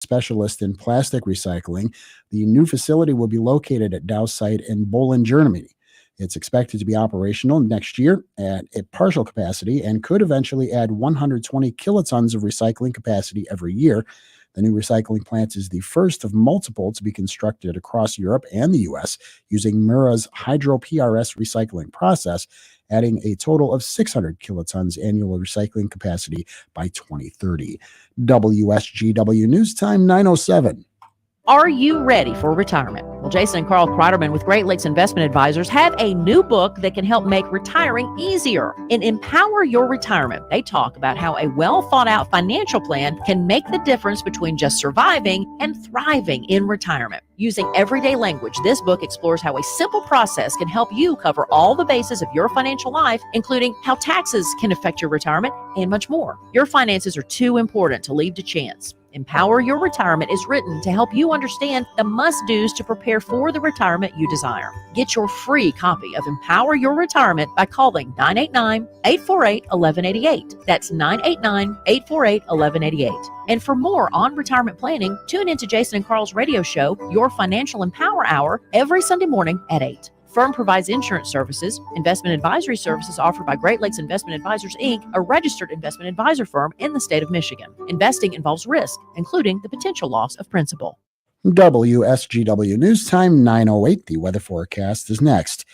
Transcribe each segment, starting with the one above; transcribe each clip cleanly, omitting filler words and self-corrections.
specialist in plastic recycling. The new facility will be located at Dow's site in Bolin, Germany. It's expected to be operational next year at a partial capacity and could eventually add 120 kilotons of recycling capacity every year. The new recycling plant is the first of multiple to be constructed across Europe and the U.S. using Mura's Hydro-PRS recycling process, adding a total of 600 kilotons annual recycling capacity by 2030. WSGW News Time 9:07. Are you ready for retirement? Well, Jason and Carl Kreiderman with Great Lakes Investment Advisors have a new book that can help make retiring easier. In Empower Your Retirement, they talk about how a well-thought-out financial plan can make the difference between just surviving and thriving in retirement. Using everyday language, this book explores how a simple process can help you cover all the bases of your financial life, including how taxes can affect your retirement and much more. Your finances are too important to leave to chance. Empower Your Retirement is written to help you understand the must-dos to prepare for the retirement you desire. Get your free copy of Empower Your Retirement by calling 989-848-1188. That's 989-848-1188. And for more on retirement planning, tune into Jason and Carl's radio show, Your Financial Empower Hour, every Sunday morning at 8. Firm provides insurance services, investment advisory services offered by Great Lakes Investment Advisors, Inc., a registered investment advisor firm in the state of Michigan. Investing involves risk, including the potential loss of principal. WSGW News Time 9:08. The weather forecast is next.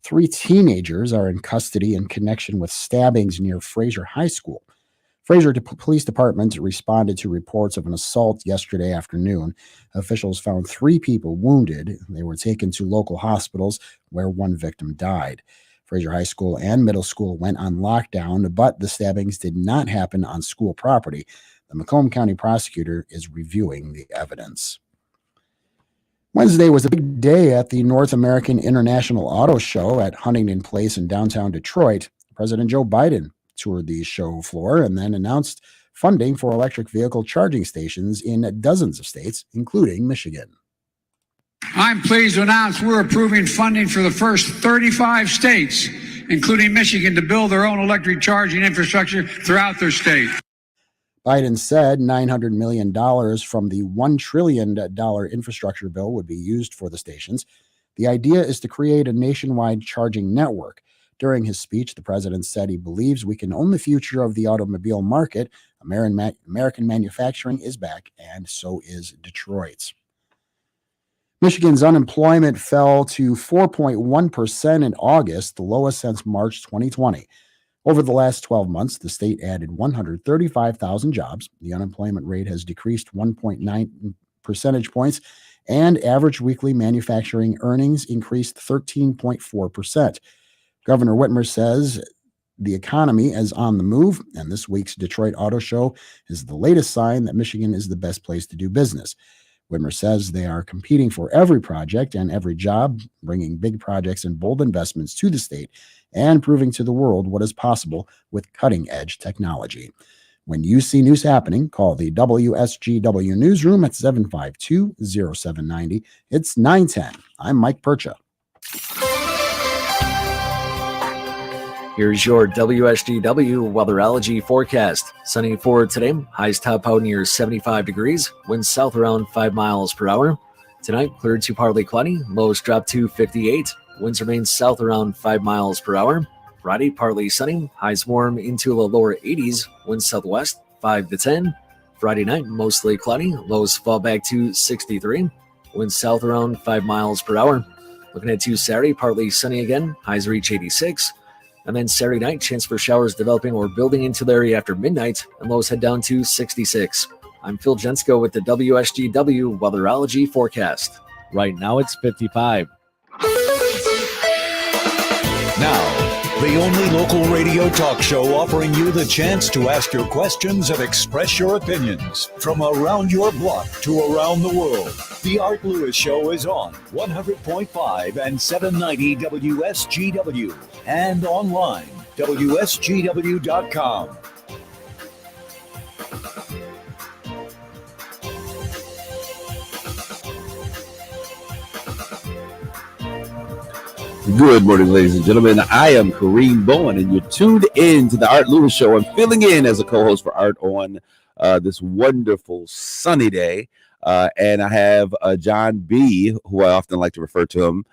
3 teenagers are in custody in connection with stabbings near Fraser High School. Fraser Police Department responded to reports of an assault yesterday afternoon. Officials found 3 people wounded. They were taken to local hospitals where 1 victim died. Fraser High School and middle school went on lockdown, but the stabbings did not happen on school property. The Macomb County prosecutor is reviewing the evidence. Wednesday was a big day at the North American International Auto Show at Huntington Place in downtown Detroit. President Joe Biden toured the show floor and then announced funding for electric vehicle charging stations in dozens of states, including Michigan. I'm pleased to announce we're approving funding for the first 35 states, including Michigan, to build their own electric charging infrastructure throughout their state. Biden said $900 million from the $1 trillion infrastructure bill would be used for the stations. The idea is to create a nationwide charging network. During his speech, the president said he believes we can own the future of the automobile market. American manufacturing is back, and so is Detroit's. Michigan's unemployment fell to 4.1% in August, the lowest since March 2020. Over the last 12 months, the state added 135,000 jobs. The unemployment rate has decreased 1.9 percentage points, and average weekly manufacturing earnings increased 13.4%. Governor Whitmer says the economy is on the move, and this week's Detroit Auto Show is the latest sign that Michigan is the best place to do business. Whitmer says they are competing for every project and every job, bringing big projects and bold investments to the state and proving to the world what is possible with cutting-edge technology. When you see news happening, call the WSGW newsroom at 752-0790. It's 9:10. I'm Mike Percha. Here's your WSGW weatherology forecast. Sunny for today. Highs top out near 75 degrees. Winds south around 5 miles per hour. Tonight, clear to partly cloudy. Lows drop to 58. Winds remain south around 5 miles per hour. Friday, partly sunny. Highs warm into the lower 80s. Winds southwest 5 to 10. Friday night, mostly cloudy. Lows fall back to 63. Winds south around 5 miles per hour. Looking at to Saturday, partly sunny again. Highs reach 86. And then Saturday night, chance for showers developing or building into the area after midnight, and lows head down to 66. I'm Phil Jensko with the WSGW weatherology forecast. Right now it's 55. Now, the only local radio talk show offering you the chance to ask your questions and express your opinions from around your block to around the world. The Art Lewis Show is on 100.5 and 790 WSGW and online, WSGW.com. Good morning, ladies and gentlemen. I am Kareem Bowen, and you're tuned in to the Art Lewis Show. I'm filling in as a co-host for Art on this wonderful sunny day. And I have John B., who I often like to refer to him.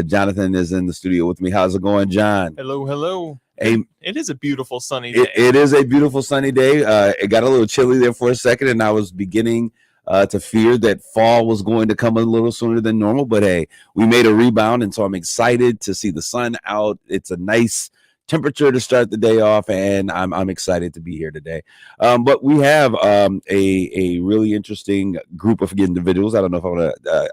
Jonathan is in the studio with me. How's it going, John? Hello, hello. Hey, It is a beautiful sunny day. it is a beautiful sunny day. It got a little chilly there for a second, and I was beginning to fear that fall was going to come a little sooner than normal. But hey, we made a rebound, and so I'm excited to see the sun out. It's a nice temperature to start the day off, and I'm excited to be here today. But we have a really interesting group of individuals. I don't know if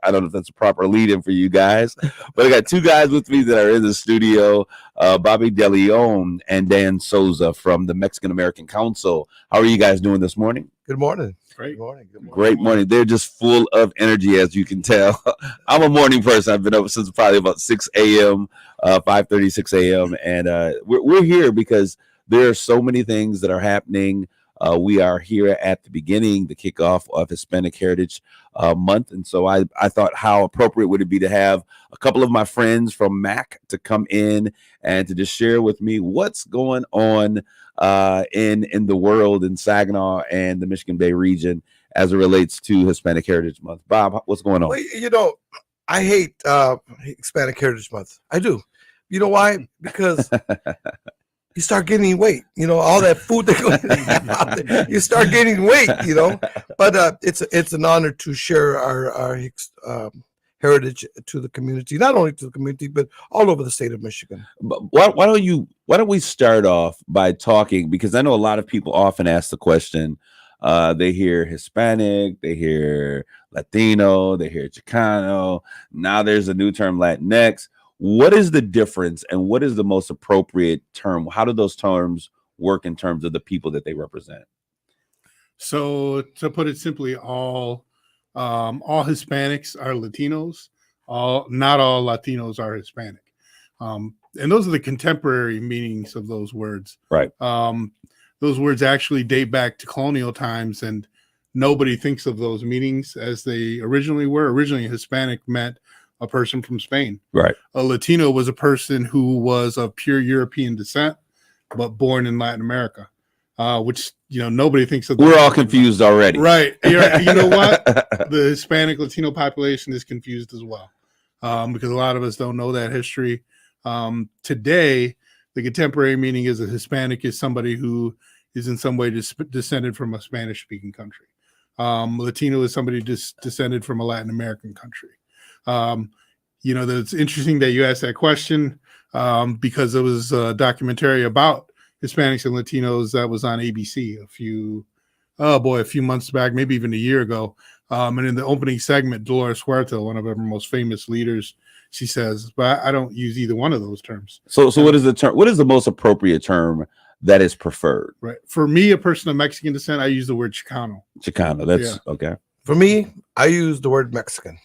I don't know if that's a proper lead-in for you guys, but I got two guys with me that are in the studio, Bobby Deleon and Dan Soza from the Mexican American Council. How are you guys doing this morning? Good morning. Great. Good morning. Good morning. Great morning. They're just full of energy, as you can tell. I'm a morning person. I've been up since probably about 6 a.m., 5:30, 6 a.m. And we're here because there are so many things that are happening. We are here at the beginning, the kickoff of Hispanic Heritage Month. And so I thought, how appropriate would it be to have a couple of my friends from MAC to come in and to just share with me what's going on in the world in Saginaw and the Michigan Bay region as it relates to Hispanic Heritage Month. Bob, what's going on? Well, you know, I hate Hispanic Heritage Month. I do. You know why? Because you start gaining weight. You know, all that food that goes out, you start gaining weight. You know, but it's an honor to share our heritage to the community, not only to the community but all over the state of Michigan. But why don't we start off by talking, because I know a lot of people often ask the question. They hear Hispanic, they hear Latino, they hear Chicano. Now there's a new term, Latinx. What is the difference, and what is the most appropriate term? How do those terms work in terms of the people that they represent? So, to put it simply, all Hispanics are Latinos. Not all Latinos are Hispanic. And those are the contemporary meanings of those words. Right. Those words actually date back to colonial times, and nobody thinks of those meanings as they originally were. Originally, Hispanic meant a person from Spain. Right. A Latino was a person who was of pure European descent, but born in Latin America, which, you know, nobody thinks of. We're all confused already. Right. You know what? The Hispanic Latino population is confused as well, because a lot of us don't know that history. Today, the contemporary meaning is a Hispanic is somebody who is in some way descended from a Spanish-speaking country. Latino is somebody descended from a Latin American country. You know, it's interesting that you asked that question, because there was a documentary about Hispanics and Latinos that was on ABC a few months back, maybe even a year ago. And in the opening segment, Dolores Huerta, one of our most famous leaders, she says, but I don't use either one of those terms. So what is the term? What is the most appropriate term that is preferred? Right. For me, a person of Mexican descent, I use the word Chicano. Chicano. That's okay. For me, I use the word Mexican.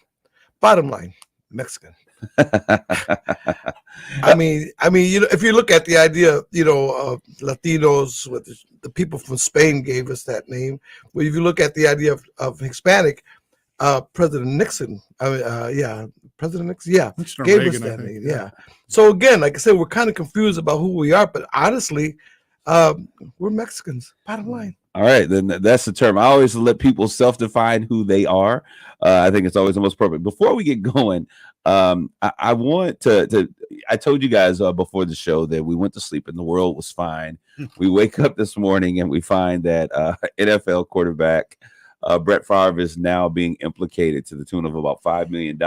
Bottom line, Mexican. I mean, you know, if you look at the idea, you know, of Latinos, with the people from Spain gave us that name. Well, if you look at the idea of Hispanic, President Nixon, President Nixon, gave us that name. Yeah. So again, like I said, we're kind of confused about who we are, but honestly, we're Mexicans. Bottom line. All right, then that's the term. I always let people self-define who they are. I think it's always the most appropriate. Before we get going, I want to. I told you guys before the show that we went to sleep and the world was fine. We wake up this morning and we find that NFL quarterback Brett Favre is now being implicated to the tune of about $5 million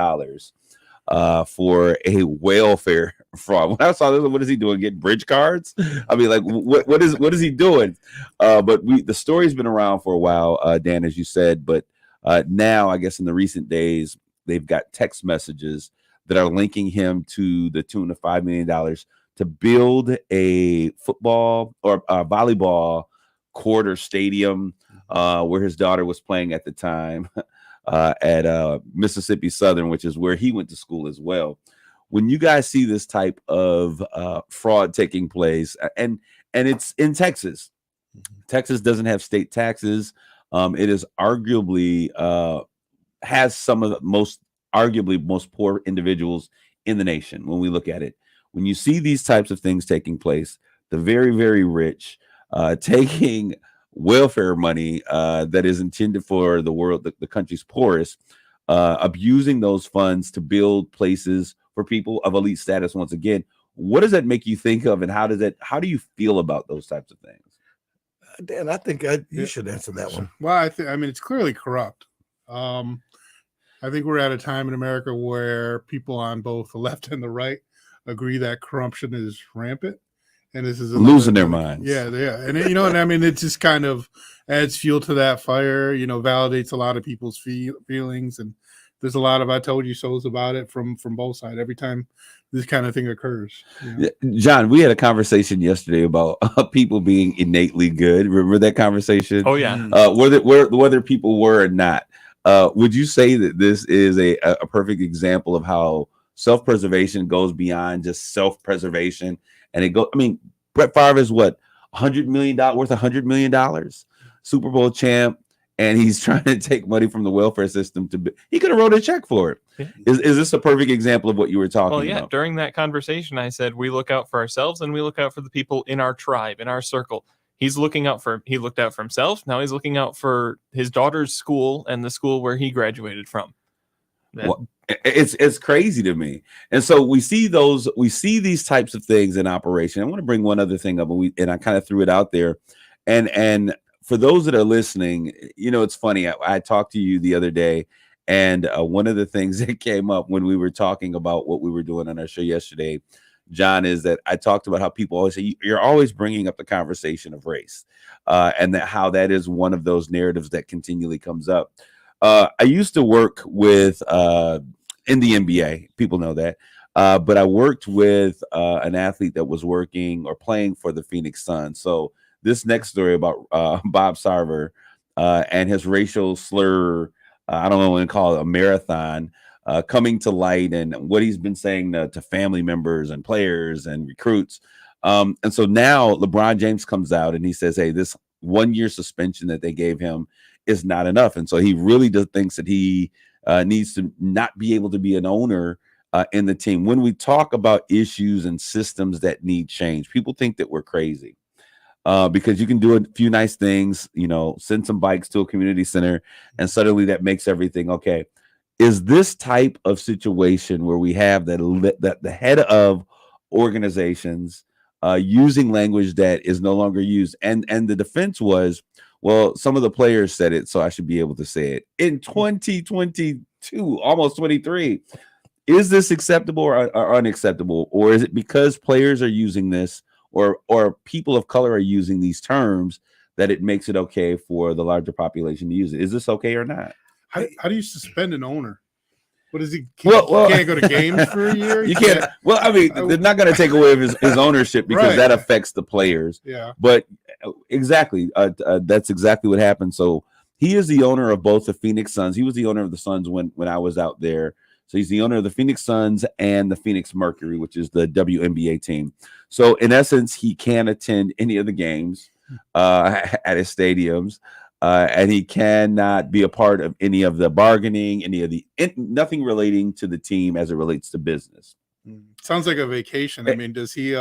for a welfare fraud. When I saw this, what is he doing? Getting bridge cards? I mean, like, what is he doing? But the story's been around for a while, Dan, as you said. But now, I guess in the recent days, they've got text messages that are linking him to the tune of $5 million to build a football or a volleyball court or stadium where his daughter was playing at the time. At Mississippi Southern, which is where he went to school as well. When you guys see this type of fraud taking place, and it's in Texas, Texas doesn't have state taxes. It is arguably has some of the most poor individuals in the nation. When we look at it, when you see these types of things taking place, the very, very rich taking welfare money that is intended for the world, the country's poorest, abusing those funds to build places for people of elite status. Once again, what does that make you think of, and how do you feel about those types of things? Dan, I think you should answer that one. Well, I mean, it's clearly corrupt. I think we're at a time in America where people on both the left and the right agree that corruption is rampant, and this is losing their minds. Yeah, and and I mean, it just kind of adds fuel to that fire. Validates a lot of people's feelings, and there's a lot of "I told you so's" about it from both sides every time this kind of thing occurs. John, we had a conversation yesterday about people being innately good. Remember that conversation? Oh yeah. Whether people were or not. Would you say that this is a perfect example of how self-preservation goes beyond just self-preservation? And Brett Favre is what, $100 million worth $100 million, Super Bowl champ, and he's trying to take money from the welfare system he could have wrote a check for it. Yeah. Is this a perfect example of what you were talking about? During that conversation, I said we look out for ourselves and we look out for the people in our tribe, in our circle. He looked out for himself. Now he's looking out for his daughter's school and the school where he graduated from. Well, it's crazy to me. And so we see these types of things in operation. I want to bring one other thing up, and I kind of threw it out there. And for those that are listening, it's funny. I talked to you the other day, and one of the things that came up when we were talking about what we were doing on our show yesterday, John, is that I talked about how people always say you're always bringing up the conversation of race, and how that is one of those narratives that continually comes up. I used to work with in the NBA. People know that. But I worked with an athlete that was working or playing for the Phoenix Suns. So this next story about Bob Sarver and his racial slur, I don't know what to call it, a marathon, coming to light, and what he's been saying to family members and players and recruits. And so now LeBron James comes out and he says, hey, this 1-year suspension that they gave him is not enough. And so he really thinks that he needs to not be able to be an owner in the team. When we talk about issues and systems that need change, people think that we're crazy because you can do a few nice things, send some bikes to a community center, and suddenly that makes everything okay. Is this type of situation where we have that the head of organizations using language that is no longer used, and the defense was, well, some of the players said it, so I should be able to say it in 2022, almost 23. Is this acceptable or unacceptable, or is it because players are using this, or people of color are using these terms, that it makes it okay for the larger population to use it? Is this okay or not? How do you suspend an owner? What is he? Can't go to games for a year? You can't. Well, I mean, they're not going to take away his ownership because Right. that affects the players. Yeah. But exactly, that's exactly what happened. So he is the owner of both the Phoenix Suns. He was the owner of the Suns when I was out there. So he's the owner of the Phoenix Suns and the Phoenix Mercury, which is the WNBA team. So in essence, he can't attend any of the games at his stadiums. And he cannot be a part of any of the bargaining, nothing relating to the team as it relates to business. Sounds like a vacation. I mean, does he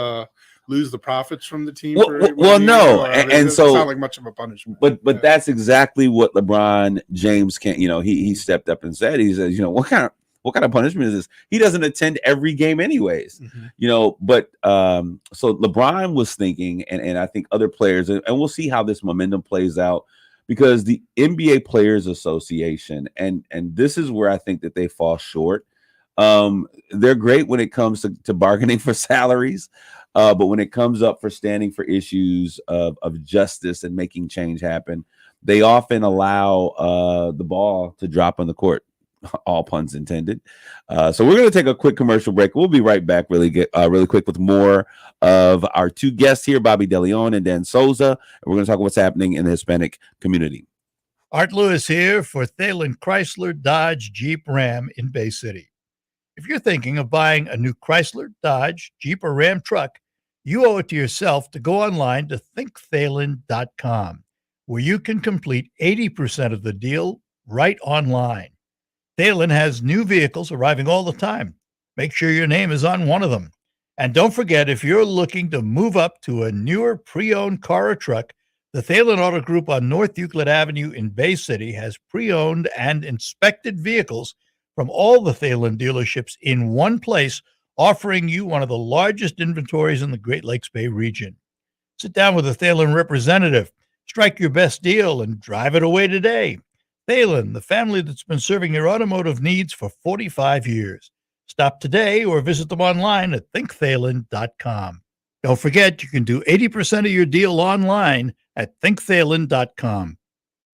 lose the profits from the team? Well, no. And so it's not like much of a punishment. But that's exactly what LeBron James can't. He stepped up and said, he says, what kind of punishment is this? He doesn't attend every game anyways. But so LeBron was thinking, and I think other players, and we'll see how this momentum plays out. Because the NBA Players Association, and this is where I think that they fall short. They're great when it comes to bargaining for salaries, but when it comes up for standing for issues of justice and making change happen, they often allow the ball to drop on the court. All puns intended. So we're going to take a quick commercial break. We'll be right back really quick with more of our two guests here, Bobby Deleon and Dan Soza. And we're going to talk about what's happening in the Hispanic community. Art Lewis here for Thalen Chrysler Dodge Jeep Ram in Bay City. If you're thinking of buying a new Chrysler, Dodge, Jeep, or Ram truck, you owe it to yourself to go online to thinkthalen.com, where you can complete 80% of the deal right online. Thalen has new vehicles arriving all the time. Make sure your name is on one of them. And don't forget, if you're looking to move up to a newer pre-owned car or truck, The Thalen Auto Group on North Euclid Avenue in Bay City has pre-owned and inspected vehicles from all the Thalen dealerships in one place, offering you one of the largest inventories in the Great Lakes Bay region. Sit down with a Thalen representative, strike your best deal, and drive it away today. Thalen, the family that's been serving your automotive needs for 45 years. Stop today or visit them online at thinkthalen.com. Don't forget, you can do 80% of your deal online at thinkthalen.com.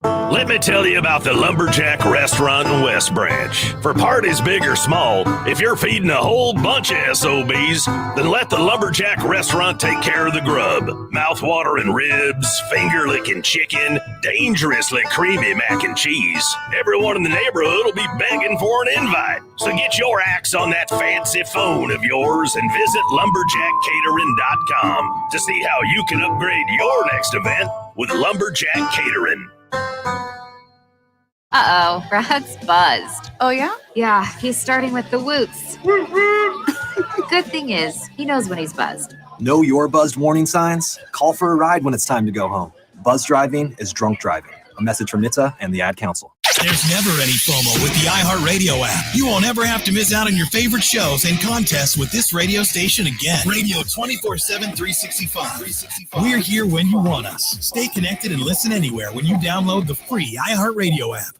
Let me tell you about the Lumberjack Restaurant in West Branch. For parties big or small, if you're feeding a whole bunch of SOBs, then let the Lumberjack Restaurant take care of the grub. Mouth-watering ribs, finger-licking chicken, dangerously creamy mac and cheese. Everyone in the neighborhood will be begging for an invite. So get your axe on that fancy phone of yours and visit lumberjackcatering.com to see how you can upgrade your next event with Lumberjack Catering. Uh-oh, Brad's buzzed. Oh, yeah? Yeah, he's starting with the woots. Good thing is, he knows when he's buzzed. Know your buzzed warning signs? Call for a ride when it's time to go home. Buzz driving is drunk driving. A message from NHTSA and the Ad Council. There's never any FOMO with the iHeartRadio app. You won't ever have to miss out on your favorite shows and contests with this radio station again. Radio 24/7, 365. We're here when you want us. Stay connected and listen anywhere when you download the free iHeartRadio app.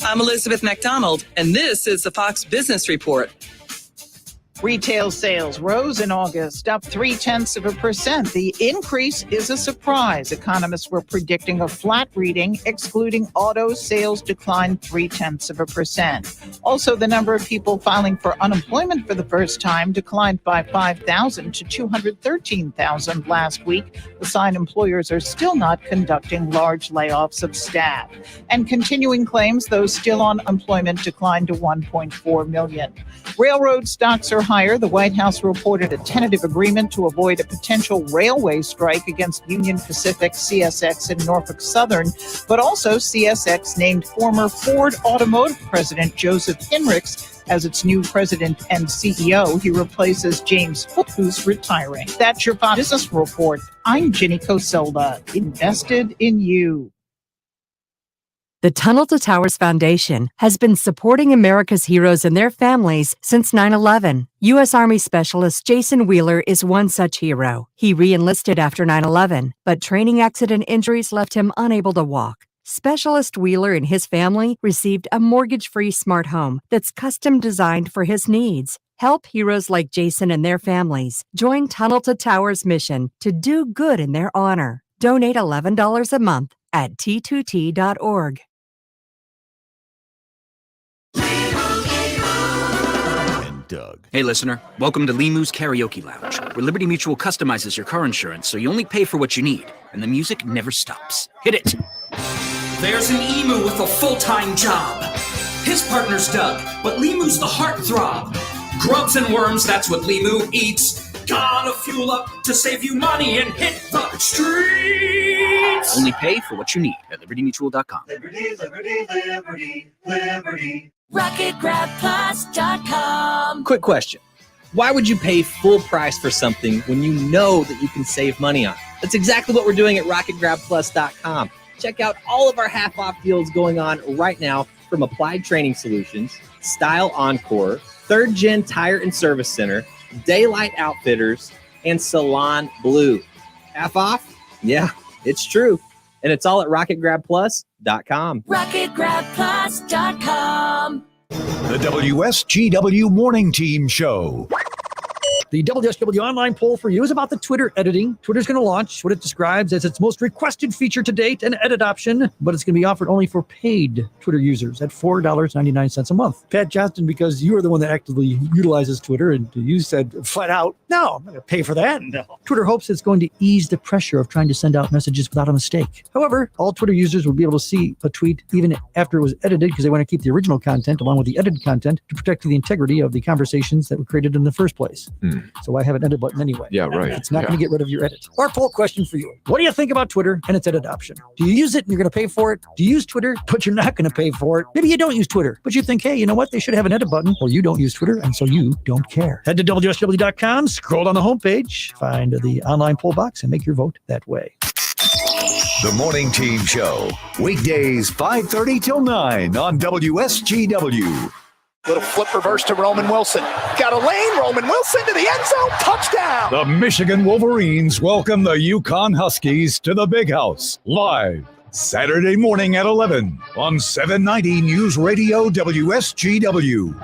I'm Elizabeth McDonald, and this is the Fox Business Report. Retail sales rose in August, up 0.3%. The increase is a surprise. Economists were predicting a flat reading, excluding auto sales declined 0.3%. Also, the number of people filing for unemployment for the first time declined by 5,000 to 213,000 last week, a sign employers are still not conducting large layoffs of staff. And continuing claims, those still on unemployment, declined to 1.4 million. Railroad stocks are higher. The White House reported a tentative agreement to avoid a potential railway strike against Union Pacific, CSX, and Norfolk Southern, but also CSX named former Ford Automotive President Joseph Hinrichs as its new president and CEO. He replaces James Hook, who's retiring. That's your Fox Business Report. I'm Jenny Cosola, invested in you. The Tunnel to Towers Foundation has been supporting America's heroes and their families since 9/11. U.S. Army Specialist Jason Wheeler is one such hero. He re-enlisted after 9/11, but training accident injuries left him unable to walk. Specialist Wheeler and his family received a mortgage-free smart home that's custom designed for his needs. Help heroes like Jason and their families. Join Tunnel to Towers mission to do good in their honor. Donate $11 a month at t2t.org. Doug. Hey, listener. Welcome to Limu's Karaoke Lounge, where Liberty Mutual customizes your car insurance so you only pay for what you need, and the music never stops. Hit it! There's an emu with a full-time job. His partner's Doug, but Limu's the heartthrob. Grubs and worms, that's what Limu eats. Gonna fuel up to save you money and hit the streets! Only pay for what you need at libertymutual.com. Liberty, liberty, liberty, liberty. RocketGrabPlus.com. Quick question. Why would you pay full price for something when you know that you can save money on it? That's exactly what we're doing at RocketGrabPlus.com. Check out all of our half-off deals going on right now from Applied Training Solutions, Style Encore, Third Gen Tire and Service Center, Daylight Outfitters, and Salon Blue. Half off? Yeah, it's true. And it's all at RocketGrabPlus.com. RocketGrabPlus.com. The WSGW Morning Team Show. The WSW online poll for you is about the Twitter editing. Twitter's going to launch what it describes as its most requested feature to date, an edit option, but it's going to be offered only for paid Twitter users at $4.99 a month. Pat Johnston, because you are the one that actively utilizes Twitter, and you said flat out, no, I'm not going to pay for that. No. Twitter hopes it's going to ease the pressure of trying to send out messages without a mistake. However, all Twitter users will be able to see a tweet even after it was edited because they want to keep the original content along with the edited content to protect the integrity of the conversations that were created in the first place. So why have an edit button anyway? Yeah, right. It's not going to get rid of your edit. Our poll question for you. What do you think about Twitter and its edit option? Do you use it and you're going to pay for it? Do you use Twitter, but you're not going to pay for it? Maybe you don't use Twitter, but you think, hey, you know what? They should have an edit button. Or you don't use Twitter, and so you don't care. Head to WSW.com, scroll down the homepage, find the online poll box, and make your vote that way. The Morning Team Show, weekdays 5:30 till 9 on WSGW. Little flip reverse to Roman Wilson. Got a lane. Roman Wilson to the end zone. Touchdown. The Michigan Wolverines welcome the Yukon Huskies to the Big House, live Saturday morning at 11 on 790 News Radio WSGW.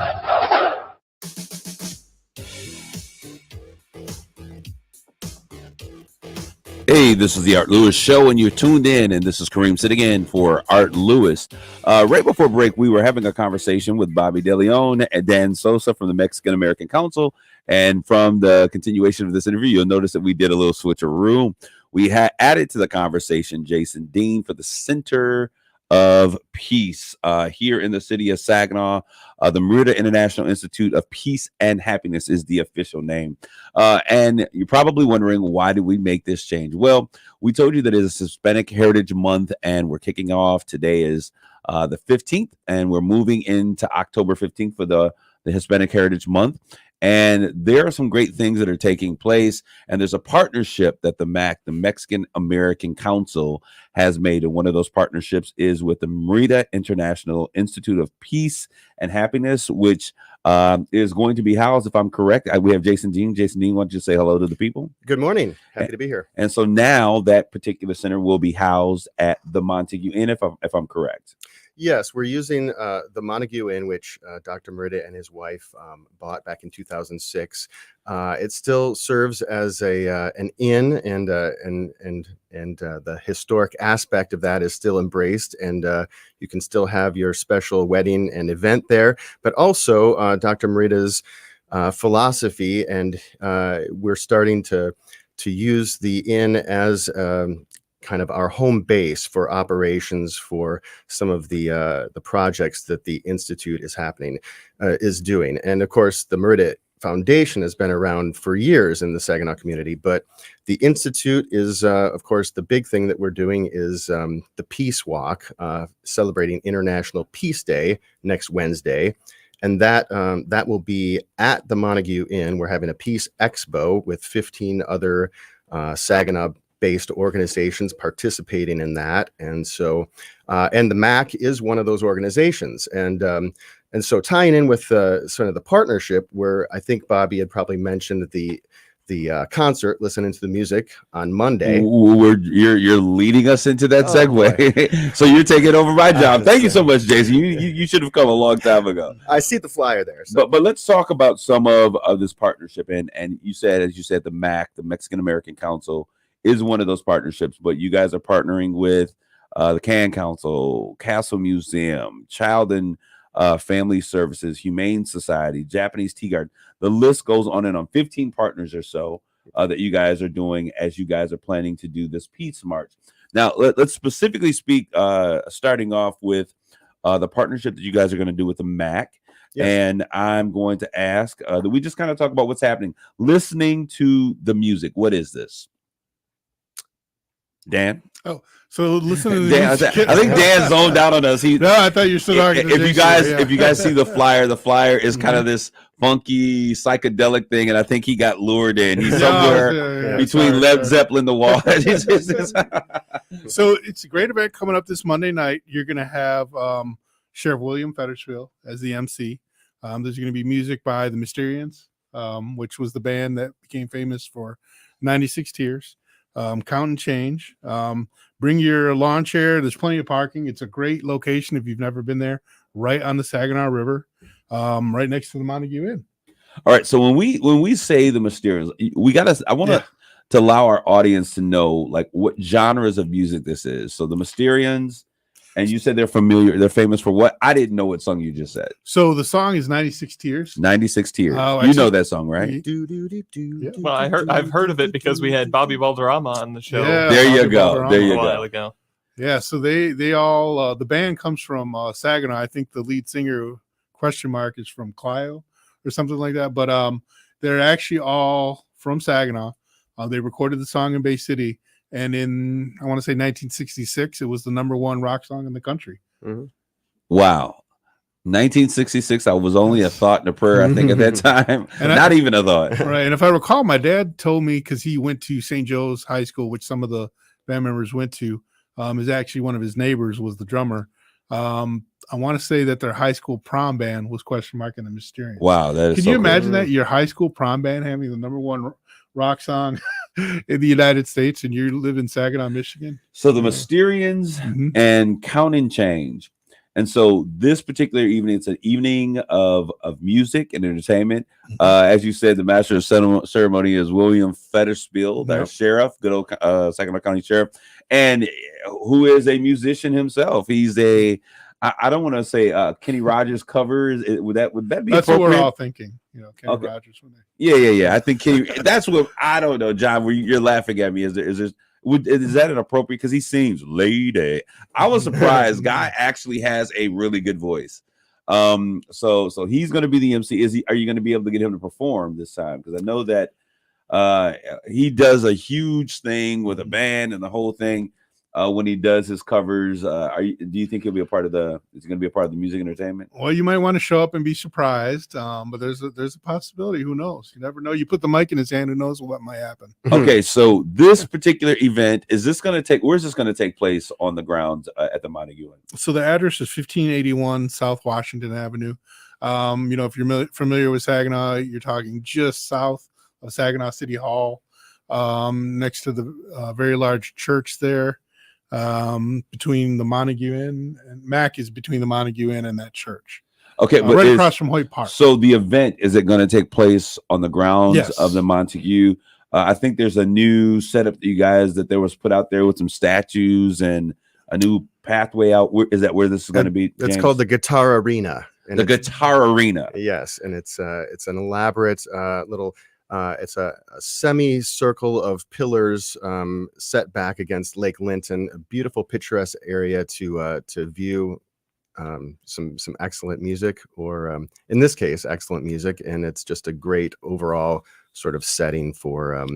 Hey, this is the Art Lewis Show, and you're tuned in, and this is Kareem sitting in for Art Lewis. Right before break, we were having a conversation with Bobby Deleon and Dan Soza from the Mexican American Council, and from the continuation of this interview, you'll notice that we did a little switcheroo. We had added to the conversation Jason Dean for the Center of Peace here in the city of Saginaw. The Merida International Institute of Peace and Happiness is the official name. And you're probably wondering, why did we make this change? Well, we told you that it is Hispanic Heritage Month, and we're kicking off. Today is the 15th, and we're moving into October 15th for the Hispanic Heritage Month. And there are some great things that are taking place. And there's a partnership that the MAC, the Mexican American Council, has made. And one of those partnerships is with the Merida International Institute of Peace and Happiness, which is going to be housed, if I'm correct. We have Jason Dean. Jason Dean, why don't you say hello to the people? Good morning. Happy to be here. And so now that particular center will be housed at the Montague Inn, if I'm correct. Yes, we're using the Montague Inn, which Dr. Merida and his wife bought back in 2006. It still serves as an inn, and the historic aspect of that is still embraced, and you can still have your special wedding and event there. But also, Dr. Merida's philosophy, and we're starting to use the inn as kind of our home base for operations for some of the projects that the Institute is doing. And of course, the Merida Foundation has been around for years in the Saginaw community, but the Institute is, of course, the big thing that we're doing is the Peace Walk, celebrating International Peace Day next Wednesday. And that will be at the Montague Inn. We're having a Peace Expo with 15 other Saginaw-based organizations participating in that. And so, and the MAC is one of those organizations. And so tying in with sort of the partnership, where I think Bobby had probably mentioned the concert, listening to the music on Monday. You're leading us into that segue. So you're taking over my job. Thank you so much, Jason. You should have come a long time ago. I see the flyer there. So. But let's talk about some of this partnership. And you said, as you said, the MAC, the Mexican American Council, is one of those partnerships. But you guys are partnering with the Can Council, Castle Museum, Child and Family Services, Humane Society, Japanese Tea Garden. The list goes on and on. 15 partners or so that you guys are doing as you guys are planning to do this Peace March. Now, let's specifically speak, starting off with the partnership that you guys are going to do with the MAC. Yes. And I'm going to ask that we just kind of talk about what's happening. Listening to the music. What is this? Dan? Oh, so listen to the Dan, music. I think Dan zoned out on us. No, I thought you were still talking to if you guys yeah. If you guys see the flyer is kind of this funky psychedelic thing, and I think he got lured in. He's somewhere between Led Zeppelin, the Wall. So it's a great event coming up this Monday night. You're going to have Sheriff William Fettersfield as the MC. There's going to be music by the Mysterians, which was the band that became famous for 96 Tears. Count and Change. Bring your lawn chair. There's plenty of parking. It's a great location if you've never been there, right on the Saginaw River, right next to the Montague Inn. All right. So when we say the Mysterians, I want to allow our audience to know like what genres of music this is. So the Mysterians, and you said they're famous for what? I didn't know what song you just said. So the song is 96 Tears. 96 Tears. You know that song, right? Well, I've heard of it because we had Bobby Valderrama on the show. Yeah, there you go. There you a while go. ago. Yeah, so they all the band comes from Saginaw. I think the lead singer question mark is from Clio or something like that. But They're actually all from Saginaw. They recorded the song in Bay City, and in, I want to say 1966, it was the #1 rock song in the country. Mm-hmm. Wow. 1966, I was only a thought and a prayer, I think, at that time. And not even a thought. Right. And if I recall, my dad told me, because he went to St. Joe's High School, which some of the band members went to, is actually one of his neighbors was the drummer. I want to say that their high school prom band was Question Mark and the Mysterians. Wow. That is Can so you cool. imagine that? Your high school prom band having the #1 rock song in the United States, and you live in Saginaw, Michigan? So the Mysterians and Counting Change. And so this particular evening, it's an evening of music and entertainment. As you said, the master of ceremony is William Fetterspiel, our sheriff, good old Saginaw County Sheriff, and who is a musician himself. He's I don't want to say Kenny Rogers covers. Would that be That's appropriate? what we're all thinking. Kenny Rogers. Yeah. I think Kenny. That's what I don't know, John. You're laughing at me. Is that an appropriate? Because he sings lady. I was surprised. Guy actually has a really good voice. So he's going to be the MC. Are you going to be able to get him to perform this time? Because I know that he does a huge thing with a band and the whole thing. When he does his covers, do you think he'll be a part of the? Is he going to be a part of the music entertainment? Well, you might want to show up and be surprised, but there's a possibility. Who knows? You never know. You put the mic in his hand, who knows what might happen? Okay, so this particular event where's this going to take place on the grounds at the Montague Inn? So the address is 1581 South Washington Avenue. If you're familiar with Saginaw, you're talking just south of Saginaw City Hall, next to the very large church there. Between the Montague Inn and Mac is between the Montague Inn and that church. Okay, but right across from Hoyt Park. So the event, is it going to take place on the grounds of the Montague? I think there's a new setup that there was put out there with some statues and a new pathway out. Is that where this is going to be? It's called the Guitar Arena. And the Guitar Arena. Yes, and it's an elaborate little. It's a semicircle of pillars set back against Lake Linton, a beautiful picturesque area to view some excellent music, or in this case, excellent music. And it's just a great overall sort of setting for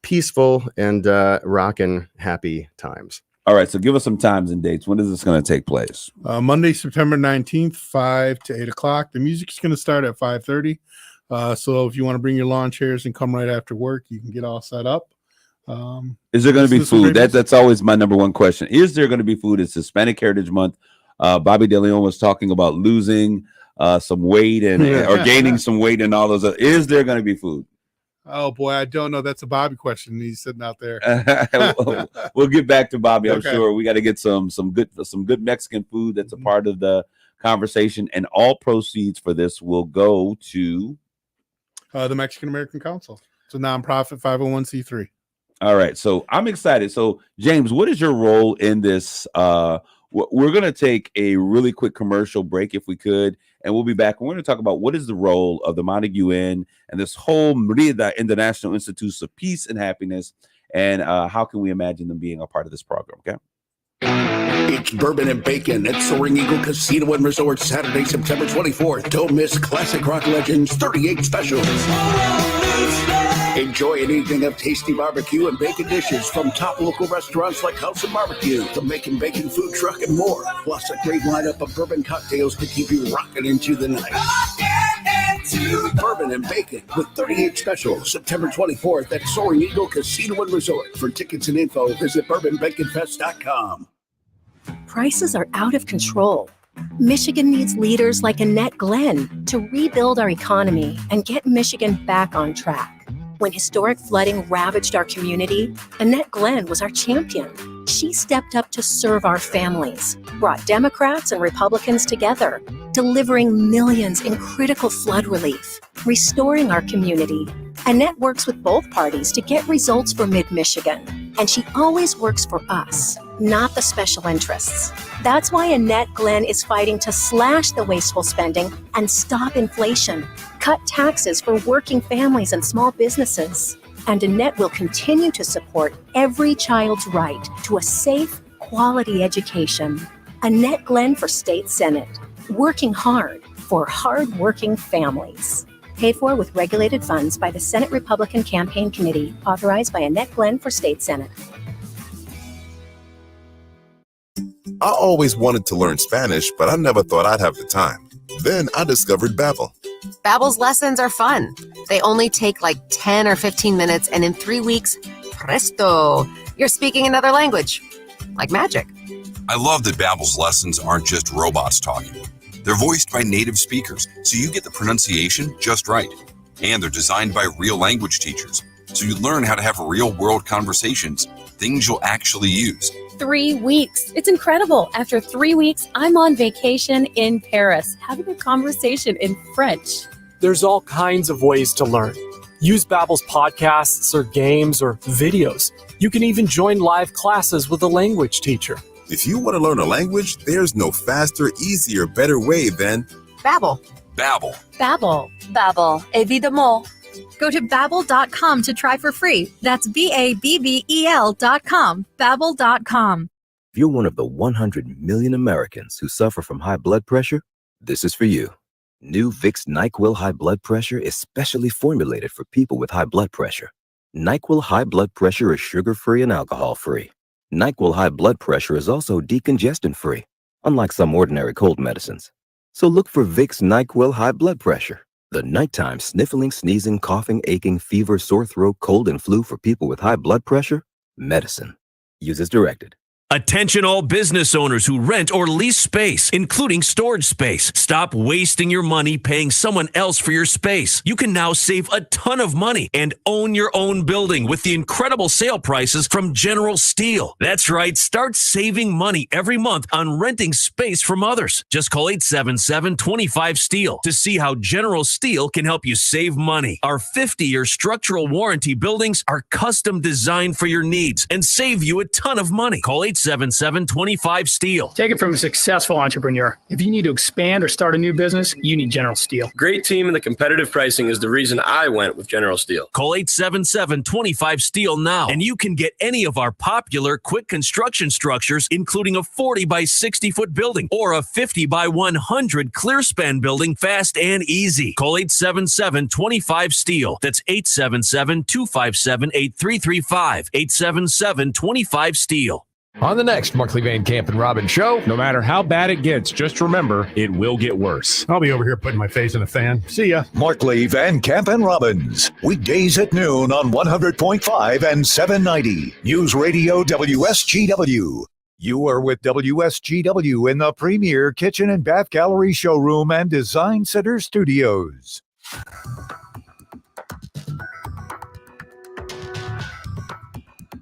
peaceful and rockin' happy times. All right, so give us some times and dates. When is this going to take place? Monday, September 19th, 5 to 8 o'clock. The music's going to start at 5:30. So if you want to bring your lawn chairs and come right after work, you can get all set up. Is there going to be food? That's always my number one question. Is there going to be food? It's Hispanic Heritage Month. Bobby Deleon was talking about losing some weight or gaining some weight and all those. Is there going to be food? Oh boy, I don't know. That's a Bobby question. He's sitting out there. We'll get back to Bobby. I'm sure we got to get some good Mexican food. That's a part of the conversation, and all proceeds for this will go to the Mexican American Council. It's a nonprofit 501c3. All right, so I'm excited. So James, what is your role in this? We're going to take a really quick commercial break if we could, and we'll be back. We're going to talk about what is the role of the Montague Inn and this whole Merida International Institutes of Peace and Happiness, and how can we imagine them being a part of this program, okay? It's Bourbon and Bacon at Soaring Eagle Casino and Resort, Saturday, September 24th. Don't miss classic rock legends 38 specials. Enjoy an evening of tasty barbecue and bacon dishes from top local restaurants like House of Barbecue, the Making Bacon Food Truck, and more. Plus a great lineup of bourbon cocktails to keep you rocking into the night. Bourbon and Bacon with 38 specials, September 24th at Soaring Eagle Casino and Resort. For tickets and info, visit bourbonbaconfest.com. Prices are out of control. Michigan needs leaders like Annette Glenn to rebuild our economy and get Michigan back on track. When historic flooding ravaged our community, Annette Glenn was our champion. She stepped up to serve our families, brought Democrats and Republicans together, delivering millions in critical flood relief, restoring our community. Annette works with both parties to get results for Mid-Michigan, and she always works for us, not the special interests. That's why Annette Glenn is fighting to slash the wasteful spending and stop inflation, cut taxes for working families and small businesses. And Annette will continue to support every child's right to a safe, quality education. Annette Glenn for State Senate, working hard for hard-working families. Paid for with regulated funds by the Senate Republican Campaign Committee, authorized by Annette Glenn for State Senate. I always wanted to learn Spanish, but I never thought I'd have the time. Then I discovered Babbel. Babbel's lessons are fun. They only take like 10 or 15 minutes, and in 3 weeks, presto, you're speaking another language. Like magic. I love that Babbel's lessons aren't just robots talking. They're voiced by native speakers, so you get the pronunciation just right. And they're designed by real language teachers, so you learn how to have real-world conversations, things you'll actually use. 3 weeks. It's incredible. After 3 weeks, I'm on vacation in Paris, having a conversation in French. There's all kinds of ways to learn. Use Babbel's podcasts or games or videos. You can even join live classes with a language teacher. If you want to learn a language, there's no faster, easier, better way than Babbel. Babbel. Babbel. Babbel. Évidemment. Go to Babbel.com to try for free. That's BABBEL.com. Babbel.com. If you're one of the 100 million Americans who suffer from high blood pressure, this is for you. New Vicks NyQuil High Blood Pressure is specially formulated for people with high blood pressure. NyQuil High Blood Pressure is sugar-free and alcohol-free. NyQuil High Blood Pressure is also decongestant-free, unlike some ordinary cold medicines. So look for Vicks NyQuil High Blood Pressure, the nighttime sniffling, sneezing, coughing, aching, fever, sore throat, cold, and flu for people with high blood pressure medicine. Use as directed. Attention all business owners who rent or lease space, including storage space. Stop wasting your money paying someone else for your space. You can now save a ton of money and own your own building with the incredible sale prices from General Steel. That's right, start saving money every month on renting space from others. Just call 877-25-STEEL to see how General Steel can help you save money. Our 50-year structural warranty buildings are custom designed for your needs and save you a ton of money. Call 877-25-STEEL. Take it from a successful entrepreneur. If you need to expand or start a new business, you need General Steel. Great team and the competitive pricing is the reason I went with General Steel. Call 877-25-STEEL now, and you can get any of our popular quick construction structures, including a 40 by 60 foot building or a 50 by 100 clear span building fast and easy. Call 877-25-STEEL. That's 877-257-8335. 877-25-STEEL. On the next Markley Van Camp and Robbins show, no matter how bad it gets, just remember, it will get worse. I'll be over here putting my face in a fan. See ya. Markley Van Camp and Robbins, weekdays at noon on 100.5 and 790. News Radio WSGW. You are with WSGW in the premier kitchen and bath gallery showroom and design center studios.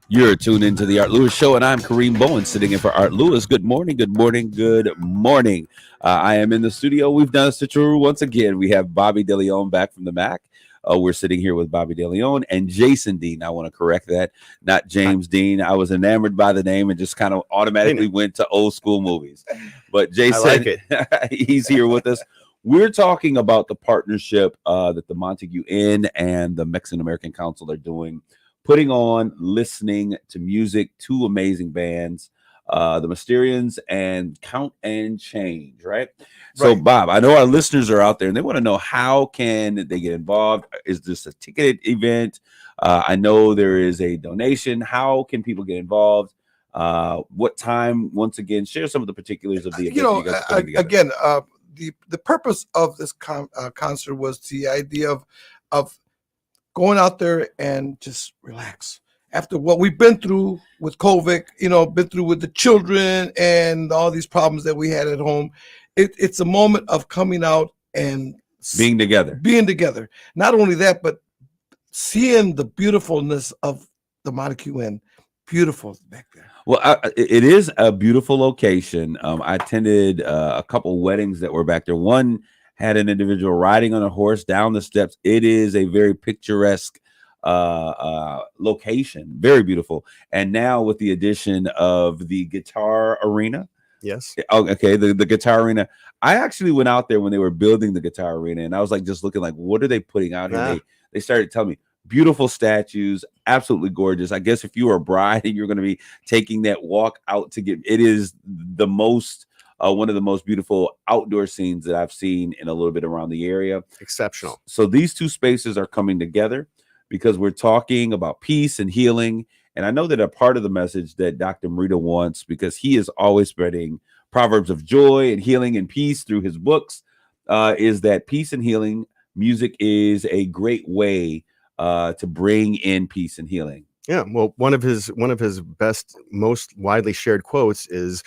You're tuned into the Art Lewis Show, and I'm Kareem Bowen, sitting in for Art Lewis. Good morning, good morning, good morning. I am in the studio. We've done a switcheroo once again. We have Bobby Deleon back from the MAC. We're sitting here with Bobby Deleon and Jason Dean. I want to correct that, not James Dean. I was enamored by the name and just kind of automatically went to old school movies. But Jason, I like it. He's here with us. We're talking about the partnership that the Montague Inn and the Mexican American Council are doing, putting on listening to music, two amazing bands, the Mysterians and Count and Change, right? So, Bob, I know our listeners are out there and they want to know, how can they get involved? Is this a ticketed event? I know there is a donation. How can people get involved? What time? Once again, share some of the particulars of the event. Again, the purpose of this concert was the idea of going out there and just relax. After what we've been through with COVID, been through with the children and all these problems that we had at home, it's a moment of coming out and being together. Not only that, but seeing the beautifulness of the Montague Inn. Beautiful back there. Well, it is a beautiful location. I attended a couple weddings that were back there. One had an individual riding on a horse down the steps. It is a very picturesque location, very beautiful. And now with the addition of the guitar arena. Yes. Oh, okay. The guitar arena. I actually went out there when they were building the guitar arena, and I was like, just looking like, what are they putting out here? They started telling me beautiful statues, absolutely gorgeous. I guess if you were a bride and you're going to be taking that walk out to get, it is the most one of the most beautiful outdoor scenes that I've seen in a little bit around the area. Exceptional. So these two spaces are coming together because we're talking about peace and healing. And I know that a part of the message that Dr. Morita wants, because he is always spreading proverbs of joy and healing and peace through his books, is that peace and healing music is a great way to bring in peace and healing. Yeah, well, one of his best, most widely shared quotes is,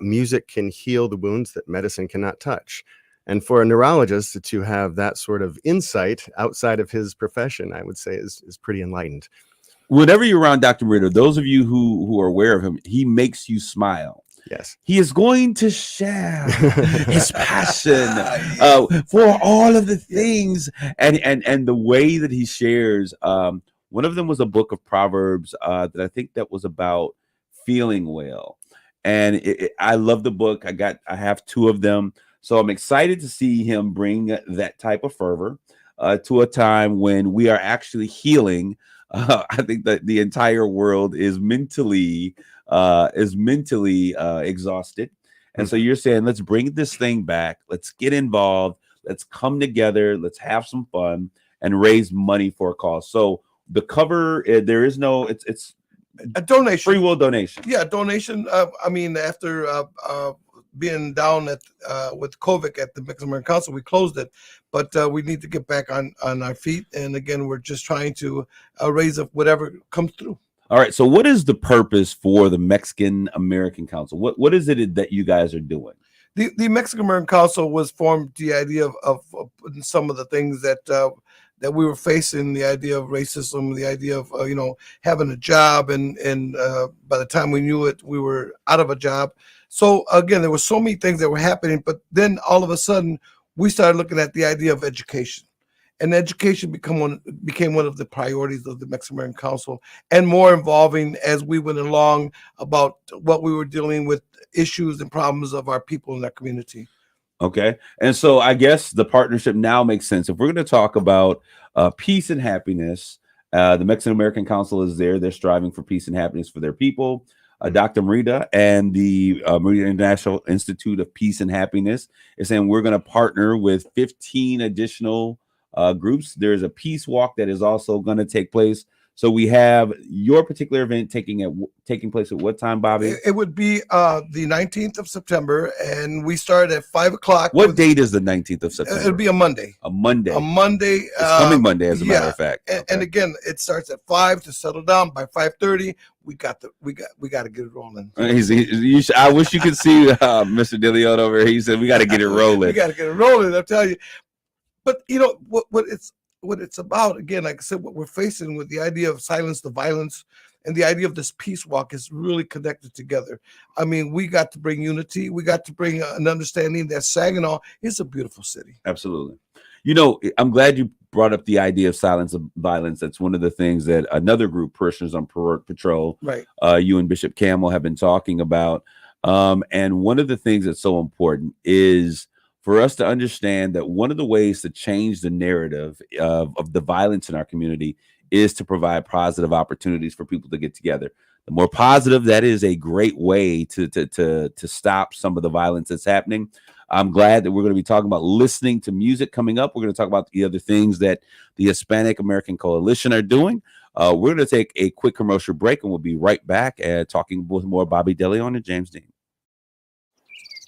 "Music can heal the wounds that medicine cannot touch." And for a neurologist to have that sort of insight outside of his profession, I would say is pretty enlightened. Whenever you're around Dr. Morita, those of you who are aware of him, he makes you smile. Yes. He is going to share his passion for all of the things and the way that he shares. One of them was a book of Proverbs that I think that was about feeling well. And I love the book. I have two of them. So I'm excited to see him bring that type of fervor to a time when we are actually healing. I think that the entire world is mentally exhausted. And so you're saying, let's bring this thing back. Let's get involved. Let's come together. Let's have some fun and raise money for a cause. So the cover, there is no, it's a donation, free will donation. Yeah, donation. I mean, after being down with COVID at the Mexican American Council, we closed it, but we need to get back on our feet. And again, we're just trying to raise up whatever comes through. All right. So what is the purpose for the Mexican American Council? What is it that you guys are doing? The Mexican American Council was formed the idea of putting some of the things that we were facing, the idea of racism, the idea of having a job, and by the time we knew it, we were out of a job. So again, there were so many things that were happening, but then all of a sudden we started looking at the idea of education, and education became one of the priorities of the Mexican American Council, and more involving as we went along about what we were dealing with, issues and problems of our people in our community. Okay. And so I guess the partnership now makes sense. If we're going to talk about peace and happiness, the Mexican American Council is there. They're striving for peace and happiness for their people. Dr. Morita and the Morita International Institute of Peace and Happiness is saying we're going to partner with 15 additional groups. There's a peace walk that is also going to take place. So we have your particular event taking place at what time, Bobby? It would be the 19th of September, and we start at 5 o'clock. What date is the 19th of September? It'll be a Monday. A Monday. A Monday. It's coming Monday, as a matter of fact. And again, it starts at 5 to settle down. By 5:30, we got to get it rolling. I wish you could see Mr. Deleon over here. He said we got to get it rolling. We got to get it rolling. I'll tell you. But you know what it's about, again, like I said, what we're facing with the idea of silence the violence and the idea of this peace walk is really connected together. I mean, we got to bring unity. We got to bring an understanding that Saginaw is a beautiful city. Absolutely. You know, I'm glad you brought up the idea of silence of violence. That's one of the things that another group, Parishioners on Patrol, right? You and Bishop Campbell have been talking about. And one of the things that's so important is for us to understand that one of the ways to change the narrative of the violence in our community is to provide positive opportunities for people to get together. The more positive, that is a great way to stop some of the violence that's happening. I'm glad that we're going to be talking about listening to music coming up. We're going to talk about the other things that the Hispanic American Coalition are doing. We're going to take a quick commercial break, and we'll be right back talking with more Bobby Deleon and James Dean.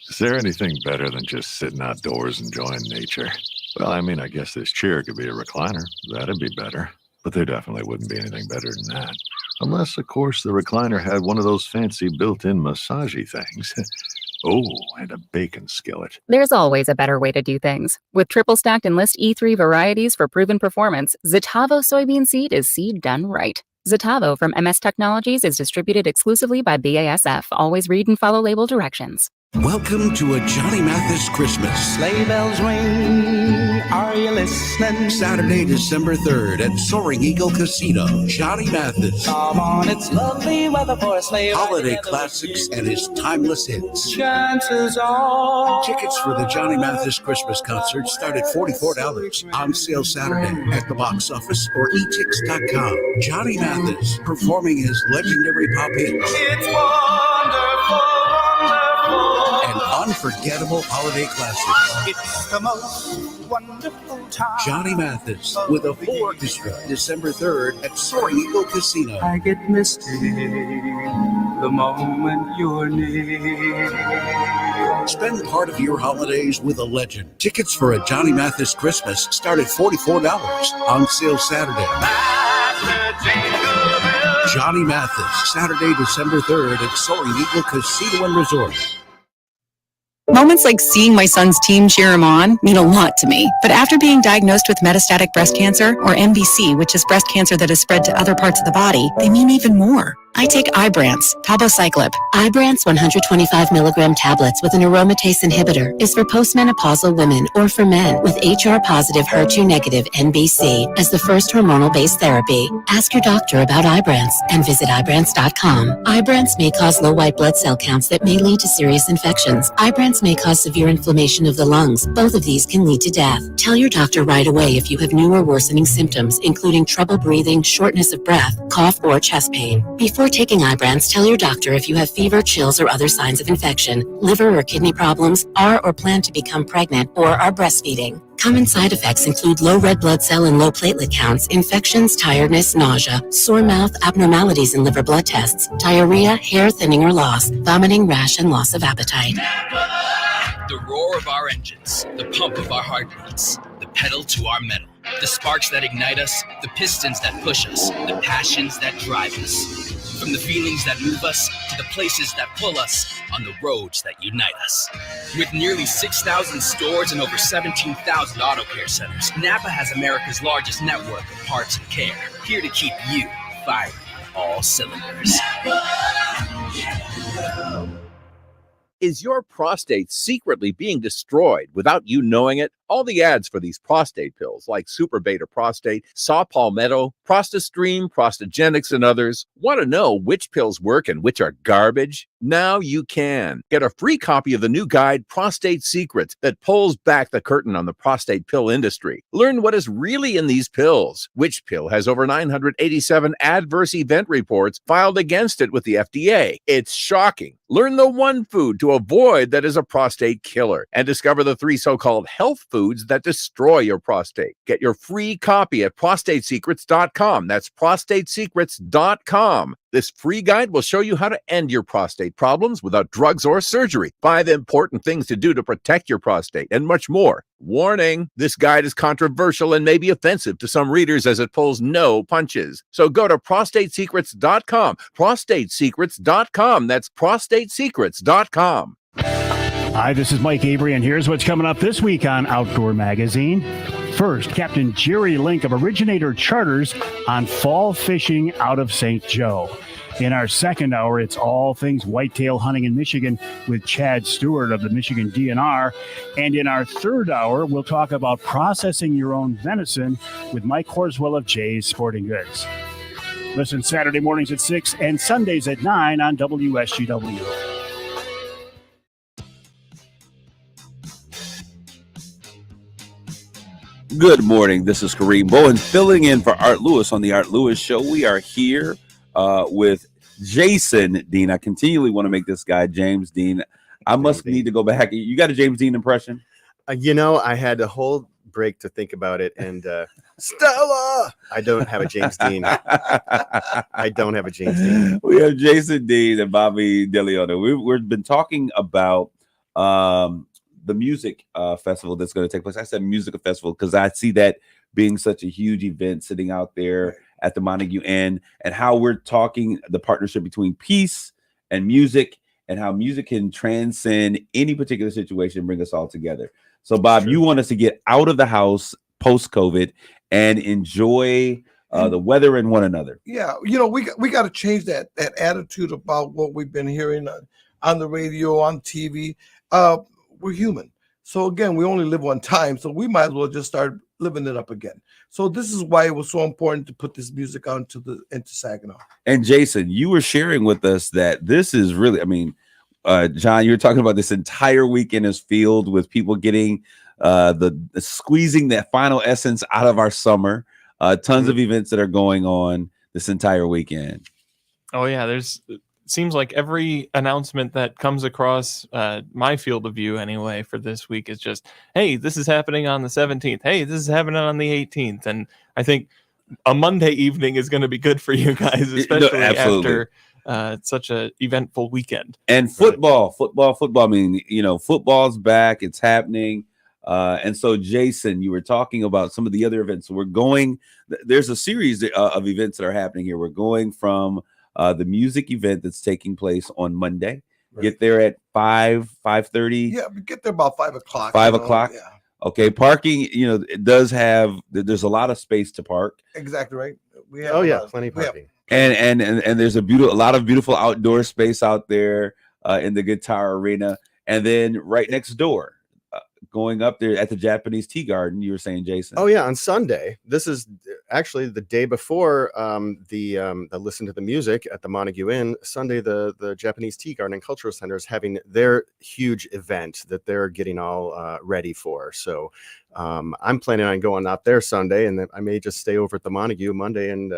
Is there anything better than just sitting outdoors enjoying nature? Well, I mean, I guess this chair could be a recliner. That'd be better. But there definitely wouldn't be anything better than that. Unless, of course, the recliner had one of those fancy built-in massagey things. Oh, and a bacon skillet. There's always a better way to do things. With triple stacked Enlist E3 varieties for proven performance, Zetavo soybean seed is seed done right. Zetavo from MS Technologies is distributed exclusively by BASF. Always read and follow label directions. Welcome to a Johnny Mathis Christmas. Sleigh bells ring, are you listening? Saturday, December 3rd at Soaring Eagle Casino. Johnny Mathis. Come on, it's lovely weather for a sleigh ride. Holiday classics and his timeless hits. Chances are. Tickets for the Johnny Mathis Christmas concert start at $44. On sale Saturday at the box office or etix.com. Johnny Mathis performing his legendary pop hits. It's wonderful, wonderful. and unforgettable holiday classics. It's the most wonderful time. Johnny Mathis with a full orchestra, December 3rd at Soaring Eagle Casino. I get misty the moment you're near. Spend part of your holidays with a legend. Tickets for a Johnny Mathis Christmas start at $44. On sale Saturday. Johnny Mathis, Saturday, December 3rd at Soaring Eagle Casino and Resort. Moments like seeing my son's team cheer him on mean a lot to me. But after being diagnosed with metastatic breast cancer, or MBC, which is breast cancer that has spread to other parts of the body, they mean even more. I take Ibrance, palbociclib. Ibrance 125 milligram tablets with an aromatase inhibitor is for postmenopausal women or for men with HR-positive, HER2-negative MBC as the first hormonal-based therapy. Ask your doctor about Ibrance and visit Ibrance.com. Ibrance may cause low white blood cell counts that may lead to serious infections. Ibrance may cause severe inflammation of the lungs. Both of these can lead to death. Tell your doctor right away if you have new or worsening symptoms, including trouble breathing, shortness of breath, cough, or chest pain. Before taking Ibrance, tell your doctor if you have fever, chills, or other signs of infection, liver or kidney problems, are or plan to become pregnant, or are breastfeeding. Common side effects include low red blood cell and low platelet counts, infections, tiredness, nausea, sore mouth, abnormalities in liver blood tests, diarrhea, hair thinning or loss, vomiting, rash, and loss of appetite. The roar of our engines, the pump of our heartbeats, the pedal to our metal, the sparks that ignite us, the pistons that push us, the passions that drive us. From the feelings that move us to the places that pull us on the roads that unite us. With nearly 6,000 stores and over 17,000 auto care centers, Napa has America's largest network of parts and care, here to keep you firing on all cylinders. Is your prostate secretly being destroyed without you knowing it? All the ads for these prostate pills like Super Beta Prostate, Saw Palmetto, ProstaStream, Prostagenics, and others want to know which pills work and which are garbage? Now you can. Get a free copy of the new guide, Prostate Secrets, that pulls back the curtain on the prostate pill industry. Learn what is really in these pills. Which pill has over 987 adverse event reports filed against it with the FDA? It's shocking. Learn the one food to avoid that is a prostate killer, and discover the 3 so-called health foods that destroy your prostate. Get your free copy at prostatesecrets.com. That's prostatesecrets.com. This free guide will show you how to end your prostate problems without drugs or surgery. 5 important things to do to protect your prostate, and much more. Warning, this guide is controversial and may be offensive to some readers as it pulls no punches. So go to prostatesecrets.com. Prostatesecrets.com. That's prostatesecrets.com. Hi, this is Mike Avery, and here's what's coming up this week on Outdoor Magazine. First, Captain Jerry Link of Originator Charters on fall fishing out of St. Joe. In our second hour, it's all things whitetail hunting in Michigan with Chad Stewart of the Michigan DNR. And in our third hour, we'll talk about processing your own venison with Mike Horswell of Jay's Sporting Goods. Listen Saturday mornings at 6 and Sundays at 9 on WSGW. Good morning. This is Kareem Bowen filling in for Art Lewis on the Art Lewis Show. We are here with Jason Dean. I continually want to make this guy James Dean. I must need to go back. You got a James Dean impression? I had a whole break to think about it. And Stella! I don't have a James Dean. I don't have a James Dean. We have Jason Dean and Bobby Deleon. We've been talking about the music festival that's going to take place. I said music festival because I see that being such a huge event sitting out there at the Montague Inn, and how we're talking the partnership between peace and music, and how music can transcend any particular situation and bring us all together. So, Bob, you want us to get out of the house post-COVID and enjoy the weather and one another. Yeah, we got to change that attitude about what we've been hearing on the radio, on TV. We're human. So again, we only live one time, so we might as well just start living it up again. So this is why it was so important to put this music out into Saginaw. And Jason, you were sharing with us that this is really, John, you were talking about this entire weekend is filled with people getting the squeezing that final essence out of our summer. Tons of events that are going on this entire weekend. Oh yeah, there's seems like every announcement that comes across my field of view anyway for this week is just, hey, this is happening on the 17th. Hey, this is happening on the 18th. And I think a Monday evening is going to be good for you guys, especially after such a eventful weekend. And football. I mean, football's back. It's happening. And so, Jason, you were talking about some of the other events. So there's a series of events that are happening here. We're going from the music event that's taking place on Monday. Right. Get there at 5:30. Yeah, we get there about 5 o'clock. 5 o'clock. Yeah. Okay, parking. It does have. There's a lot of space to park. Exactly right. We have plenty of parking. And there's a lot of beautiful outdoor space out there in the Guitar Arena, and then right next door, going up there at the Japanese Tea Garden. You were saying, Jason? Oh yeah, on Sunday. This is actually the day before the Listen to the Music at the Montague Inn. Sunday, the Japanese Tea Garden and Cultural Center is having their huge event that they're getting all ready for. So I'm planning on going out there Sunday, and then I may just stay over at the Montague Monday and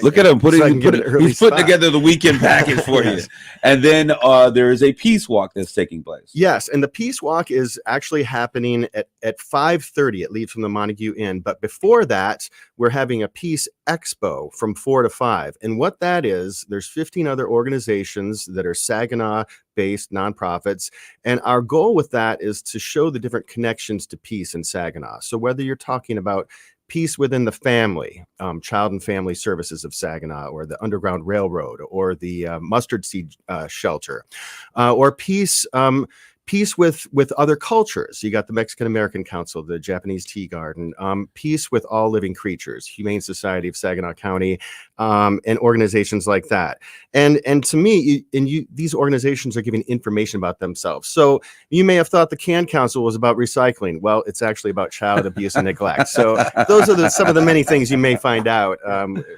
look at him he's putting together the weekend package for you. And then there is a peace walk that's taking place. Yes, and the peace walk is actually happening at 5:30. It leaves from the Montague Inn, but before that, we're having a peace expo from 4 to 5. And what that is, there's 15 other organizations that are Saginaw-based nonprofits, and our goal with that is to show the different connections to peace in Saginaw. So whether you're talking about peace within the family, Child and Family Services of Saginaw, or the Underground Railroad, or the Mustard Seed Shelter, or peace with other cultures. You got the Mexican American Council, the Japanese Tea Garden, peace with all living creatures, Humane Society of Saginaw County, and organizations like that. And to me, these organizations are giving information about themselves. So you may have thought the Can Council was about recycling. Well, it's actually about child abuse and neglect. So those are some of the many things you may find out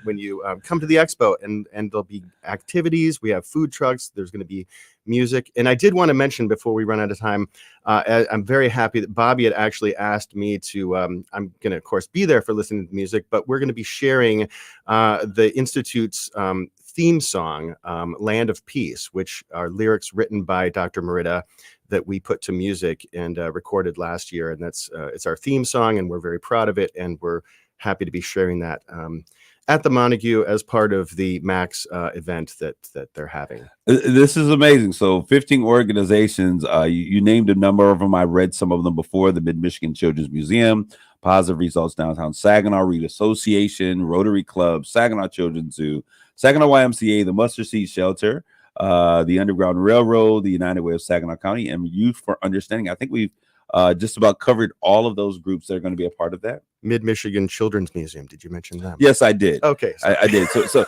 when you come to the expo, and there'll be activities. We have food trucks. There's going to be music. And I did want to mention before we run out of time, I'm very happy that Bobby had actually asked me to, I'm going to, of course, be there for listening to music, but we're going to be sharing the Institute's theme song, Land of Peace, which are lyrics written by Dr. Merida that we put to music and recorded last year. And that's it's our theme song, and we're very proud of it. And we're happy to be sharing that at the Montague as part of the Max event that they're having. This is amazing. So 15 organizations, you named a number of them. I read some of them before: the Mid-Michigan Children's Museum, Positive Results Downtown Saginaw, Reed Association, Rotary Club, Saginaw Children's Zoo, Saginaw YMCA, the Mustard Seed Shelter, the Underground Railroad, the United Way of Saginaw County, and Youth for Understanding. I think we've just about covered all of those groups that are going to be a part of that. Mid-Michigan Children's Museum. Did you mention that? Yes, I did. Okay. I did. So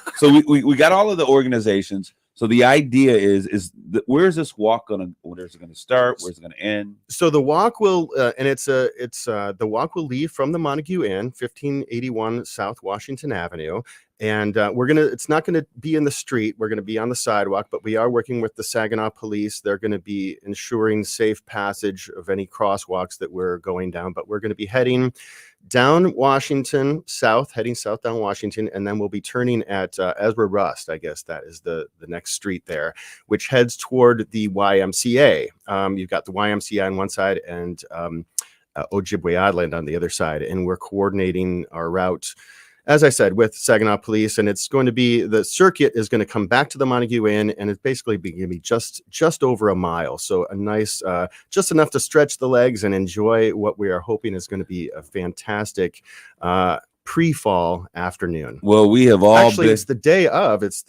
we got all of the organizations. So the idea is where's this walk gonna? Where's it gonna start? Where's it gonna end? So the walk will, and the walk will leave from the Montague Inn, 1581 South Washington Avenue. And it's not gonna be in the street. We're gonna be on the sidewalk, but we are working with the Saginaw Police. They're gonna be ensuring safe passage of any crosswalks that we're going down. But we're gonna be heading down Washington, heading south down Washington, and then we'll be turning at Ezra Rust. I guess that is the next street there, which heads toward the YMCA. You've got the YMCA on one side and Ojibwe Island on the other side, and we're coordinating our route, as I said, with Saginaw Police, and it's going to be, the circuit is going to come back to the Montague Inn, and it's basically going to be just over a mile. So a nice, just enough to stretch the legs and enjoy what we are hoping is going to be a fantastic pre-fall afternoon. Well, we have all actually, it's the day of, it's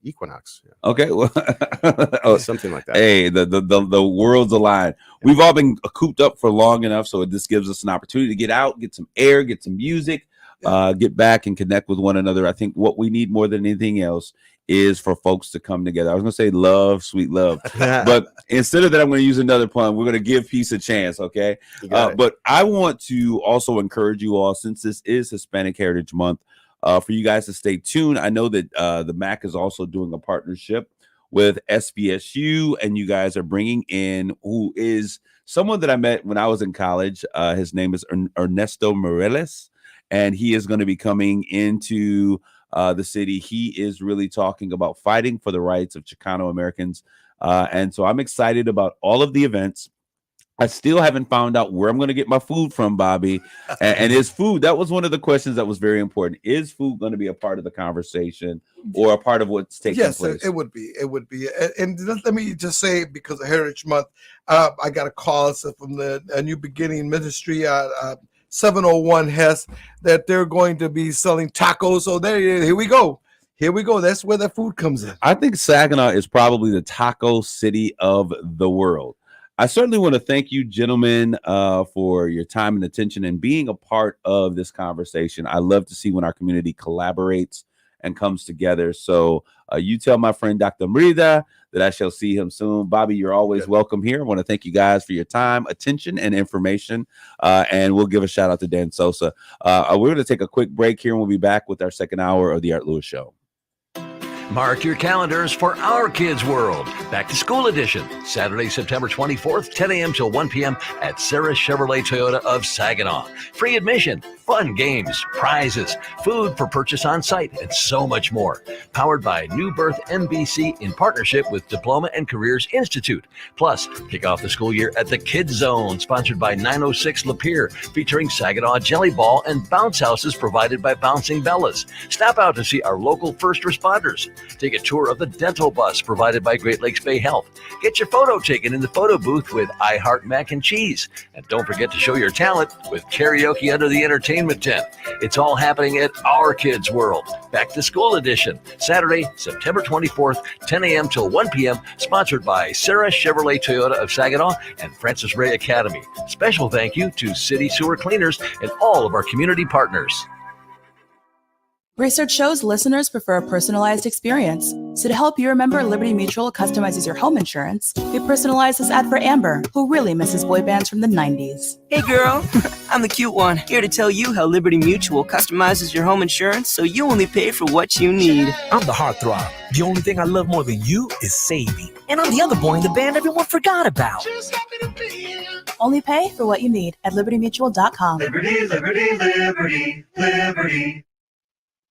equinox. Yeah. Okay. Well, something like that. Hey, the world's aligned. We've all been cooped up for long enough, so this gives us an opportunity to get out, get some air, get some music. Get back and connect with one another. I think what we need more than anything else is for folks to come together. I was going to say love, sweet love, but instead of that, I'm going to use another pun. We're going to give peace a chance. Okay. But I want to also encourage you all, since this is Hispanic Heritage Month, for you guys to stay tuned. I know that the MAC is also doing a partnership with SBSU, and you guys are bringing in who is someone that I met when I was in college. His name is Ernesto Morales. And he is going to be coming into the city. He is really talking about fighting for the rights of Chicano Americans. And so I'm excited about all of the events. I still haven't found out where I'm going to get my food from, Bobby. And is food, that was one of the questions that was very important. Is food going to be a part of the conversation or a part of what's taking place? Yes, it would be. It would be. And let me just say, because of Heritage Month, I got a call from the New Beginning Ministry, 701 Hess, that they're going to be selling tacos. So here we go. Here we go. That's where the food comes in. I think Saginaw is probably the taco city of the world. I certainly want to thank you, gentlemen, for your time and attention and being a part of this conversation. I love to see when our community collaborates and comes together. So you tell my friend Dr. Merida that I shall see him soon. Bobby, you're always welcome here. I want to thank you guys for your time, attention, and information. And we'll give a shout out to Dan Soza. We're going to take a quick break here, and we'll be back with our second hour of the Art Lewis Show. Mark your calendars for Our Kids World, Back to School Edition, Saturday, September 24th, 10 a.m. till 1 p.m. at Sarah Chevrolet Toyota of Saginaw. Free admission, fun games, prizes, food for purchase on site, and so much more. Powered by New Birth MBC in partnership with Diploma and Careers Institute. Plus, kick off the school year at the Kids Zone, sponsored by 906 Lapeer, featuring Saginaw Jelly Ball and bounce houses provided by Bouncing Bellas. Stop out to see our local first responders. Take a tour of the dental bus provided by Great Lakes Bay Health. Get your photo taken in the photo booth with I Heart Mac and Cheese. And don't forget to show your talent with karaoke under the entertainment tent. It's all happening at Our Kids World, Back to School Edition, Saturday, September 24th, 10 a.m. till 1 p.m., sponsored by Sarah Chevrolet Toyota of Saginaw and Francis Ray Academy. Special thank you to City Sewer Cleaners and all of our community partners. Research shows listeners prefer a personalized experience. So to help you remember, Liberty Mutual customizes your home insurance. We personalized this ad for Amber, who really misses boy bands from the 90s. Hey girl, I'm the cute one, here to tell you how Liberty Mutual customizes your home insurance so you only pay for what you need. I'm the heartthrob. The only thing I love more than you is saving. And I'm the other boy in the band everyone forgot about. Only pay for what you need at libertymutual.com. Liberty, liberty, liberty, liberty.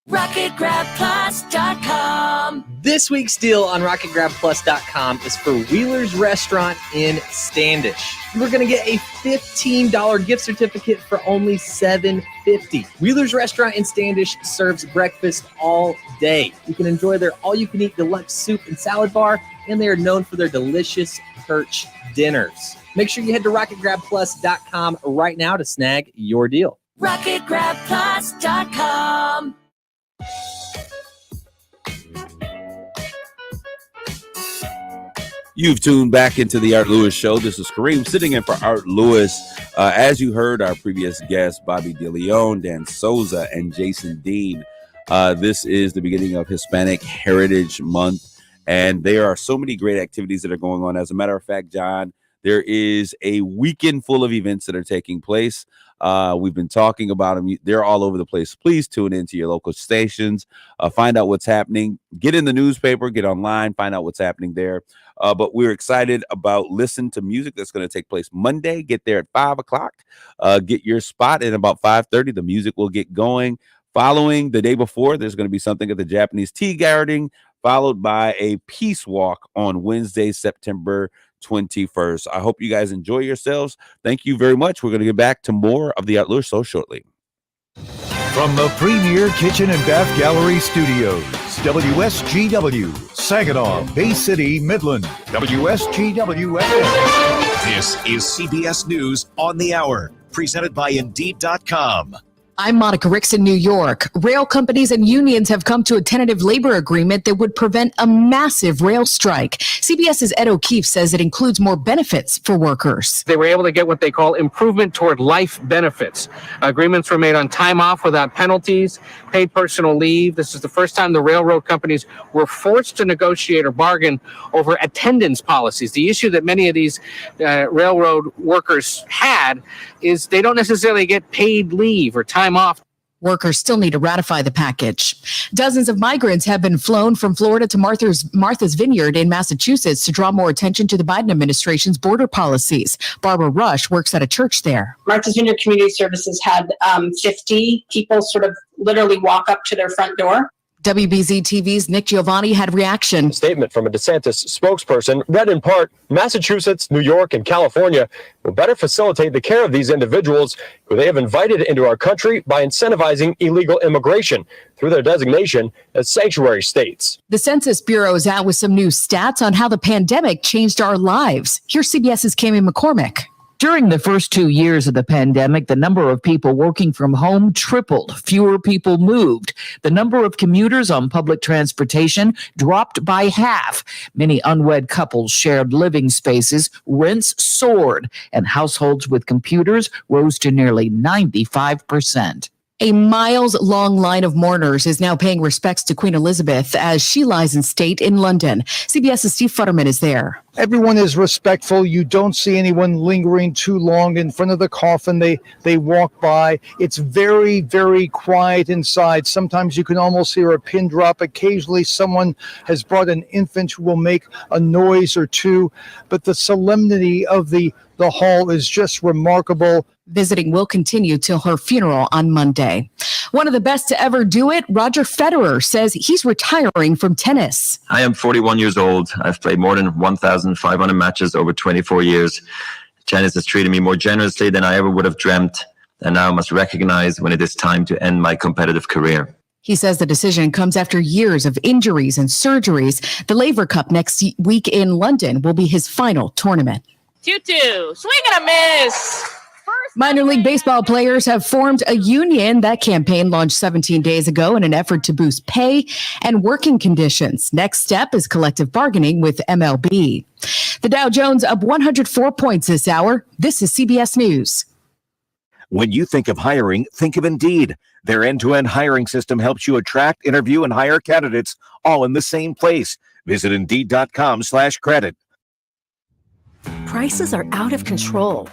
RocketGrabPlus.com. This week's deal on RocketGrabPlus.com is for Wheeler's Restaurant in Standish. We're going to get a $15 gift certificate for only $7.50. Wheeler's Restaurant in Standish serves breakfast all day. You can enjoy their all-you-can-eat deluxe soup and salad bar, and they are known for their delicious perch dinners. Make sure you head to RocketGrabPlus.com right now to snag your deal. RocketGrabPlus.com. You've tuned back into the Art Lewis Show. This is Kareem sitting in for Art Lewis. As you heard, our previous guests, Bobby Deleon, Dan Soza, and Jason Dean. This is the beginning of Hispanic Heritage Month, and there are so many great activities that are going on. As a matter of fact, John, there is a weekend full of events that are taking place. We've been talking about them. They're all over the place. Please tune into your local stations, find out what's happening, get in the newspaper, get online, find out what's happening there. But we're excited about Listen to Music that's going to take place Monday. Get there at 5 o'clock. Get your spot at about 5:30. The music will get going. Following the day before, there's going to be something at the Japanese Tea Garden, followed by a peace walk on Wednesday, September 21st. I hope you guys enjoy yourselves. Thank you very much. We're going to get back to more of the Art Lewis Show shortly. From the Premier Kitchen and Bath Gallery Studios, WSGW, Saginaw, Bay City, Midland, WSGW-FM. This is CBS News on the Hour, presented by Indeed.com. I'm Monica Ricks in New York. Rail companies and unions have come to a tentative labor agreement that would prevent a massive rail strike. CBS's Ed O'Keefe says it includes more benefits for workers. They were able to get what they call improvement toward life benefits. Agreements were made on time off without penalties, paid personal leave. This is the first time the railroad companies were forced to negotiate or bargain over attendance policies. The issue that many of these railroad workers had is they don't necessarily get paid leave or time off. Workers still need to ratify the package. Dozens of migrants have been flown from Florida to Martha's Vineyard in Massachusetts to draw more attention to the Biden administration's border policies. Barbara Rush works at a church there. Martha's Vineyard Community Services had 50 people sort of literally walk up to their front door. WBZ TV's Nick Giovanni had reaction. A statement from a DeSantis spokesperson read in part, Massachusetts, New York, and California will better facilitate the care of these individuals who they have invited into our country by incentivizing illegal immigration through their designation as sanctuary states. The Census Bureau is out with some new stats on how the pandemic changed our lives. Here's CBS's Kami McCormick. During the first 2 years of the pandemic, the number of people working from home tripled. Fewer people moved. The number of commuters on public transportation dropped by half. Many unwed couples shared living spaces. Rents soared, and households with computers rose to nearly 95%. A miles-long line of mourners is now paying respects to Queen Elizabeth as she lies in state in London. CBS's Steve Futterman is there. Everyone is respectful. You don't see anyone lingering too long in front of the coffin. They walk by. It's very, very quiet inside. Sometimes you can almost hear a pin drop. Occasionally someone has brought an infant who will make a noise or two. But the solemnity of the hall is just remarkable. Visiting will continue till her funeral on Monday. One of the best to ever do it, Roger Federer, says he's retiring from tennis. I am 41 years old. I've played more than 1,500 matches over 24 years. Tennis has treated me more generously than I ever would have dreamt, and now I must recognize when it is time to end my competitive career. He says the decision comes after years of injuries and surgeries. The Laver Cup next week in London will be his final tournament. 2-2, swing and a miss. Minor League Baseball players have formed a union. That campaign launched 17 days ago in an effort to boost pay and working conditions. Next step is collective bargaining with MLB. The Dow Jones up 104 points this hour. This is CBS News. When you think of hiring, think of Indeed. Their end-to-end hiring system helps you attract, interview, and hire candidates all in the same place. Visit Indeed.com/credit. Prices are out of control.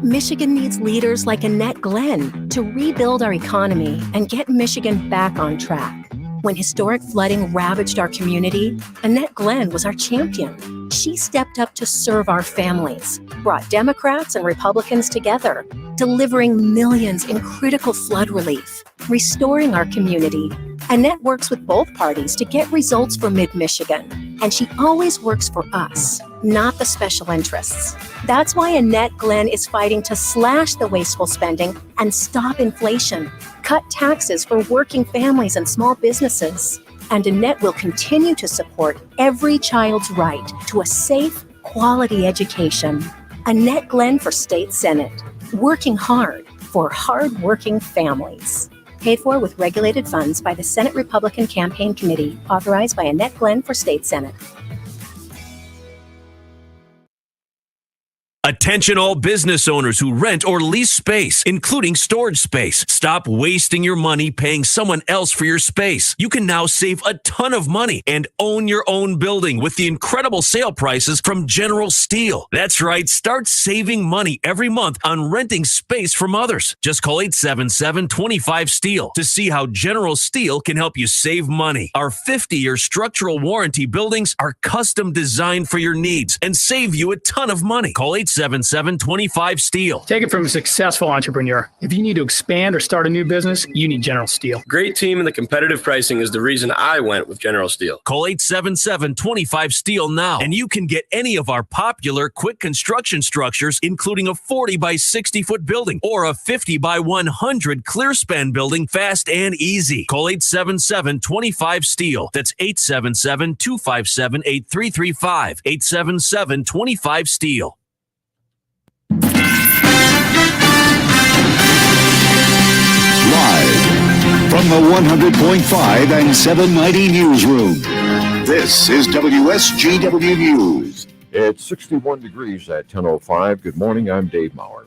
Michigan needs leaders like Annette Glenn to rebuild our economy and get Michigan back on track. When historic flooding ravaged our community, Annette Glenn was our champion. She stepped up to serve our families, brought Democrats and Republicans together, delivering millions in critical flood relief, restoring our community. Annette works with both parties to get results for Mid-Michigan, and she always works for us, not the special interests. That's why Annette Glenn is fighting to slash the wasteful spending and stop inflation, cut taxes for working families and small businesses. And Annette will continue to support every child's right to a safe, quality education. Annette Glenn for State Senate, working hard for hard-working families. Paid for with regulated funds by the Senate Republican Campaign Committee, authorized by Annette Glenn for State Senate. Attention all business owners who rent or lease space, including storage space. Stop wasting your money paying someone else for your space. You can now save a ton of money and own your own building with the incredible sale prices from General Steel. That's right, start saving money every month on renting space from others. Just call 877-25-STEEL to see how General Steel can help you save money. Our 50-year structural warranty buildings are custom designed for your needs and save you a ton of money. Call 877-25-STEEL. Take it from a successful entrepreneur. If you need to expand or start a new business, you need General Steel. Great team and the competitive pricing is the reason I went with General Steel. Call 877-25-STEEL now, and you can get any of our popular quick construction structures, including a 40 by 60 foot building or a 50 by 100 clear span building fast and easy. Call 877-25-STEEL. That's 877-257-8335. 877-25-STEEL. Live from the 100.5 and 790 newsroom, this is WSGW News. It's 61 degrees at 10:05. Good morning, I'm Dave Maurer.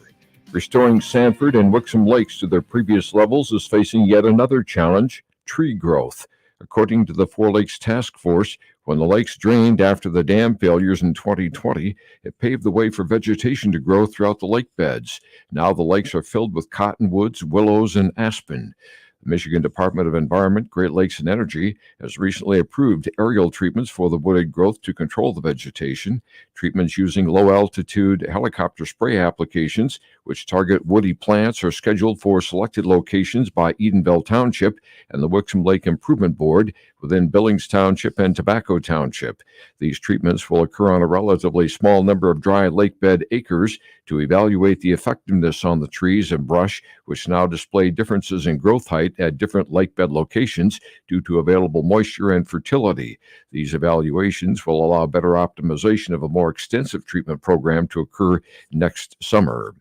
Restoring Sanford and Wixom Lakes to their previous levels is facing yet another challenge, tree growth. According to the Four Lakes Task Force, when the lakes drained after the dam failures in 2020, it paved the way for vegetation to grow throughout the lake beds. Now the lakes are filled with cottonwoods, willows, and aspen. The Michigan Department of Environment, Great Lakes and Energy has recently approved aerial treatments for the wooded growth to control the vegetation. Treatments using low-altitude helicopter spray applications, which target woody plants, are scheduled for selected locations by Edenville Township and the Wixom Lake Improvement Board within Billings Township and Tobacco Township. These treatments will occur on a relatively small number of dry lakebed acres to evaluate the effectiveness on the trees and brush, which now display differences in growth height at different lakebed locations due to available moisture and fertility. These evaluations will allow better optimization of a more extensive treatment program to occur next summer.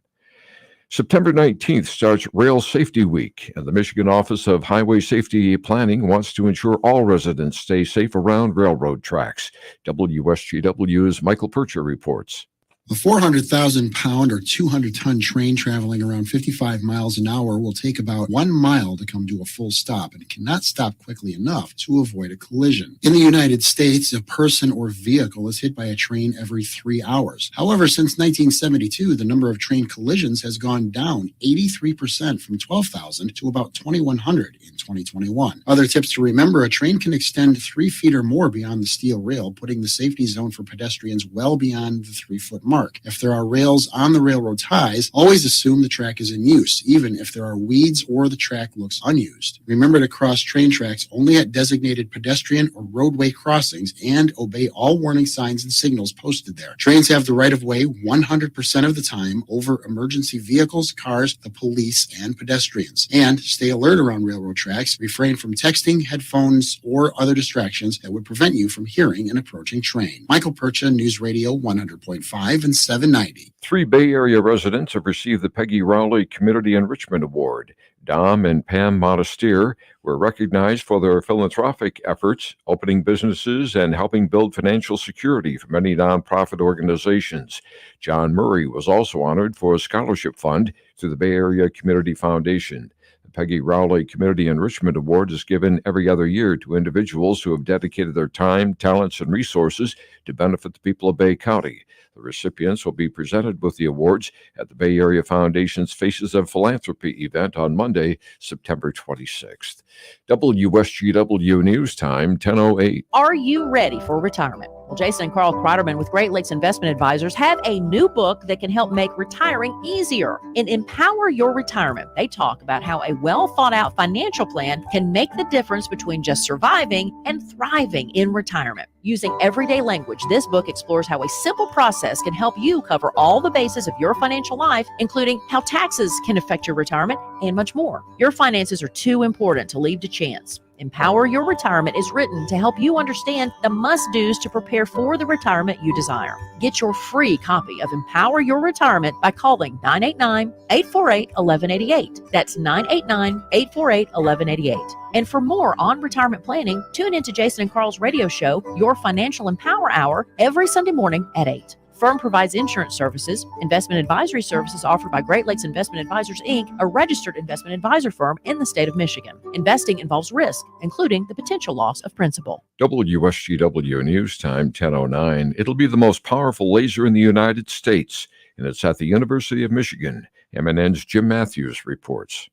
September 19th starts Rail Safety Week, and the Michigan Office of Highway Safety Planning wants to ensure all residents stay safe around railroad tracks. WSGW's Michael Percha reports. A 400,000-pound or 200-ton train traveling around 55 miles an hour will take about 1 mile to come to a full stop and cannot stop quickly enough to avoid a collision. In the United States, a person or vehicle is hit by a train every 3 hours. However, since 1972, the number of train collisions has gone down 83% from 12,000 to about 2,100 in 2021. Other tips to remember: a train can extend 3 feet or more beyond the steel rail, putting the safety zone for pedestrians well beyond the 3-foot mark. If there are rails on the railroad ties, always assume the track is in use, even if there are weeds or the track looks unused. Remember to cross train tracks only at designated pedestrian or roadway crossings and obey all warning signs and signals posted there. Trains have the right of way 100% of the time over emergency vehicles, cars, the police, and pedestrians. And stay alert around railroad tracks. Refrain from texting, headphones, or other distractions that would prevent you from hearing an approaching train. Michael Percha, News Radio 100.5 and 790. 3 Bay Area residents have received the Peggy Rowley Community Enrichment Award. Dom and Pam Modestier were recognized for their philanthropic efforts, opening businesses and helping build financial security for many nonprofit organizations. John Murray was also honored for a scholarship fund through the Bay Area Community Foundation. The Peggy Rowley Community Enrichment Award is given every other year to individuals who have dedicated their time, talents, and resources to benefit the people of Bay County. The recipients will be presented with the awards at the Bay Area Foundation's Faces of Philanthropy event on Monday, September 26th. WSGW News Time, 10:08. Are you ready for retirement? Well, Jason and Carl Kreiderman with Great Lakes Investment Advisors have a new book that can help make retiring easier. In Empower Your Retirement, they talk about how a well-thought-out financial plan can make the difference between just surviving and thriving in retirement. Using everyday language, this book explores how a simple process can help you cover all the bases of your financial life, including how taxes can affect your retirement and much more. Your finances are too important to leave to chance. Empower Your Retirement is written to help you understand the must-dos to prepare for the retirement you desire. Get your free copy of Empower Your Retirement by calling 989-848-1188. That's 989-848-1188. And for more on retirement planning, tune into Jason and Carl's radio show, Your Financial Empower Hour, every Sunday morning at 8. Firm provides insurance services, investment advisory services offered by Great Lakes Investment Advisors, Inc., a registered investment advisor firm in the state of Michigan. Investing involves risk, including the potential loss of principal. WSGW News Time, 10:09. It'll be the most powerful laser in the United States, and it's at the University of Michigan. MNN's Jim Matthews reports.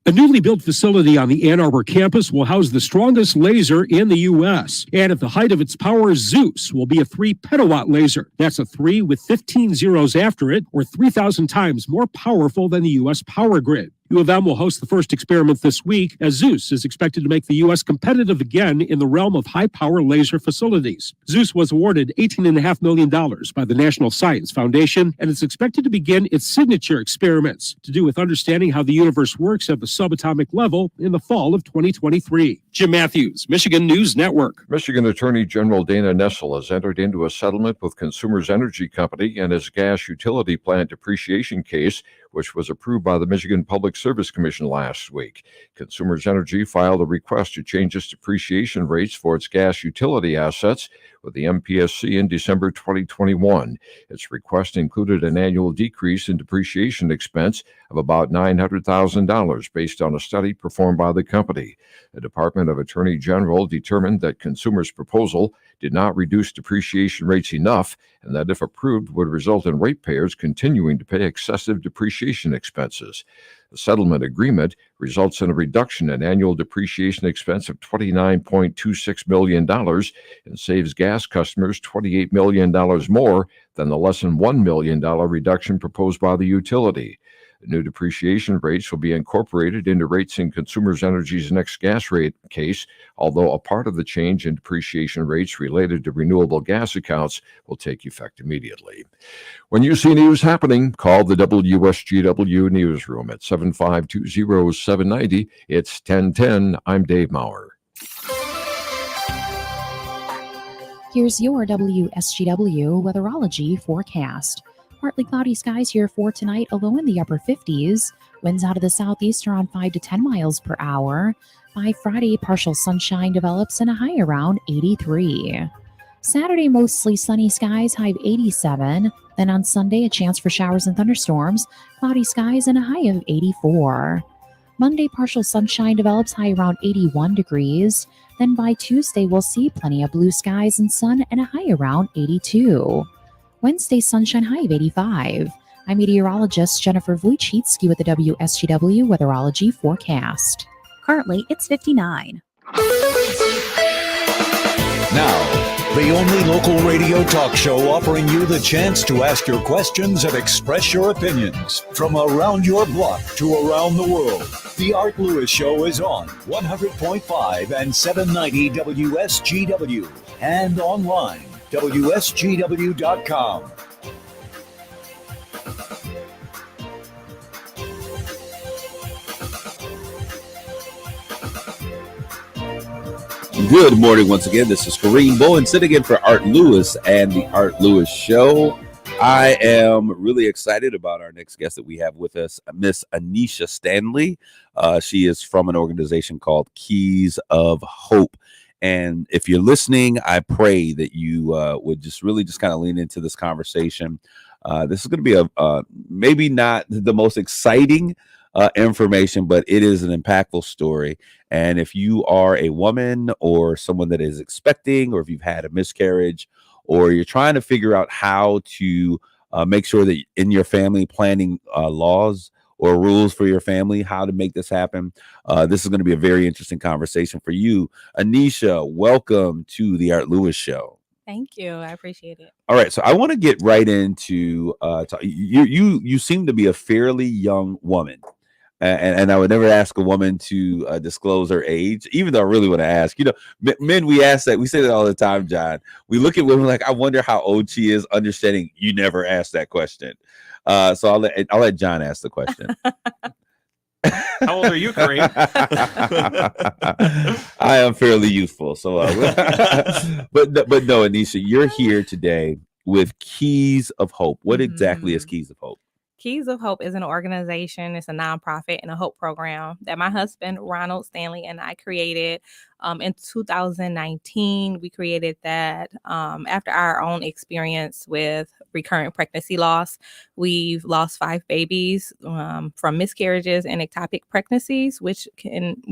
A newly built facility on the Ann Arbor campus will house the strongest laser in the U.S. And at the height of its power, Zeus will be a 3-petawatt laser. That's a 3 with 15 zeros after it, or 3,000 times more powerful than the U.S. power grid. U of M will host the first experiment this week, as Zeus is expected to make the U.S. competitive again in the realm of high-power laser facilities. Zeus was awarded $18.5 million by the National Science Foundation, and is expected to begin its signature experiments to do with understanding how the universe works at the subatomic level in the fall of 2023. Jim Matthews, Michigan News Network. Michigan Attorney General Dana Nessel has entered into a settlement with Consumers Energy Company and his gas utility plant depreciation case, which was approved by the Michigan Public Service Commission last week. Consumers Energy filed a request to change its depreciation rates for its gas utility assets with the MPSC in December 2021. Its request included an annual decrease in depreciation expense of about $900,000 based on a study performed by the company. The Department of Attorney General determined that Consumers' proposal did not reduce depreciation rates enough, and that if approved would result in ratepayers continuing to pay excessive depreciation expenses. The settlement agreement results in a reduction in annual depreciation expense of $29.26 million and saves gas customers $28 million more than the less than $1 million reduction proposed by the utility. The new depreciation rates will be incorporated into rates in Consumers Energy's next gas rate case, although a part of the change in depreciation rates related to renewable gas accounts will take effect immediately. When you see news happening, call the WSGW newsroom at 752-0790. It's 1010. I'm Dave Maurer. Here's your WSGW weatherology forecast. Partly cloudy skies here for tonight, a low in the upper 50s. Winds out of the southeast around 5 to 10 miles per hour. By Friday, partial sunshine develops and a high around 83. Saturday, mostly sunny skies, high of 87. Then on Sunday, a chance for showers and thunderstorms, cloudy skies and a high of 84. Monday, partial sunshine develops, high around 81 degrees. Then by Tuesday, we'll see plenty of blue skies and sun and a high around 82. Wednesday, sunshine, high of 85. I'm meteorologist Jennifer Vujcicki with the WSGW weatherology forecast. Currently, it's 59. Now, the only local radio talk show offering you the chance to ask your questions and express your opinions. From around your block to around the world, The Art Lewis Show is on 100.5 and 790 WSGW and online, WSGW.com. Good morning once again. This is Kareem Bowen sitting in for Art Lewis and the Art Lewis Show. I am really excited about our next guest that we have with us, Miss Anesha Stanley. She is from an organization called Keys of Hope. And if you're listening, I pray that you would just kind of lean into this conversation. This is going to be a maybe not the most exciting information, but it is an impactful story. And if you are a woman or someone that is expecting, or if you've had a miscarriage, or you're trying to figure out how to make sure that in your family planning laws or rules for your family, how to make this happen, this is going to be a very interesting conversation for you. Anesha, welcome to the Art Lewis Show. Thank you. I appreciate it. All right, so I want to get right into you seem to be a fairly young woman. And I would never ask a woman to disclose her age, even though I really want to ask. You know, men, we ask that. We say that all the time, John. We look at women like, I wonder how old she is, understanding you never asked that question. So I'll let John ask the question. How old are you, Kareem? I am fairly youthful. So, but no, Anesha, you're here today with Keys of Hope. What exactly is Keys of Hope? Keys of Hope is an organization. It's a nonprofit and a hope program that my husband, Ronald Stanley, and I created in 2019. We created that after our own experience with recurrent pregnancy loss. We've lost 5 babies from miscarriages and ectopic pregnancies, which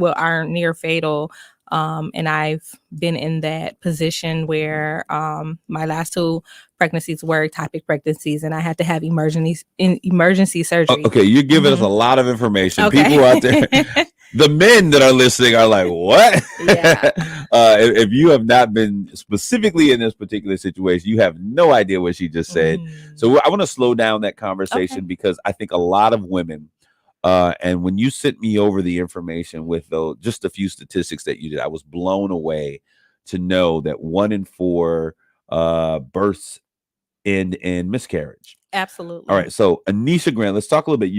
are near fatal. And I've been in that position where my last 2 pregnancies were ectopic pregnancies, and I had to have emergency surgery. Okay, you're giving us a lot of information. Okay. People out there, the men that are listening are like, what? Yeah. If you have not been specifically in this particular situation, you have no idea what she just said. So I want to slow down that conversation because I think a lot of women, and when you sent me over the information with just a few statistics that you did, I was blown away to know that 1 in 4 births end in miscarriage. Absolutely. All right. So Anesha Grant, let's talk a little bit.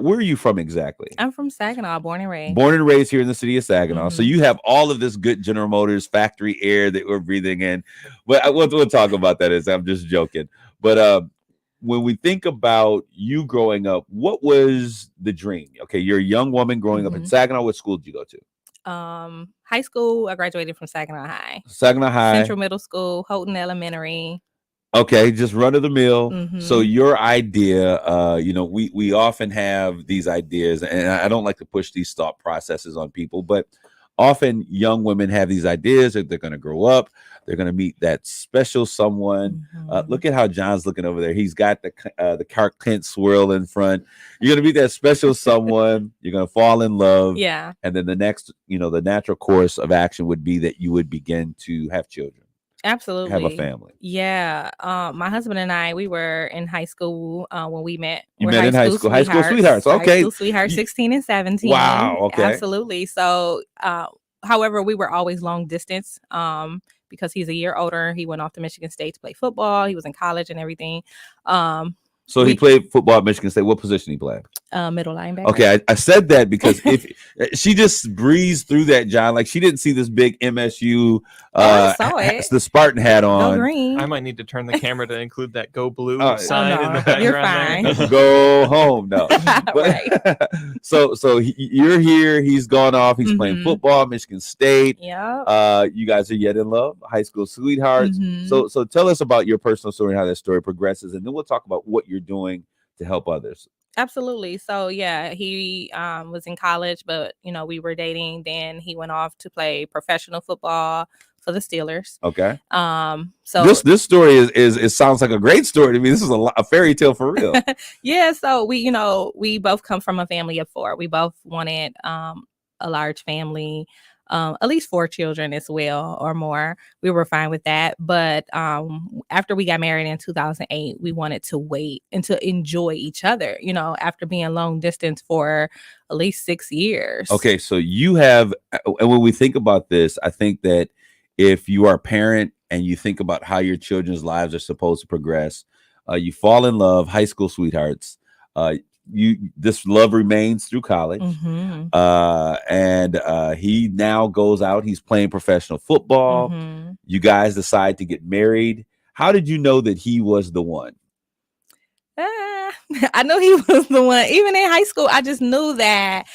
Where are you from exactly? I'm from Saginaw, born and raised. Born and raised here in the city of Saginaw. So you have all of this good General Motors factory air that we're breathing in. But we'll talk about that. I'm just joking. But when we think about you growing up, what was the dream? Okay, you're a young woman growing up in Saginaw. What school did you go to? High school, I graduated from Saginaw High. Saginaw High. Central Middle School, Houghton Elementary. Okay, just run of the mill. So your idea, we often have these ideas, and I don't like to push these thought processes on people, but often young women have these ideas that they're going to grow up, they're going to meet that special someone. Look at how John's looking over there. He's got the Clark Kent swirl in front. You're going to meet that special someone. You're going to fall in love. Yeah. And then the next, the natural course of action would be that you would begin to have children. Absolutely. Have a family. Yeah. My husband and I, we were in high school when we met. You met in high school. High school sweethearts. Okay. High school sweethearts, 16 and 17. Wow. Okay. Absolutely. So, however, we were always long distance because he's a year older. He went off to Michigan State to play football. He was in college and everything. So he played football at Michigan State. What position he played? Middle linebacker. Okay, I said that because if she just breezed through that, John, like she didn't see this big MSU, I saw it. the Spartan hat on. Go green. I might need to turn the camera to include that "Go Blue" Oh, sign in the background. You're fine. Go home, no. Right. So you're here. He's gone off. He's playing football at Michigan State. Yeah. You guys are yet in love, high school sweethearts. So tell us about your personal story and how that story progresses, and then we'll talk about what you're doing to help others. Absolutely. So yeah, he was in college, but we were dating. Then he went off to play professional football for the Steelers. Okay. So this story is sounds like a great story to me. This is a fairy tale for real. Yeah. So we both come from a family of 4. We both wanted a large family. At least 4 children as well or more. We were fine with that. But after we got married in 2008, we wanted to wait and to enjoy each other, after being long distance for at least 6 years. Okay. So you have, and when we think about this, I think that if you are a parent and you think about how your children's lives are supposed to progress, you fall in love, high school sweethearts, this love remains through college. And he now goes out, he's playing professional football. You guys decide to get married. How did you know that he was the one? I know he was the one. Even in high school, I just knew that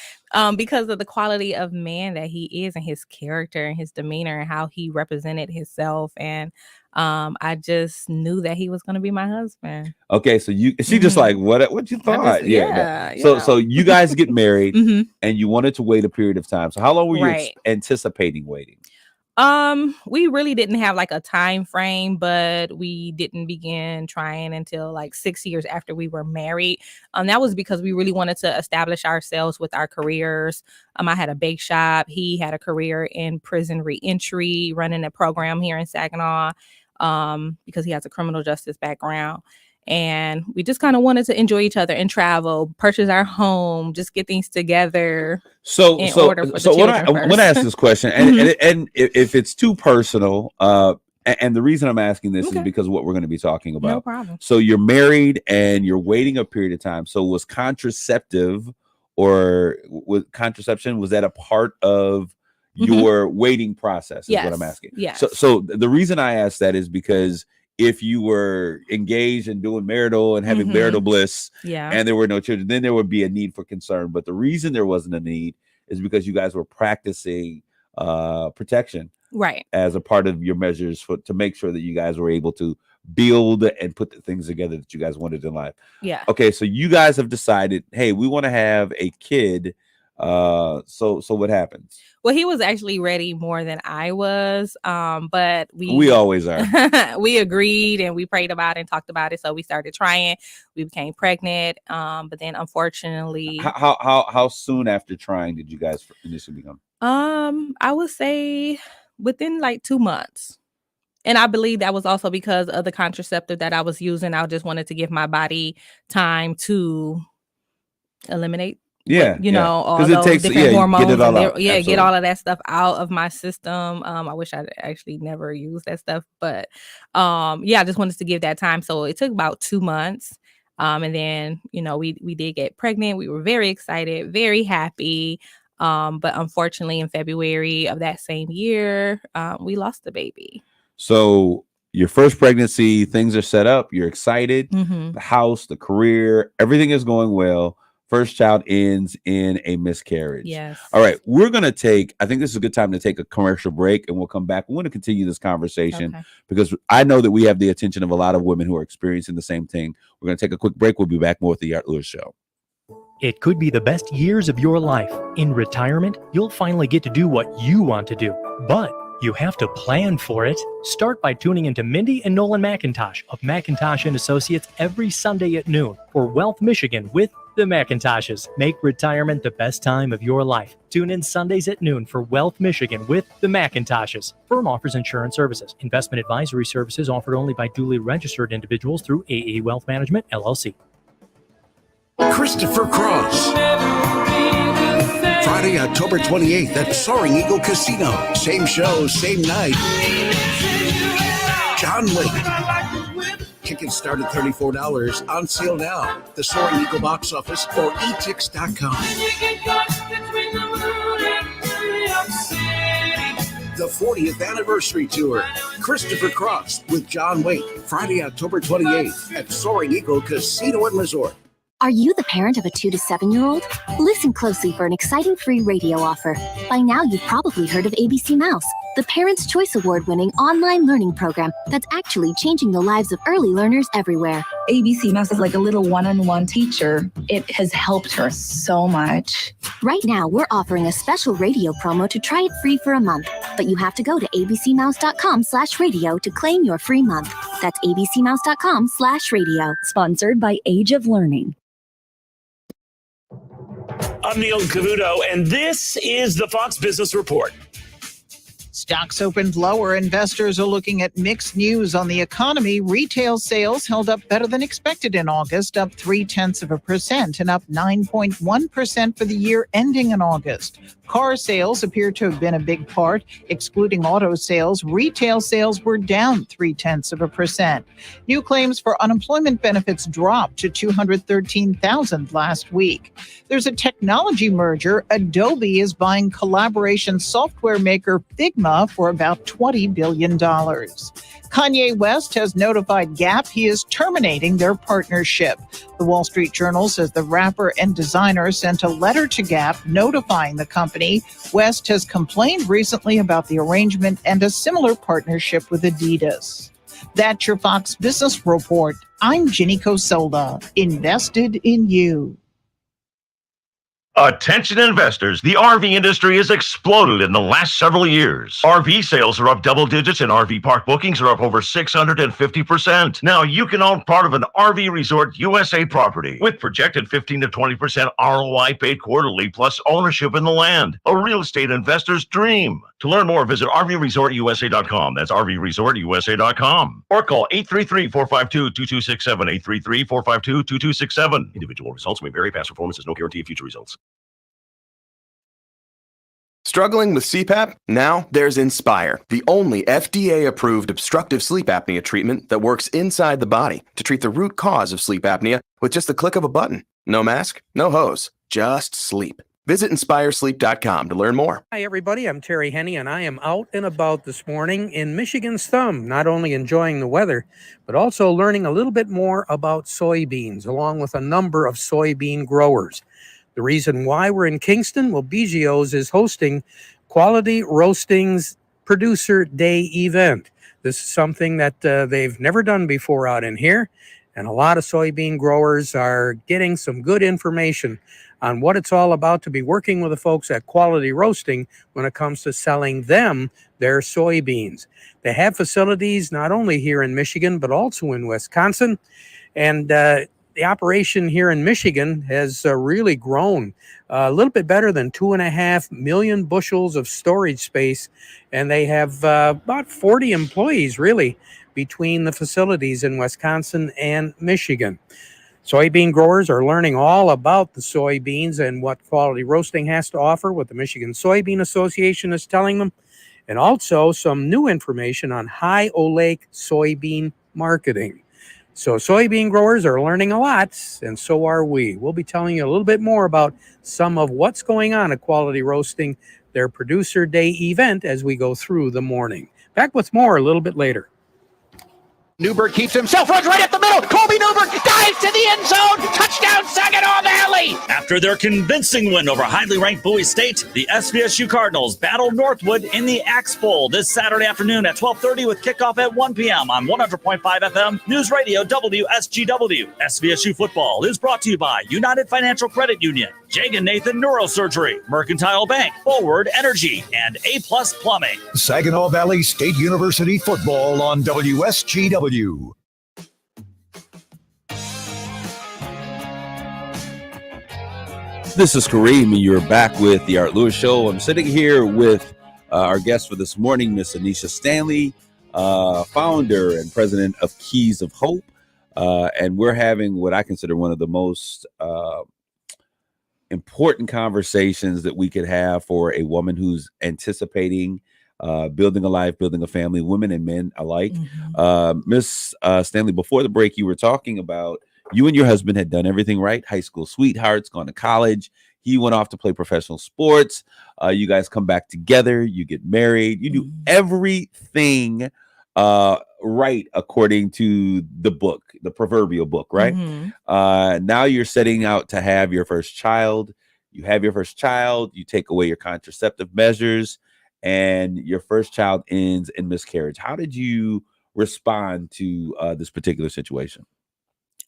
because of the quality of man that he is and his character and his demeanor and how he represented himself. And I just knew that he was going to be my husband. Okay, so she just like what you thought? Yeah. So you guys get married and you wanted to wait a period of time. So how long were you anticipating waiting? We really didn't have like a time frame, but we didn't begin trying until like 6 years after we were married. That was because we really wanted to establish ourselves with our careers. I had a bake shop. He had a career in prison reentry, running a program here in Saginaw, because he has a criminal justice background. And we just kind of wanted to enjoy each other and travel, purchase our home, just get things together. So when I ask this question, and if it's too personal, and the reason I'm asking this is because of what we're going to be talking about. No problem. So you're married and you're waiting a period of time. So was contraception, was that a part of your waiting process? Is what I'm asking. Yes. So the reason I ask that is because if you were engaged and doing marital and having marital bliss and there were no children, then there would be a need for concern. But the reason there wasn't a need is because you guys were practicing protection as a part of your measures to make sure that you guys were able to build and put the things together that you guys wanted in life. Okay, so you guys have decided, hey, we want to have a kid. So what happens? Well, he was actually ready more than I was, but we always are. We agreed and we prayed about it and talked about it. So we started trying. We became pregnant, but then unfortunately, how soon after trying did you guys initially become? I would say within like 2 months. And I believe that was also because of the contraceptive that I was using. I just wanted to give my body time to eliminate all those different hormones. Get all of that stuff out of my system. I wish I actually never used that stuff, but I just wanted to give that time. So it took about 2 months. And then, we did get pregnant. We were very excited, very happy. But unfortunately in February of that same year, we lost the baby. So your first pregnancy, things are set up. You're excited. The house, the career, everything is going well. First child ends in a miscarriage. Yes. All right. I think this is a good time to take a commercial break and we'll come back. We want to continue this conversation because I know that we have the attention of a lot of women who are experiencing the same thing. We're going to take a quick break. We'll be back more with the Art Lewis Show. It could be the best years of your life. In retirement, you'll finally get to do what you want to do. But you have to plan for it. Start by tuning into Mindy and Nolan McIntosh of McIntosh & Associates every Sunday at noon for Wealth Michigan with the McIntoshes. Make retirement the best time of your life. Tune in Sundays at noon for Wealth Michigan with the McIntoshes. Firm offers insurance services. Investment advisory services offered only by duly registered individuals through AE Wealth Management, LLC. Christopher Cross. Friday, October 28th at Soaring Eagle Casino. Same show, same night. John Wick. Tickets start at $34. On sale now. The Soaring Eagle box office or etix.com. The 40th anniversary tour. Christopher Cross with John Wayne. Friday, October 28th at Soaring Eagle Casino and Resort. Are you the parent of a 2 to 7-year-old? Listen closely for an exciting free radio offer. By now, you've probably heard of ABC Mouse, the Parents' Choice Award-winning online learning program that's actually changing the lives of early learners everywhere. ABC Mouse is like a little one-on-one teacher. It has helped her so much. Right now, we're offering a special radio promo to try it free for a month, but you have to go to abcmouse.com/radio to claim your free month. That's abcmouse.com/radio. Sponsored by Age of Learning. I'm Neil Cavuto, and this is the Fox Business Report. Stocks opened lower. Investors are looking at mixed news on the economy. Retail sales held up better than expected in August, up 0.3% and up 9.1% for the year ending in August. Car sales appear to have been a big part. Excluding auto sales, retail sales were down 0.3%. New claims for unemployment benefits dropped to 213,000 last week. There's a technology merger. Adobe is buying collaboration software maker Figma for about $20 billion. Kanye West has notified Gap he is terminating their partnership. The Wall Street Journal says the rapper and designer sent a letter to Gap notifying the company. West has complained recently about the arrangement and a similar partnership with Adidas. That's your Fox Business Report. I'm Ginny Cosola, invested in you. Attention investors, the RV industry has exploded in the last several years. RV sales are up double digits and RV park bookings are up over 650%. Now you can own part of an RV Resort USA property with projected 15 to 20% ROI paid quarterly plus ownership in the land. A real estate investor's dream. To learn more, visit RVResortUSA.com. That's RVResortUSA.com. Or call 833-452-2267, 833-452-2267. Individual results may vary. Past performance is no guarantee of future results. Struggling with CPAP? Now there's Inspire, the only FDA-approved obstructive sleep apnea treatment that works inside the body to treat the root cause of sleep apnea with just the click of a button. No mask, no hose, just sleep. Visit InspireSleep.com to learn more. Hi, everybody. I'm Terry Henney, and I am out and about this morning in Michigan's thumb, not only enjoying the weather, but also learning a little bit more about soybeans, along with a number of soybean growers. The reason why we're in Kingston, well, BGO's is hosting Quality Roasting's Producer Day event. This is something that they've never done before out in here, and a lot of soybean growers are getting some good information on what it's all about to be working with the folks at Quality Roasting when it comes to selling them their soybeans. They have facilities not only here in Michigan, but also in Wisconsin. And the operation here in Michigan has really grown a little bit better than 2.5 million bushels of storage space. And they have about 40 employees really between the facilities in Wisconsin and Michigan. Soybean growers are learning all about the soybeans and what Quality Roasting has to offer, what the Michigan Soybean Association is telling them, and also some new information on high oleic soybean marketing. So soybean growers are learning a lot, and so are we. We'll be telling you a little bit more about some of what's going on at Quality Roasting, their Producer Day event, as we go through the morning. Back with more a little bit later. Newberg keeps himself, runs right up the middle. Colby Newberg dives to the end zone. Touchdown, Saginaw Valley. At After their convincing win over highly ranked Bowie State, the SVSU Cardinals battle Northwood in the Axe Bowl this Saturday afternoon at 12:30 with kickoff at 1 p.m. on 100.5 FM News Radio WSGW. SVSU football is brought to you by United Financial Credit Union, Jagan Nathan Neurosurgery, Mercantile Bank, Forward Energy, and A-Plus Plumbing. Saginaw Valley State University football on WSGW. This is Kareem, and you're back with the Art Lewis Show. I'm sitting here with our guest for this morning, Miss Anesha Stanley, founder and president of Keys of Hope. And we're having what I consider one of the most important conversations that we could have for a woman who's anticipating building a life, building a family, women and men alike. Miss Stanley, before the break, you were talking about you and your husband had done everything right. High school sweethearts, gone to college. He went off to play professional sports. You guys come back together. You get married. You do everything right according to the book, the proverbial book, right? Now you're setting out to have your first child. You have your first child. You take away your contraceptive measures, and your first child ends in miscarriage. How did you respond to this particular situation?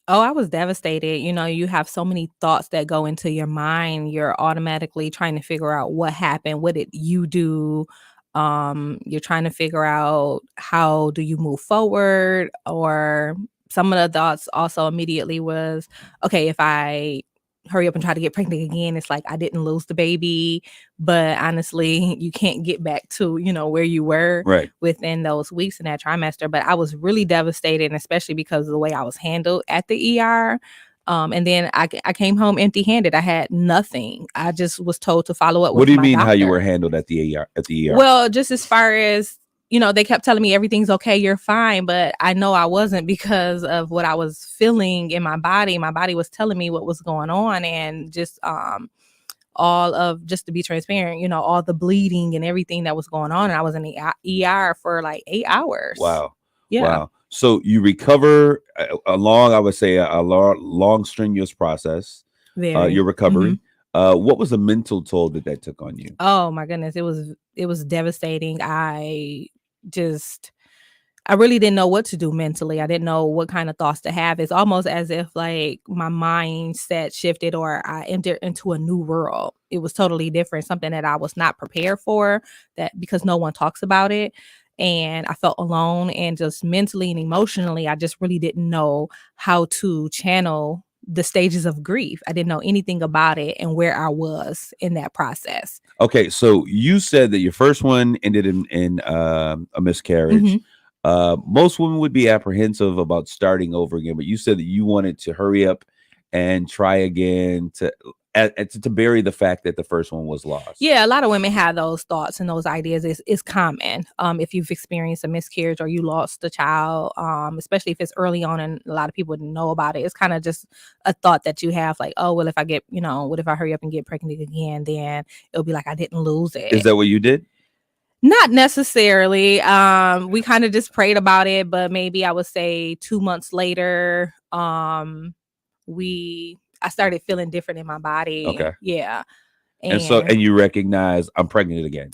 Oh, I was devastated. You know, you have so many thoughts that go into your mind. You're automatically trying to figure out what happened. What did you do? You're trying to figure out how do you move forward? Or some of the thoughts also immediately was, okay, if I hurry up and try to get pregnant again, it's like I didn't lose the baby. But honestly, you can't get back to, you know, where you were within those weeks in that trimester. But I was really devastated, especially because of the way I was handled at the ER. And then I came home empty-handed. I had nothing. I just was told to follow up with my doctor. What do you mean how you were handled at the ER? Well, just as far as, you know, they kept telling me everything's okay, you're fine. But I know I wasn't because of what I was feeling in my body. My body was telling me what was going on. And just all of, just to be transparent, you know, all the bleeding and everything that was going on. And I was in the ER for like 8 hours. Wow. Yeah. Wow. So you recover along, I would say, a long, strenuous process. Your recovery. What was the mental toll that took on you? Oh my goodness, it was devastating. I really didn't know what to do mentally. I didn't know what kind of thoughts to have. It's almost as if like my mindset shifted or I entered into a new world. It was totally different, something that I was not prepared for, that because no one talks about it. And I felt alone, and just mentally and emotionally, I just really didn't know how to channel the stages of grief. I didn't know anything about it and where I was in that process. Okay, so you said that your first one ended in a miscarriage. Most women would be apprehensive about starting over again, but you said that you wanted to hurry up and try again to bury the fact that the first one was lost. Yeah, a lot of women have those thoughts and those ideas. It's common if you've experienced a miscarriage or you lost a child, especially if it's early on and a lot of people didn't know about it. It's kind of just a thought that you have, like, oh, well, if I get, you know, what if I hurry up and get pregnant again, then it'll be like I didn't lose it. Is that what you did? Not necessarily. We kind of just prayed about it, but maybe I would say 2 months later, I started feeling different in my body. Okay. Yeah. And you recognize I'm pregnant again.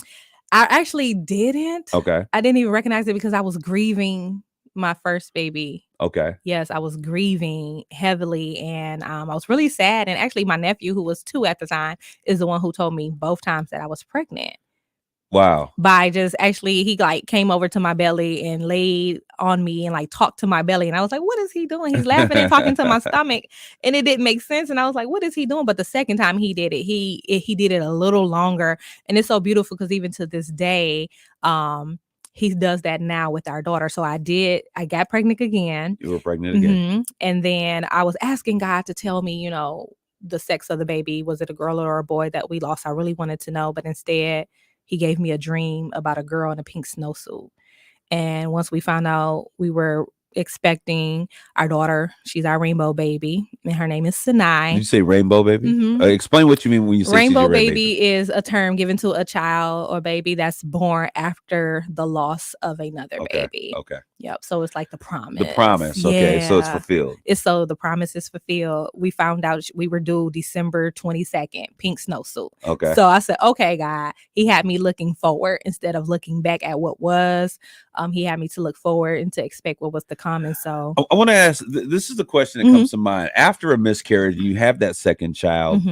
I actually didn't. Okay. I didn't even recognize it because I was grieving my first baby. Okay. Yes, I was grieving heavily, and I was really sad. And actually, my nephew, who was 2 at the time, is the one who told me both times that I was pregnant. Wow. By just actually, he like came over to my belly and laid on me and like talked to my belly. And I was like, what is he doing? He's laughing and talking to my stomach. And it didn't make sense. And I was like, what is he doing? But the second time he did it, he did it a little longer. And it's so beautiful because even to this day, he does that now with our daughter. So I got pregnant again. You were pregnant again. And then I was asking God to tell me, you know, the sex of the baby. Was it a girl or a boy that we lost? I really wanted to know. But instead, he gave me a dream about a girl in a pink snowsuit. And once we found out we were expecting our daughter. She's our rainbow baby, and her name is Sinai. Did you say rainbow baby? Mhm. Explain what you mean when you say Rainbow she's your baby is a term given to a child or baby that's born after the loss of another baby. Okay. Yep. So it's like the promise. The promise. Okay. So it's Yeah. fulfilled. It's so the promise is fulfilled. We found out we were due December 22nd, pink snowsuit. Okay. So I said, okay, God, he had me looking forward instead of looking back at what was. He had me to look forward and to expect what was to come. And so I want to ask, this is the question that comes to mind. After a miscarriage, you have that second child.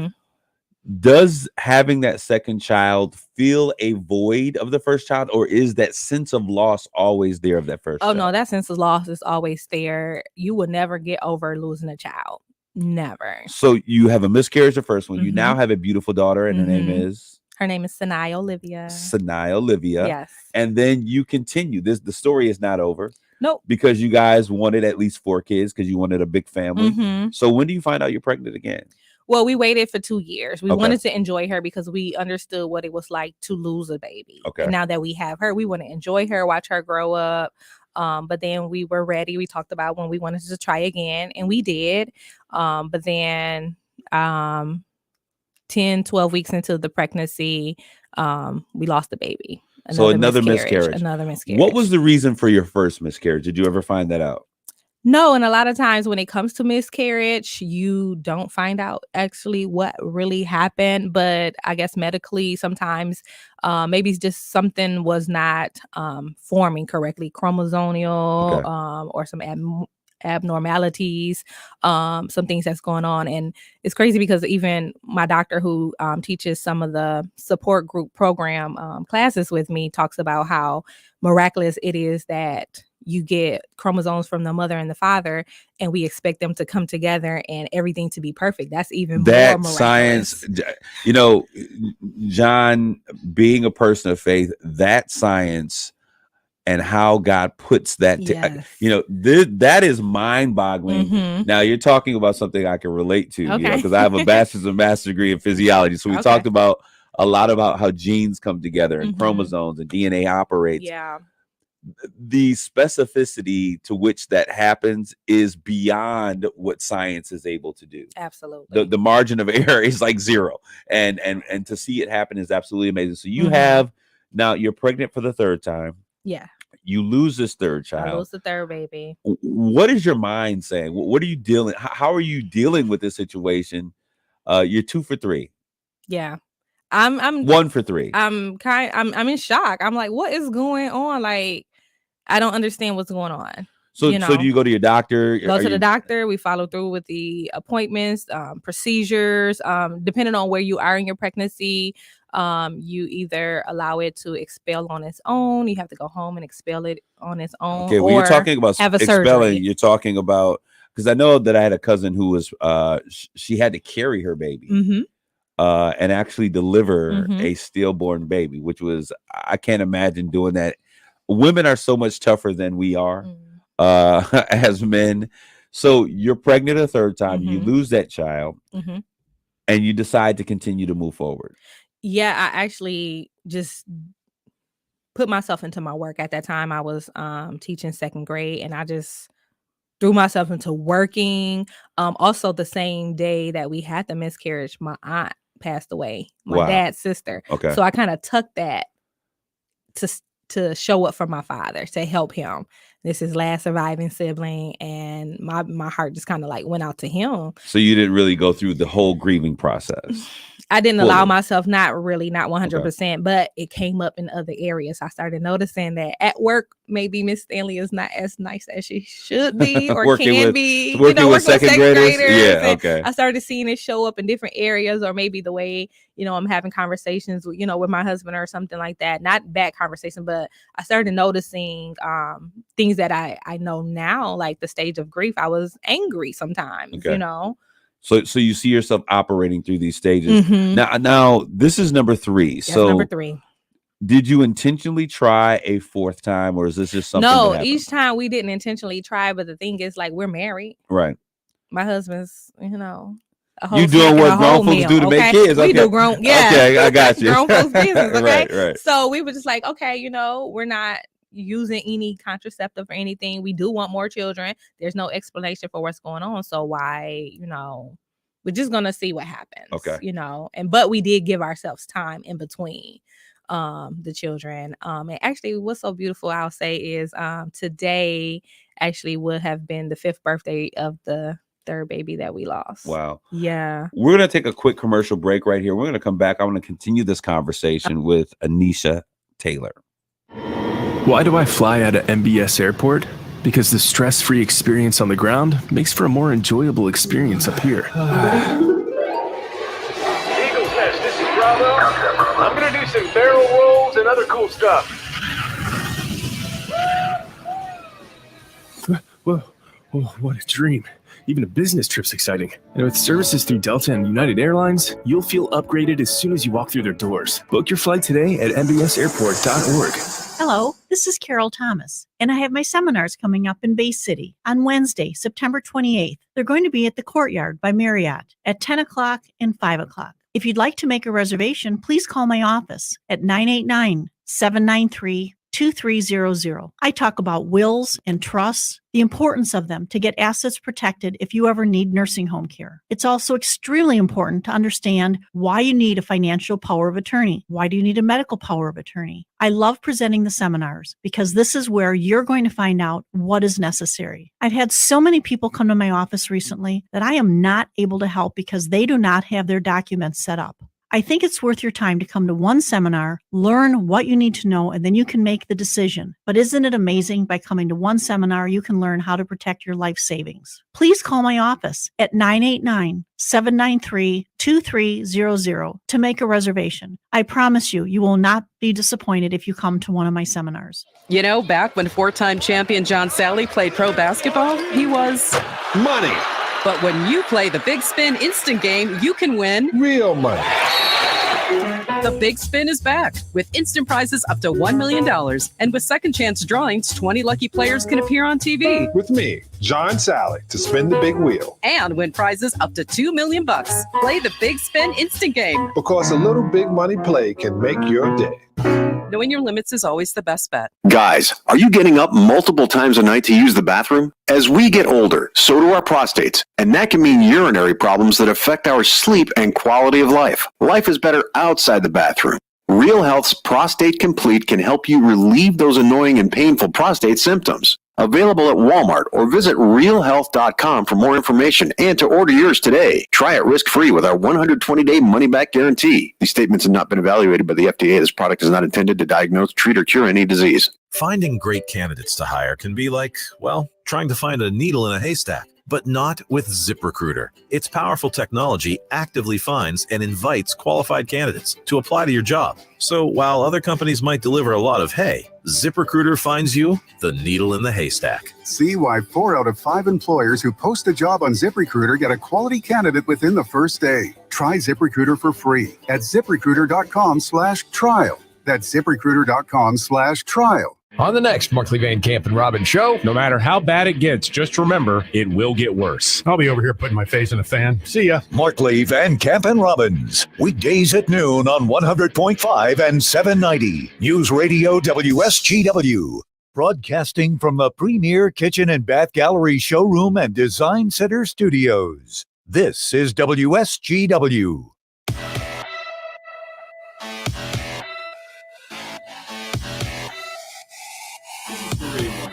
Does having that second child fill a void of the first child, or is that sense of loss always there of that first child? no, that sense of loss is always there. You will never get over losing a child. Never. So you have a miscarriage, the first one. You now have a beautiful daughter, and her name is? Her name is Sinai Olivia. Sinai Olivia. Yes. And then you continue. The story is not over. Nope. Because you guys wanted at least 4 kids because you wanted a big family. Mhm. So when do you find out you're pregnant again? Well, we waited for 2 years. We Okay. wanted to enjoy her because we understood what it was like to lose a baby. Okay. And now that we have her, we want to enjoy her, watch her grow up. But then we were ready. We talked about when we wanted to try again, and we did. But then 10, 12 weeks into the pregnancy, we lost the baby. So another miscarriage. Another miscarriage. What was the reason for your first miscarriage? Did you ever find that out? No, and a lot of times when it comes to miscarriage, you don't find out actually what really happened. But I guess medically, sometimes maybe it's just something was not forming correctly, chromosomal, or some abnormalities, some things that's going on. And it's crazy because even my doctor who teaches some of the support group program classes with me talks about how miraculous it is that you get chromosomes from the mother and the father, and we expect them to come together and everything to be perfect. That's even more miraculous. Science, you know, John, being a person of faith, that science and how God puts that, you know, that is mind-boggling. Now you're talking about something I can relate to, you know, because I have a bachelor's and master's degree in physiology. So we talked about a lot about how genes come together and chromosomes and DNA operates. Yeah. The specificity to which that happens is beyond what science is able to do. Absolutely. The margin of error is like 0. And to see it happen is absolutely amazing. So you have, now you're pregnant for the 3rd time. Yeah. You lose this 3rd child. I lose the 3rd baby. What is your mind saying? What are you dealing? How are you dealing with this situation? You're 2 for 3. Yeah. I'm 1 for 3. I'm in shock. I'm like, what is going on? Like, I don't understand what's going on. So do you go to your doctor? Go to the doctor. We follow through with the appointments, procedures. Depending on where you are in your pregnancy, you either allow it to expel on its own. You have to go home and expel it on its own. Okay, when you're talking about expelling, surgery. you're talking about, because I know that I had a cousin who was she had to carry her baby and actually deliver a stillborn baby, which was, I can't imagine doing that. Women are so much tougher than we are as men. So you're pregnant a 3rd time, you lose that child, and you decide to continue to move forward. Yeah, I actually just put myself into my work. At that time, I was teaching 2nd grade, and I just threw myself into working. Also, the same day that we had the miscarriage, my aunt passed away, my dad's sister. Okay. So I kind of took that to show up for my father, to help him. This is his last surviving sibling, and my heart just kind of like went out to him. So you didn't really go through the whole grieving process. I didn't allow myself, not 100%, but it came up in other areas. I started noticing that at work, maybe Miss Stanley is not as nice as she should be or can be. Working with second graders. Yeah, okay. I started seeing it show up in different areas, or maybe the way, I'm having conversations, with my husband or something like that. Not bad conversation, but I started noticing things that I know now, like the stage of grief. I was angry sometimes, So you see yourself operating through these stages. Now this is number 3. That's number 3. Did you intentionally try a 4th time, or is this just something? No, each time we didn't intentionally try, but the thing is, like, we're married. Right. My husband's, a whole you doing what grown folks do to make kids. Okay. We do grown, Okay, I got you. Grown folks business, okay? Right. So we were just like, okay, we're not using any contraceptive or anything. We do want more children. There's no explanation for what's going on. So why, we're just gonna see what happens. Okay. But we did give ourselves time in between the children. And actually what's so beautiful, I'll say, is today actually would have been the 5th birthday of the 3rd baby that we lost. Wow. Yeah. We're going to take a quick commercial break right here. We're going to come back. I want to continue this conversation with Anesha Taylor. Why do I fly out of MBS Airport? Because the stress-free experience on the ground makes for a more enjoyable experience up here. Eagle Test, this is Bravo. I'm gonna do some barrel rolls and other cool stuff. Whoa, what a dream. Even a business trip's exciting. And with services through Delta and United Airlines, you'll feel upgraded as soon as you walk through their doors. Book your flight today at mbsairport.org. Hello, this is Carol Thomas, and I have my seminars coming up in Bay City on Wednesday, September 28th. They're going to be at the Courtyard by Marriott at 10 o'clock and 5 o'clock. If you'd like to make a reservation, please call my office at 989-793-2300. I talk about wills and trusts, the importance of them to get assets protected if you ever need nursing home care. It's also extremely important to understand why you need a financial power of attorney. Why do you need a medical power of attorney? I love presenting the seminars because this is where you're going to find out what is necessary. I've had so many people come to my office recently that I am not able to help because they do not have their documents set up. I think it's worth your time to come to one seminar, learn what you need to know, and then you can make the decision. But isn't it amazing? By coming to one seminar, you can learn how to protect your life savings. Please call my office at 989-793-2300 to make a reservation. I promise you, you will not be disappointed if you come to one of my seminars. Back when 4-time champion John Sally played pro basketball, he was money. But when you play the Big Spin Instant Game, you can win real money. The Big Spin is back with instant prizes up to $1 million. And with second chance drawings, 20 lucky players can appear on TV. With me, John Sally, to spin the big wheel. And win prizes up to $2 million. Play the Big Spin Instant Game. Because a little big money play can make your day. Knowing your limits is always the best bet. Guys, are you getting up multiple times a night to use the bathroom? As we get older, so do our prostates, and that can mean urinary problems that affect our sleep and quality of life. Life is better outside the bathroom. Real Health's Prostate Complete can help you relieve those annoying and painful prostate symptoms. Available at Walmart or visit realhealth.com for more information and to order yours today. Try it risk-free with our 120-day money-back guarantee. These statements have not been evaluated by the FDA. This product is not intended to diagnose, treat, or cure any disease. Finding great candidates to hire can be like, trying to find a needle in a haystack. But not with ZipRecruiter. Its powerful technology actively finds and invites qualified candidates to apply to your job. So while other companies might deliver a lot of hay, ZipRecruiter finds you the needle in the haystack. See why 4 out of 5 employers who post a job on ZipRecruiter get a quality candidate within the first day. Try ZipRecruiter for free at ZipRecruiter.com/trial. That's ZipRecruiter.com/trial. On the next Markley Van Camp and Robbins show, no matter how bad it gets, just remember, it will get worse. I'll be over here putting my face in a fan. See ya. Markley Van Camp and Robbins. Weekdays at noon on 100.5 and 790. News Radio WSGW. Broadcasting from the premier kitchen and bath gallery showroom and design center studios. This is WSGW.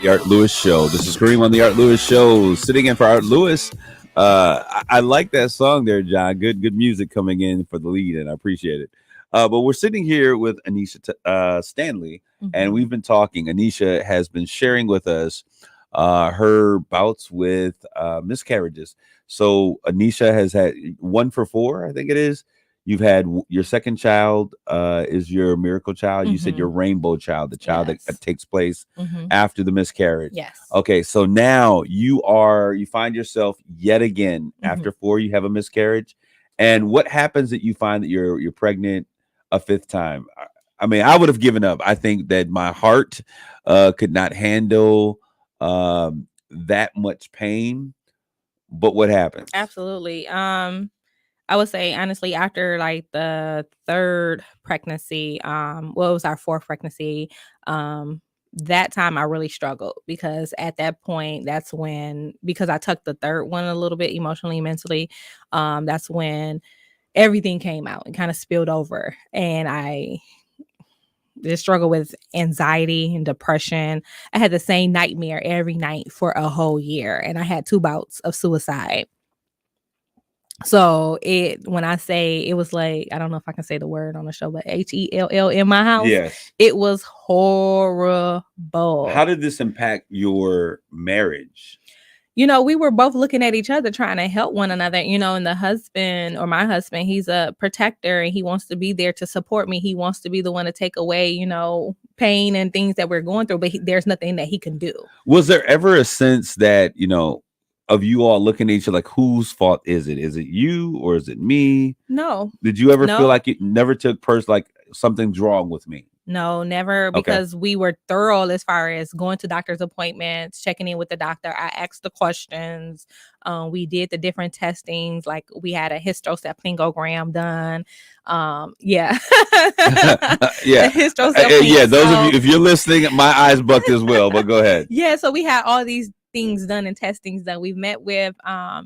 The Art Lewis Show. This is Kareem on the Art Lewis Show, sitting in for Art Lewis. I like that song there, John. Good music coming in for the lead, and I appreciate it. But we're sitting here with Anesha Stanley, and we've been talking. Anesha has been sharing with us her bouts with miscarriages. So Anesha has had 1 for 4, I think it is. You've had your second child is your miracle child. You said your rainbow child, the child that takes place after the miscarriage. Yes. Okay, so now you find yourself yet again after 4, you have a miscarriage. And what happens that you find that you're pregnant a 5th time? I mean, I would have given up. I think that my heart could not handle that much pain. But what happens? Absolutely. I would say, honestly, after like the 3rd pregnancy, it was our 4th pregnancy. that time I really struggled, because at that point, that's when, because I took the third one a little bit emotionally, mentally, that's when everything came out and kind of spilled over. And I just struggled with anxiety and depression. I had the same nightmare every night for a whole year, and I had 2 bouts of suicide. So when I say it was like, I don't know if I can say the word on the show, but HELL in my house. Yes. It was horrible. How did this impact your marriage? We were both looking at each other, trying to help one another, and the husband, or my husband, he's a protector and he wants to be there to support me. He wants to be the one to take away, pain and things that we're going through, but there's nothing that he can do. Was there ever a sense that, of you all looking at each other like, whose fault is it? Is it you or is it me? No. Did you ever No. feel like it never took like something's wrong with me? No, never, because we were thorough as far as going to doctor's appointments, checking in with the doctor. I asked the questions. We did the different testings, like we had a hysterosalpingogram done. Yeah. Yeah. Hysterosalpingogram. Those of you, if you're listening, my eyes bucked as well, but go ahead. Yeah, so we had all these things done and testings done. We've met with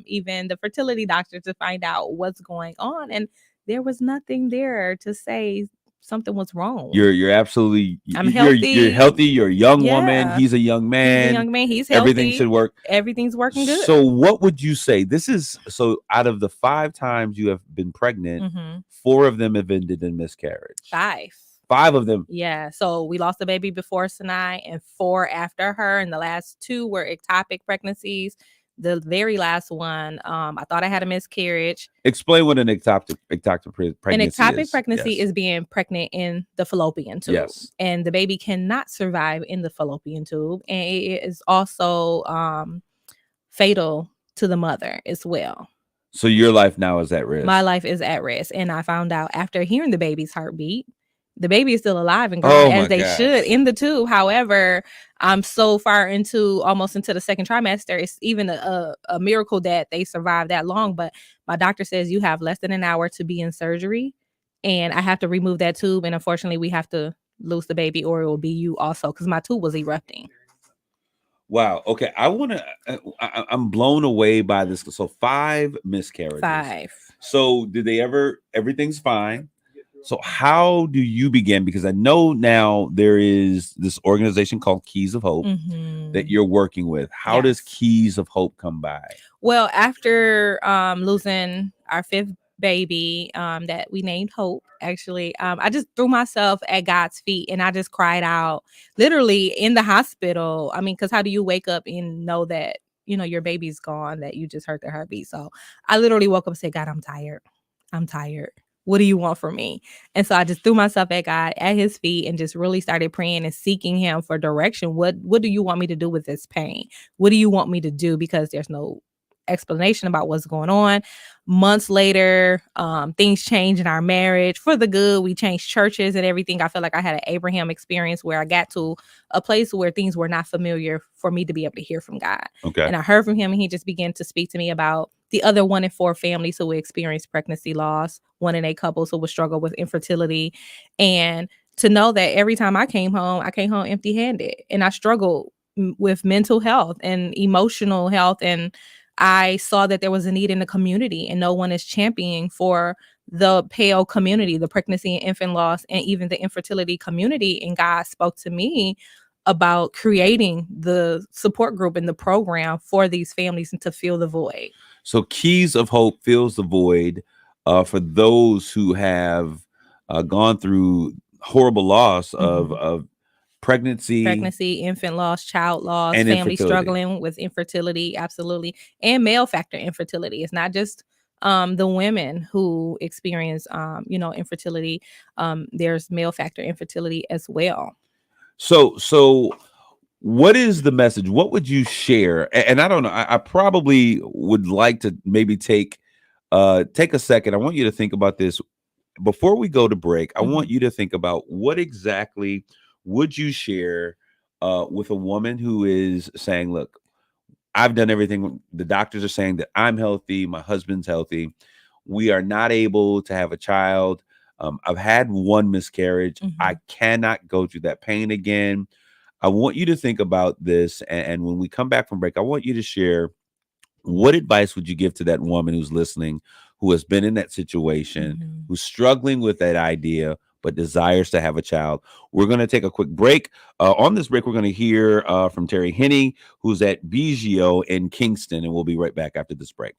even the fertility doctor to find out what's going on, and there was nothing there to say something was wrong. You're absolutely, I'm healthy. You're healthy. You're a young Yeah. woman. He's a young man. He's a young man. He's healthy. Everything should work. Everything's working good. So what would you say? So out of the 5 times you have been pregnant, 4 of them have ended in miscarriage. 5. 5 of them. Yeah. So we lost a baby before Sinai and 4 after her. And the last 2 were ectopic pregnancies. The very last one, I thought I had a miscarriage. Explain what an ectopic pregnancy is. An ectopic pregnancy is being pregnant in the fallopian tube. Yes. And the baby cannot survive in the fallopian tube. And it is also fatal to the mother as well. So your life now is at risk. My life is at risk. And I found out after hearing the baby's heartbeat, the baby is still alive and growing as they should in the tube. However, I'm so far almost into the second trimester. It's even a miracle that they survived that long. But my doctor says you have less than an hour to be in surgery, and I have to remove that tube. And unfortunately, we have to lose the baby, or it will be you also, because my tube was erupting. Wow. Okay. I'm blown away by this. So 5 miscarriages. 5. So did they everything's fine. So how do you begin? Because I know now there is this organization called Keys of Hope that you're working with. How does Keys of Hope come by? Well, after losing our 5th baby that we named Hope, actually, I just threw myself at God's feet and I just cried out, literally in the hospital. I mean, because how do you wake up and know that, your baby's gone, that you just heard their heartbeat? So I literally woke up and said, God, I'm tired. I'm tired. What do you want from me? And so I just threw myself at God, at his feet, and just really started praying and seeking him for direction. What do you want me to do with this pain? What do you want me to do? Because there's no explanation about what's going on. Months later, things changed in our marriage for the good. We changed churches and everything. I felt like I had an Abraham experience where I got to a place where things were not familiar for me to be able to hear from God. Okay. And I heard from him, and he just began to speak to me about the other 1 in 4 families who experience pregnancy loss, 1 in 8 couples who would struggle with infertility. And to know that every time I came home empty-handed, and I struggled with mental health and emotional health. And I saw that there was a need in the community, and no one is championing for the PAO community, the pregnancy and infant loss, and even the infertility community. And God spoke to me about creating the support group and the program for these families and to fill the void. So Keys of Hope fills the void for those who have gone through horrible loss of pregnancy, infant loss, child loss, and family infertility. struggling with infertility, absolutely, and male factor infertility. It's not just the women who experience infertility. There's male factor infertility as well. So what is the message? What would you share? And I don't know, I probably would like to maybe take a second. I want you to think about this before we go to break. I want you to think about what exactly would you share with a woman who is saying, look, I've done everything. The doctors are saying that I'm healthy. My husband's healthy. We are not able to have a child. I've had 1 miscarriage. I cannot go through that pain again. I want you to think about this. And when we come back from break, I want you to share, what advice would you give to that woman who's listening, who has been in that situation, who's struggling with that idea, but desires to have a child? We're going to take a quick break. On this break, we're going to hear from Terry Henney, who's at Biggio in Kingston, and we'll be right back after this break.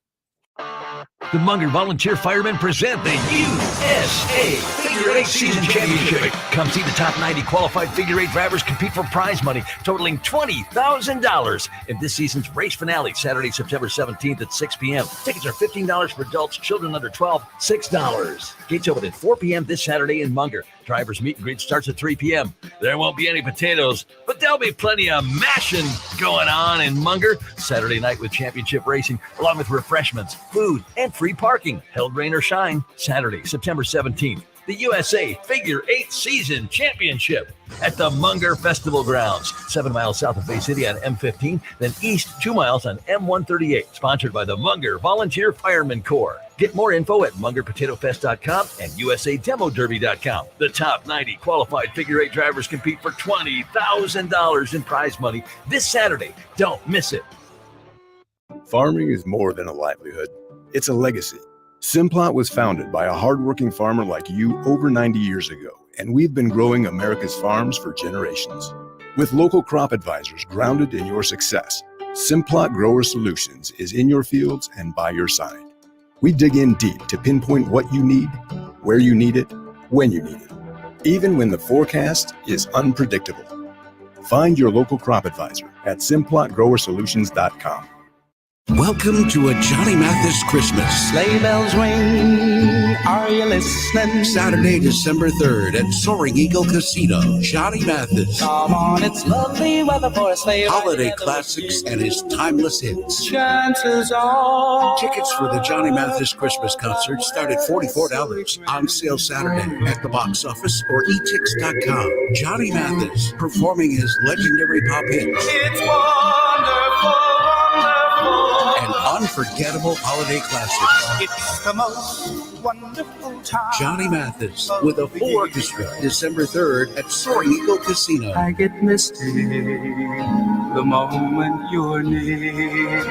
The Munger Volunteer Firemen present the USA Figure 8 Season Championship. Come see the top 90 qualified figure 8 drivers compete for prize money totaling $20,000 in this season's race finale, Saturday, September 17th at 6 p.m. Tickets are $15 for adults, children under 12, $6. Gates open at 4 p.m. this Saturday in Munger. Drivers meet and greet starts at 3 p.m. There won't be any potatoes, but there'll be plenty of mashing going on in Munger. Saturday night with championship racing, along with refreshments, food, and free parking. Held rain or shine, Saturday, September 17th. The USA Figure 8 Season Championship at the Munger Festival Grounds, 7 miles south of Bay City on M15, then east 2 miles on M138. Sponsored by the Munger Volunteer Firemen Corps. Get more info at MungerPotatoFest.com and USADemoDerby.com. The top 90 qualified figure 8 drivers compete for $20,000 in prize money this Saturday. Don't miss it. Farming is more than a livelihood. It's a legacy. Simplot was founded by a hardworking farmer like you over 90 years ago, and we've been growing America's farms for generations. With local crop advisors grounded in your success, Simplot Grower Solutions is in your fields and by your side. We dig in deep to pinpoint what you need, where you need it, when you need it, even when the forecast is unpredictable. Find your local crop advisor at simplotgrowersolutions.com. Welcome to a Johnny Mathis Christmas. Sleigh bells ring, are you listening? Saturday, December 3rd at Soaring Eagle Casino. Johnny Mathis. Come on, it's lovely weather for a sleigh ride. Holiday classics and his timeless hits. Chances are. Tickets for the Johnny Mathis Christmas concert start at $44. On sale Saturday at the box office or etix.com. Johnny Mathis performing his legendary pop hits. It's wonderful. And unforgettable holiday classics. It's the most wonderful time. Johnny Mathis with a full orchestra, December 3rd at Soaring Eagle Casino. I get misty the moment you're near.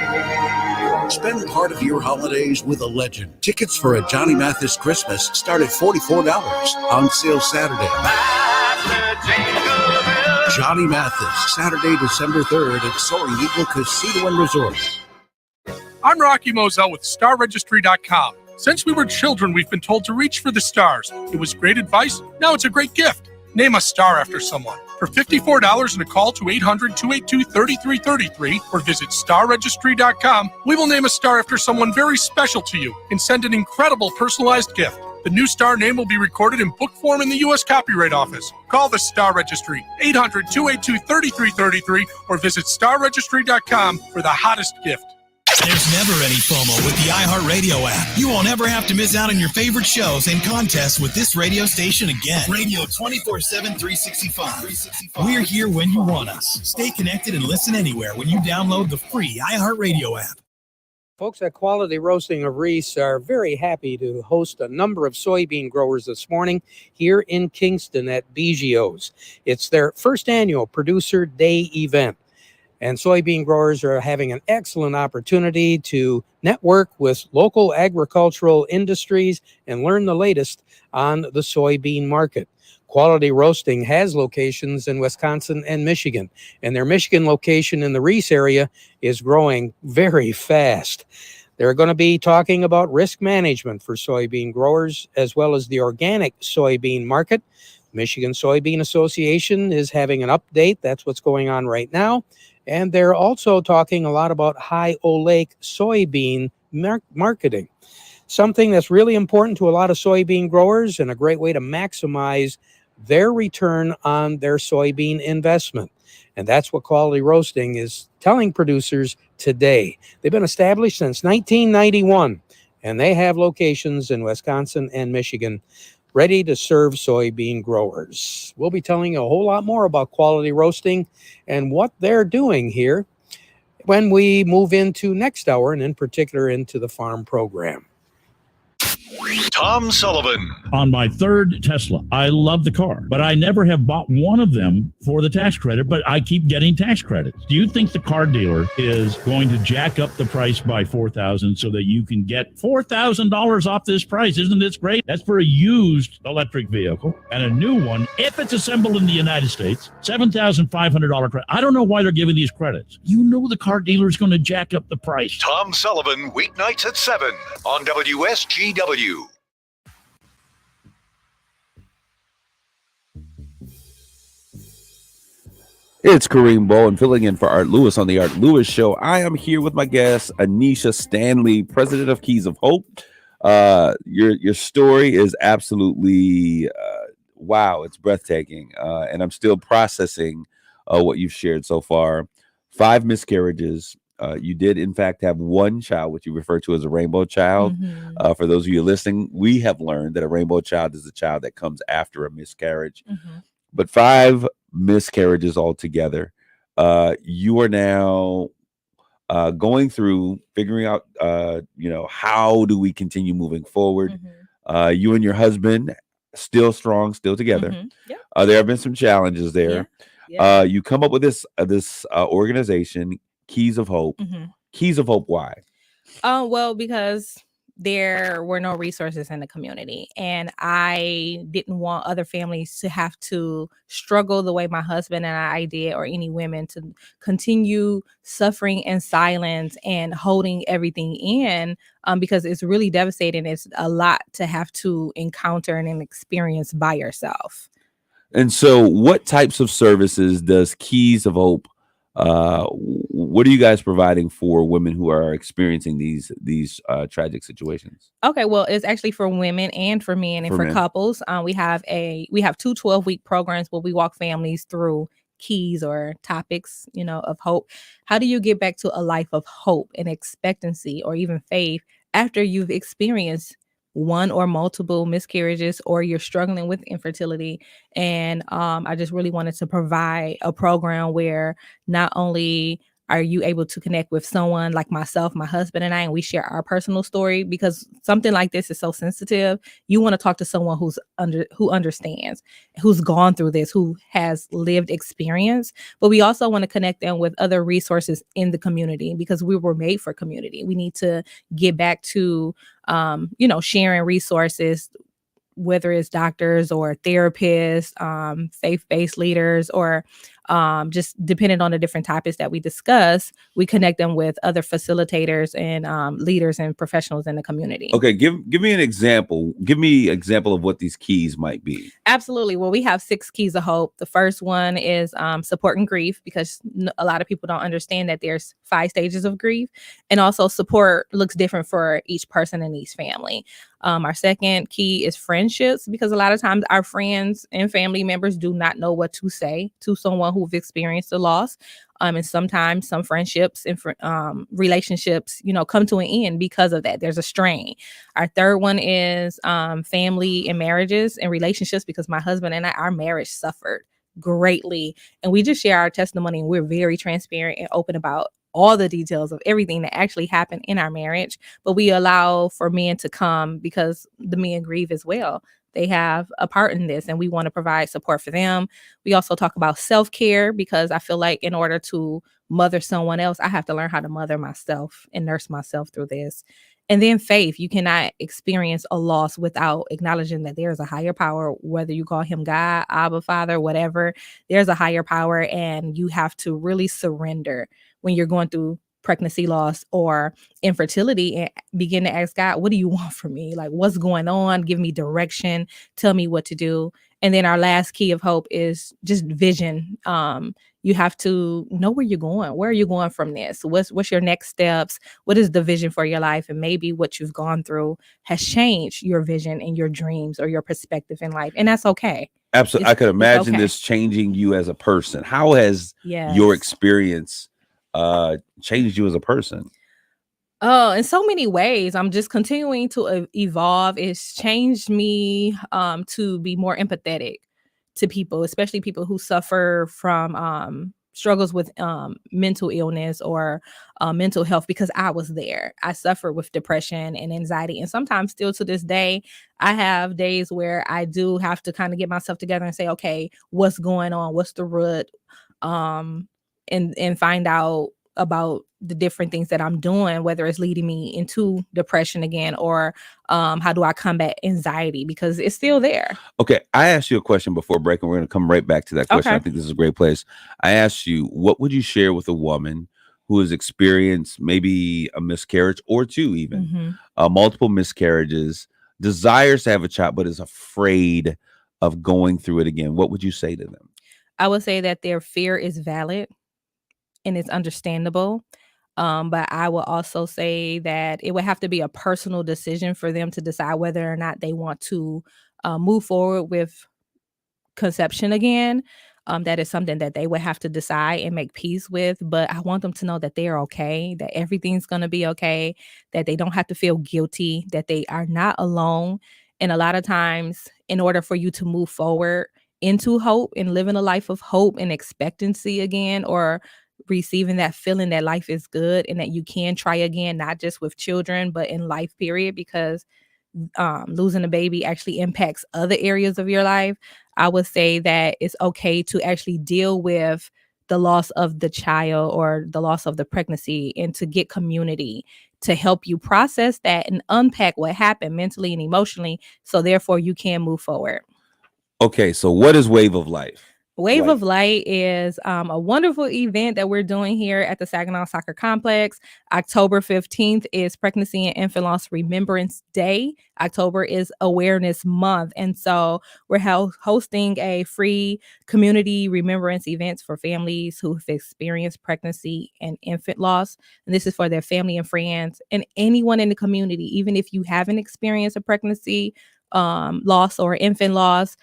Spend part of your holidays with a legend. Tickets for a Johnny Mathis Christmas start at $44. On sale Saturday. Johnny Mathis, Saturday, December 3rd at Soaring Eagle Casino and Resort. I'm Rocky Moselle with StarRegistry.com. Since we were children, we've been told to reach for the stars. It was great advice. Now it's a great gift. Name a star after someone. For $54 and a call to 800-282-3333 or visit StarRegistry.com, we will name a star after someone very special to you and send an incredible personalized gift. The new star name will be recorded in book form in the U.S. Copyright Office. Call the Star Registry, 800-282-3333 or visit StarRegistry.com for the hottest gift. There's never any FOMO with the iHeartRadio app. You won't ever have to miss out on your favorite shows and contests with this radio station again. Radio 24/7, 365. We're here when you want us. Stay connected and listen anywhere when you download the free iHeartRadio app. Folks at Quality Roasting of Reese are very happy to host a number of soybean growers this morning here in Kingston at Biggio's. It's their first annual Producer Day event. And soybean growers are having an excellent opportunity to network with local agricultural industries and learn the latest on the soybean market. Quality Roasting has locations in Wisconsin and Michigan, and their Michigan location in the Reese area is growing very fast. They're going to be talking about risk management for soybean growers, as well as the organic soybean market. Michigan Soybean Association is having an update. That's what's going on right now. And they're also talking a lot about high oleic soybean marketing, something that's really important to a lot of soybean growers and a great way to maximize their return on their soybean investment. And that's what Quality Roasting is telling producers today. They've been established since 1991, and they have locations in Wisconsin and Michigan ready to serve soybean growers. We'll be telling you a whole lot more about Quality Roasting and what they're doing here when we move into next hour, and in particular into the farm program. Tom Sullivan. On my third Tesla, I love the car, but I never have bought one of them for the tax credit, but I keep getting tax credits. Do you think the car dealer is going to jack up the price by $4,000 so that you can get $4,000 off this price? Isn't this great? That's for a used electric vehicle, and a new one, if it's assembled in the United States, $7,500 credit. I don't know why they're giving these credits. You know the car dealer is going to jack up the price. Tom Sullivan, weeknights at 7 on WSGW. It's Kareem Bowen filling in for Art Lewis on the Art Lewis Show. I am here with my guest, Anesha Stanley, president of Keys of Hope. Your story is absolutely wow. It's breathtaking, and I'm still processing what you've shared so far. 5 miscarriages. You did, in fact, have one child, which you refer to as a rainbow child. Mm-hmm. For those of you listening, we have learned that a rainbow child is a child that comes after a miscarriage. Mm-hmm. But 5 miscarriages altogether. You are now going through figuring out, how do we continue moving forward? Mm-hmm. You and your husband still strong, still together. Mm-hmm. Yeah. There have been some challenges there. Yeah. You come up with this organization, Keys of Hope. Mm-hmm. Keys of Hope. Why? Well, because there were no resources in the community, and I didn't want other families to have to struggle the way my husband and I did, or any women to continue suffering in silence and holding everything in, because it's really devastating. It's a lot to have to encounter and experience by yourself. And so what types of services does Keys of Hope, what are you guys providing for women who are experiencing these tragic situations? Okay, well, it's actually for women and for men and for couples. We have 2 12-week programs where we walk families through keys or topics, of hope. How do you get back to a life of hope and expectancy, or even faith, after you've experienced one or multiple miscarriages, or you're struggling with infertility? And I just really wanted to provide a program where not only are you able to connect with someone like myself, my husband and I, and we share our personal story, because something like this is so sensitive. You want to talk to someone who understands, who's gone through this, who has lived experience. But we also want to connect them with other resources in the community, because we were made for community. We need to get back to sharing resources, whether it's doctors or therapists, faith-based leaders, or just depending on the different topics that we discuss, we connect them with other facilitators and leaders and professionals in the community. Okay, give me an example. Give me an example of what these keys might be. Absolutely. Well, we have 6 keys of hope. The first one is supporting grief, because a lot of people don't understand that there's 5 stages of grief, and also support looks different for each person in each family. Our second key is friendships, because a lot of times our friends and family members do not know what to say to someone who've experienced a loss. And sometimes some friendships and relationships, come to an end because of that. There's a strain. Our third one is family and marriages and relationships, because my husband and I, our marriage suffered greatly. And we just share our testimony, and we're very transparent and open about all the details of everything that actually happened in our marriage. But we allow for men to come, because the men grieve as well. They have a part in this, and we want to provide support for them. We also talk about self-care, because I feel like in order to mother someone else, I have to learn how to mother myself and nurse myself through this. And then faith. You cannot experience a loss without acknowledging that there is a higher power, whether you call him God, Abba, Father, whatever. There's a higher power, and you have to really surrender when you're going through pregnancy loss or infertility, and begin to ask God, what do you want from me? Like, what's going on? Give me direction. Tell me what to do. And then our last key of hope is just vision. You have to know where you're going. Where are you going from this? What's your next steps? What is the vision for your life? And maybe what you've gone through has changed your vision and your dreams or your perspective in life. And that's okay. Absolutely. I could imagine this changing you as a person. How has your experience changed you as a person? Oh, in so many ways. I'm just continuing to evolve. It's changed me to be more empathetic to people, especially people who suffer from struggles with mental illness or mental health, because I was there. I suffered with depression and anxiety. And sometimes still to this day, I have days where I do have to kind of get myself together and say, okay, what's going on? What's the root? And find out about the different things that I'm doing, whether it's leading me into depression again, or how do I combat anxiety, because it's still there. Okay, I asked you a question before break, and we're going to come right back to that question. Okay. I think this is a great place. I asked you, what would you share with a woman who has experienced maybe a miscarriage or two, even multiple miscarriages, desires to have a child, but is afraid of going through it again? What would you say to them? I would say that their fear is valid and it's understandable. But I will also say that it would have to be a personal decision for them to decide whether or not they want to move forward with conception again. That is something that they would have to decide and make peace with. But I want them to know that they're okay, that everything's going to be okay, that they don't have to feel guilty, that they are not alone. And a lot of times, in order for you to move forward into hope and living a life of hope and expectancy again, or receiving that feeling that life is good and that you can try again, not just with children, but in life period, because losing a baby actually impacts other areas of your life. I would say that it's okay to actually deal with the loss of the child or the loss of the pregnancy, and to get community to help you process that and unpack what happened mentally and emotionally, so therefore you can move forward. Okay, so what is Wave of Life? Wave of Light is a wonderful event that we're doing here at the Saginaw Soccer Complex. October 15th is Pregnancy and Infant Loss Remembrance Day. October is Awareness Month. And so we're hosting a free community remembrance events for families who have experienced pregnancy and infant loss. And this is for their family and friends and anyone in the community, even if you haven't experienced a pregnancy loss or infant loss.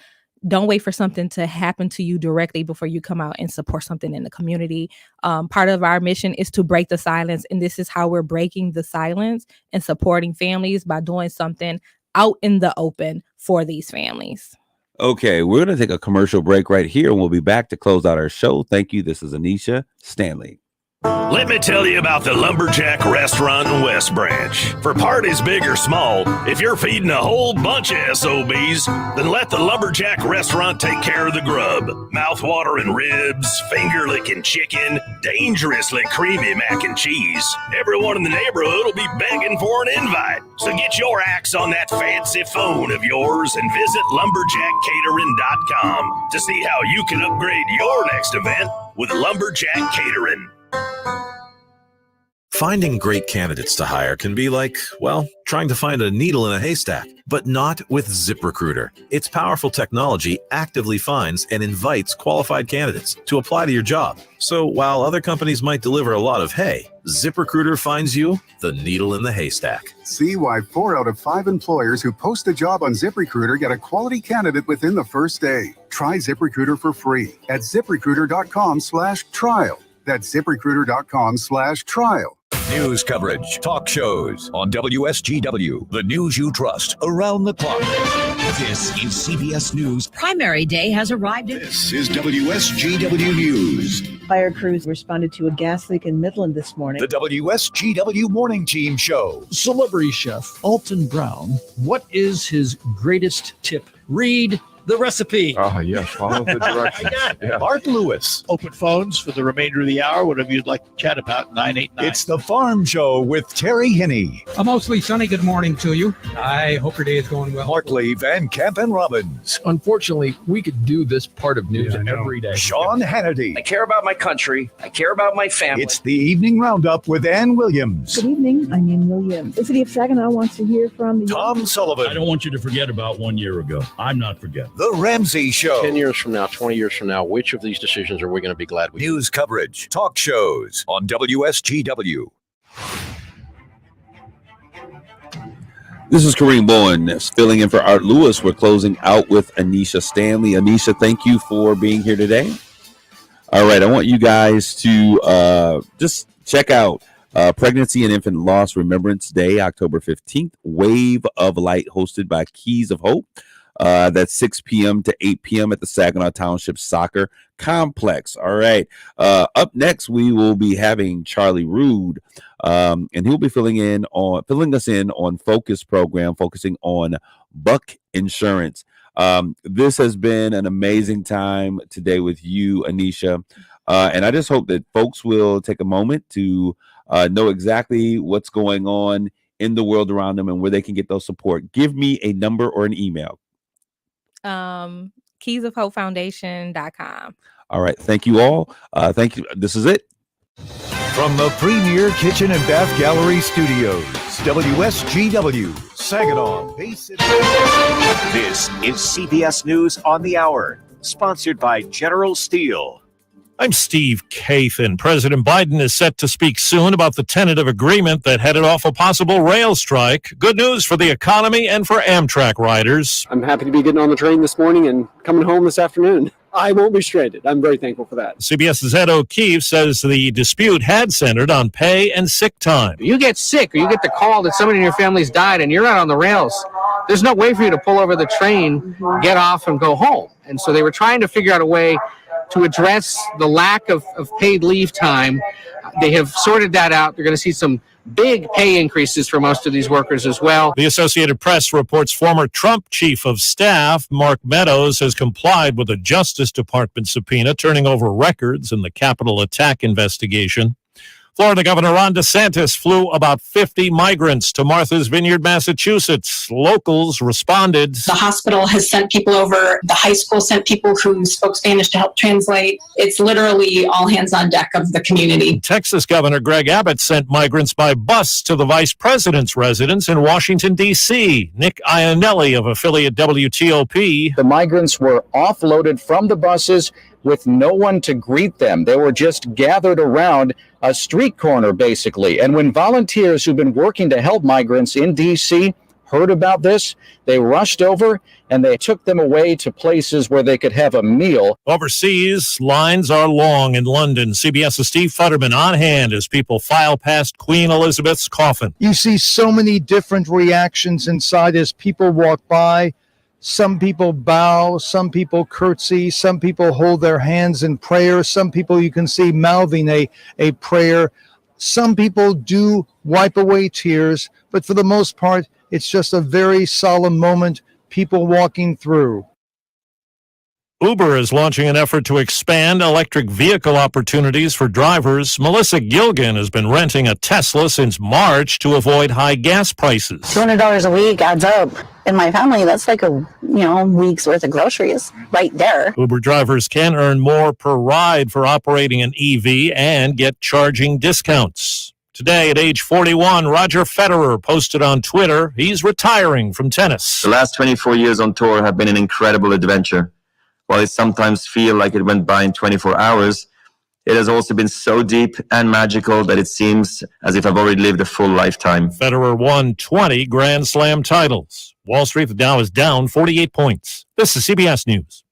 Don't wait for something to happen to you directly before you come out and support something in the community. Part of our mission is to break the silence. And this is how we're breaking the silence and supporting families, by doing something out in the open for these families. Okay, we're going to take a commercial break right here, and we'll be back to close out our show. Thank you. This is Anesha Stanley. Let me tell you about the Lumberjack Restaurant in West Branch. For parties big or small, if you're feeding a whole bunch of SOBs, then let the Lumberjack Restaurant take care of the grub. Mouth-watering ribs, finger-licking chicken, dangerously creamy mac and cheese. Everyone in the neighborhood will be begging for an invite. So get your axe on that fancy phone of yours and visit lumberjackcatering.com to see how you can upgrade your next event with Lumberjack Catering. Finding great candidates to hire can be like, well, trying to find a needle in a haystack, but not with ZipRecruiter. Its powerful technology actively finds and invites qualified candidates to apply to your job. So while other companies might deliver a lot of hay, ZipRecruiter finds you the needle in the haystack. See why 4 out of 5 employers who post a job on ZipRecruiter get a quality candidate within the first day. Try ZipRecruiter for free at ZipRecruiter.com/trial. That's ZipRecruiter.com/trial. News coverage, talk shows on WSGW, the news you trust around the clock. This is CBS News. Primary day has arrived. This is WSGW News. Fire crews responded to a gas leak in Midland this morning. The WSGW Morning Team Show. Celebrity chef Alton Brown. What is his greatest tip? Read the recipe. Yes, follow the directions. Yeah. Mark Lewis. Open phones for the remainder of the hour, whatever you'd like to chat about, 989. It's the Farm Show with Terry Hinney. A mostly sunny good morning to you. I hope your day is going well. Mark Lee, Van Camp, and Robbins. Unfortunately, we could do this part of news every day. Sean Hannity. I care about my country. I care about my family. It's the Evening Roundup with Ann Williams. Good evening. I'm Ann Williams. The city of Saginaw wants to hear from Tom Sullivan. I don't want you to forget about 1 year ago. I'm not forgetting. The Ramsey Show. 10 years from now, 20 years from now, which of these decisions are we going to be glad we did? News coverage, talk shows on WSGW. This is Kareem Bowen filling in for Art Lewis. We're closing out with Anesha Stanley. Anesha, thank you for being here today. All right, I want you guys to just check out Pregnancy and Infant Loss Remembrance Day, October 15th. Wave of Light, hosted by Keys of Hope. That's 6 p.m. to 8 p.m. at the Saginaw Township Soccer Complex. All right. Up next, we will be having Charlie Rood, and he'll be filling us in on Focus program, focusing on Buck Insurance. This has been an amazing time today with you, Anesha. And I just hope that folks will take a moment to know exactly what's going on in the world around them and where they can get those support. Give me a number or an email. keysofhopefoundation.com. All right. Thank you all. Thank you. This is it. From the Premier Kitchen and Bath Gallery Studios, WSGW, Saginaw. This is CBS News on the Hour, sponsored by General Steel. I'm Steve Kathan. President Biden is set to speak soon about the tentative agreement that headed off a possible rail strike. Good news for the economy and for Amtrak riders. I'm happy to be getting on the train this morning and coming home this afternoon. I won't be stranded. I'm very thankful for that. CBS's Ed O'Keefe says the dispute had centered on pay and sick time. You get sick or you get the call that somebody in your family's died and you're out on the rails. There's no way for you to pull over the train, get off, and go home. And so they were trying to figure out a way to address the lack of paid leave time. They have sorted that out. They're going to see some big pay increases for most of these workers as well. The Associated Press reports former Trump chief of staff, Mark Meadows, has complied with a Justice Department subpoena turning over records in the Capitol attack investigation. Florida Governor Ron DeSantis flew about 50 migrants to Martha's Vineyard, Massachusetts. Locals responded. The hospital has sent people over. The high school sent people who spoke Spanish to help translate. It's literally all hands on deck of the community. Texas Governor Greg Abbott sent migrants by bus to the vice president's residence in Washington, D.C. Nick Iannelli of affiliate WTOP. The migrants were offloaded from the buses with no one to greet them. They were just gathered around a street corner, basically. And when volunteers who've been working to help migrants in D.C. heard about this, they rushed over and they took them away to places where they could have a meal. Overseas, lines are long in London. CBS's Steve Futterman on hand as people file past Queen Elizabeth's coffin. You see so many different reactions inside as people walk by. Some people bow, some people curtsy, some people hold their hands in prayer, some people you can see mouthing a prayer. Some people do wipe away tears, but for the most part, it's just a very solemn moment, people walking through. Uber is launching an effort to expand electric vehicle opportunities for drivers. Melissa Gilgan has been renting a Tesla since March to avoid high gas prices. $200 a week adds up. In my family, that's like a week's worth of groceries right there. Uber drivers can earn more per ride for operating an EV and get charging discounts. Today, at age 41, Roger Federer posted on Twitter he's retiring from tennis. The last 24 years on tour have been an incredible adventure. While it sometimes feels like it went by in 24 hours, it has also been so deep and magical that it seems as if I've already lived a full lifetime. Federer won 20 Grand Slam titles. Wall Street, the Dow is down 48 points. This is CBS News.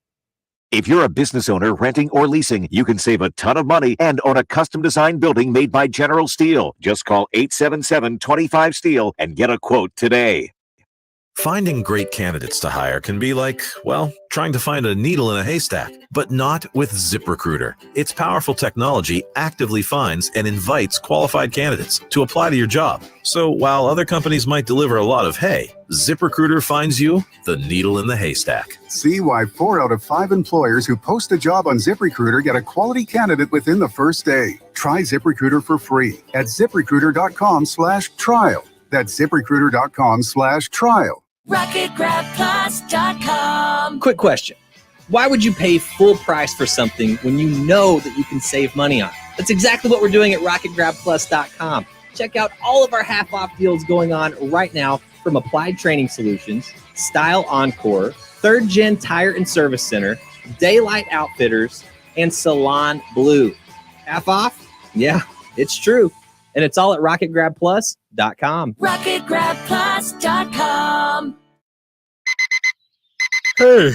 If you're a business owner renting or leasing, you can save a ton of money and own a custom-designed building made by General Steel. Just call 877-25-STEEL and get a quote today. Finding great candidates to hire can be like, well, trying to find a needle in a haystack, but not with ZipRecruiter. Its powerful technology actively finds and invites qualified candidates to apply to your job. So while other companies might deliver a lot of hay, ZipRecruiter finds you the needle in the haystack. See why 4 out of 5 employers who post a job on ZipRecruiter get a quality candidate within the first day. Try ZipRecruiter for free at ZipRecruiter.com/trial. That's ZipRecruiter.com/trial. RocketGrabPlus.com. Quick question. Why would you pay full price for something when you know that you can save money on it? That's exactly what we're doing at RocketGrabPlus.com. Check out all of our half-off deals going on right now from Applied Training Solutions, Style Encore, 3rd Gen Tire and Service Center, Daylight Outfitters, and Salon Blue. Half off? Yeah, it's true. And it's all at RocketGrabPlus.com. RocketGrabPlus.com. Hey,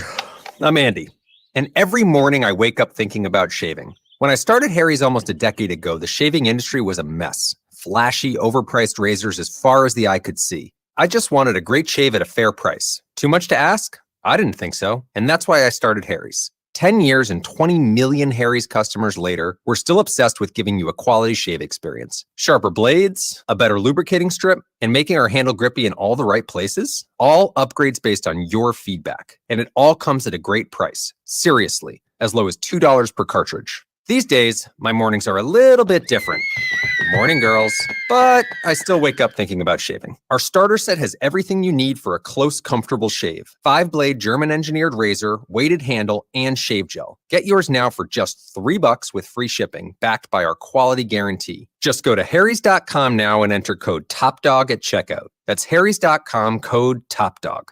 I'm Andy, and every morning I wake up thinking about shaving. When I started Harry's almost a decade ago, the shaving industry was a mess. Flashy, overpriced razors as far as the eye could see. I just wanted a great shave at a fair price. Too much to ask? I didn't think so, and that's why I started Harry's. 10 years and 20 million Harry's customers later, we're still obsessed with giving you a quality shave experience. Sharper blades, a better lubricating strip, and making our handle grippy in all the right places. All upgrades based on your feedback. And it all comes at a great price. Seriously, as low as $2 per cartridge. These days, my mornings are a little bit different. Morning, girls. But I still wake up thinking about shaving. Our starter set has everything you need for a close, comfortable shave. 5-blade German-engineered razor, weighted handle, and shave gel. Get yours now for just $3 with free shipping, backed by our quality guarantee. Just go to harrys.com now and enter code TOPDOG at checkout. That's harrys.com, code TOPDOG.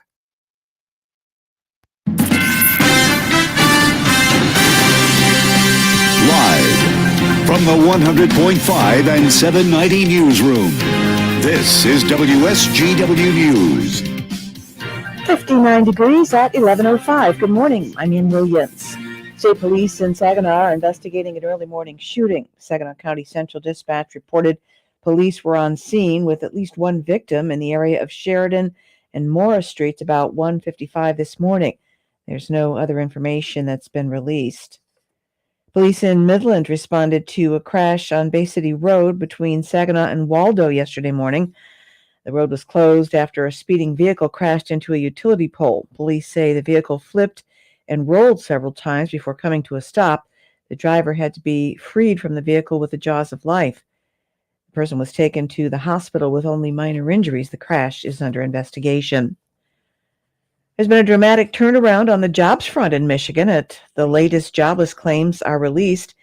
Live from the 100.5 and 790 newsroom, this is WSGW News. 59 degrees at 11:05. Good morning. I'm Ian Williams. State police in Saginaw are investigating an early morning shooting. Saginaw County Central Dispatch reported police were on scene with at least one victim in the area of Sheridan and Morris Streets about 1:55 this morning. There's no other information that's been released. Police in Midland responded to a crash on Bay City Road between Saginaw and Waldo yesterday morning. The road was closed after a speeding vehicle crashed into a utility pole. Police say the vehicle flipped and rolled several times before coming to a stop. The driver had to be freed from the vehicle with the jaws of life. The person was taken to the hospital with only minor injuries. The crash is under investigation. There's been a dramatic turnaround on the jobs front in Michigan. The latest jobless claims are released.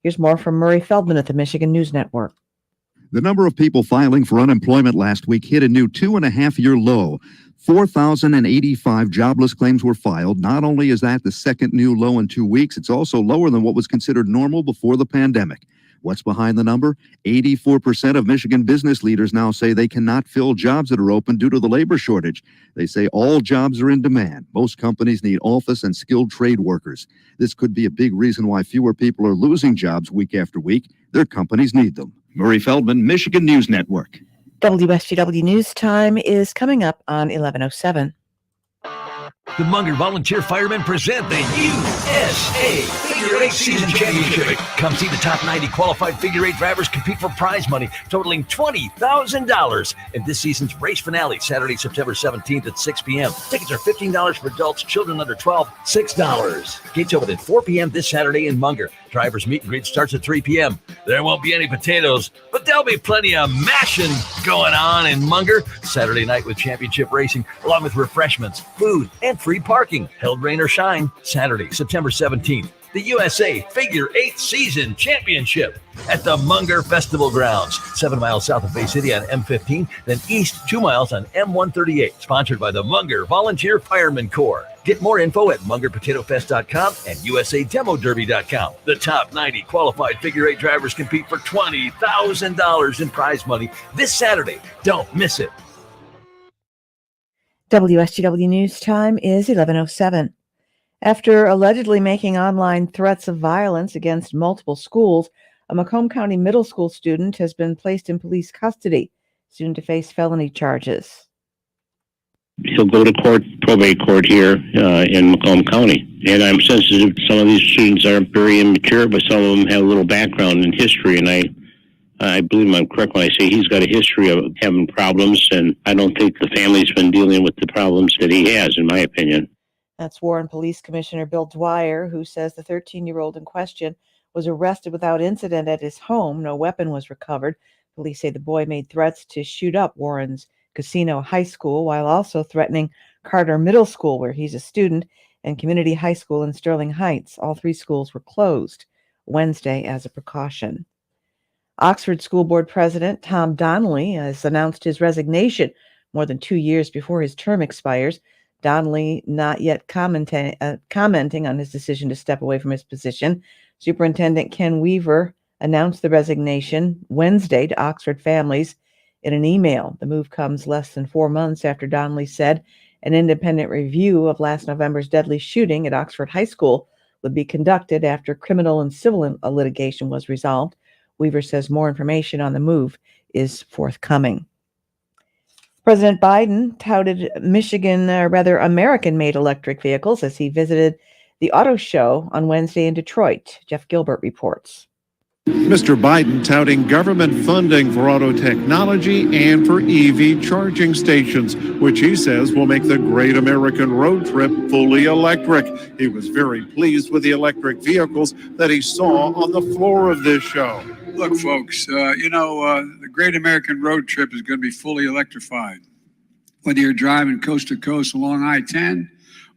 Here's more from Murray Feldman at the Michigan News Network. The number of people filing for unemployment last week hit a new 2.5-year low. 4,085 jobless claims were filed. Not only is that the second new low in 2 weeks, it's also lower than what was considered normal before the pandemic. What's behind the number? 84% of Michigan business leaders now say they cannot fill jobs that are open due to the labor shortage. They say all jobs are in demand. Most companies need office and skilled trade workers. This could be a big reason why fewer people are losing jobs week after week. Their companies need them. Murray Feldman, Michigan News Network. WSGW News Time is coming up on 11:07. The Munger Volunteer Firemen present the USA Figure 8 Season Championship. Come see the top 90 qualified figure 8 drivers compete for prize money totaling $20,000 in this season's race finale, Saturday, September 17th at 6 p.m. Tickets are $15 for adults, children under 12, $6. Gates open at 4 p.m. this Saturday in Munger. Drivers meet and greet starts at 3 p.m. There won't be any potatoes, but there'll be plenty of mashing going on in Munger. Saturday night with championship racing, along with refreshments, food, and free parking. Held rain or shine, Saturday, September 17th. The USA Figure 8 Season Championship at the Munger Festival Grounds, 7 miles south of Bay City on M15, then east 2 miles on M138. Sponsored by the Munger Volunteer Firemen Corps. Get more info at MungerPotatoFest.com and USADemoDerby.com. The top 90 qualified figure 8 drivers compete for $20,000 in prize money this Saturday. Don't miss it. WSGW News Time is 11:07. After allegedly making online threats of violence against multiple schools, a Macomb County middle school student has been placed in police custody, soon to face felony charges. He'll go to court, probate court here in Macomb County. And I'm sensitive. Some of these students are very immature, but some of them have a little background in history. And I believe I'm correct when I say he's got a history of having problems, and I don't think the family's been dealing with the problems that he has, in my opinion. That's Warren Police Commissioner Bill Dwyer, who says the 13-year-old in question was arrested without incident at his home. No weapon was recovered. Police say the boy made threats to shoot up Warren's Casino High School while also threatening Carter Middle School, where he's a student, and Community High School in Sterling Heights. All 3 schools were closed Wednesday as a precaution. Oxford School Board President Tom Donnelly has announced his resignation more than 2 years before his term expires. Donnelly not yet commenting on his decision to step away from his position. Superintendent Ken Weaver announced the resignation Wednesday to Oxford families in an email. The move comes less than 4 months after Donnelly said an independent review of last November's deadly shooting at Oxford High School would be conducted after criminal and civil litigation was resolved. Weaver says more information on the move is forthcoming. President Biden touted American-made electric vehicles as he visited the auto show on Wednesday in Detroit. Jeff Gilbert reports. Mr. Biden touting government funding for auto technology and for EV charging stations, which he says will make the great American road trip fully electric. He was very pleased with the electric vehicles that he saw on the floor of this show. Look, folks, the great American road trip is going to be fully electrified. Whether you're driving coast to coast along I-10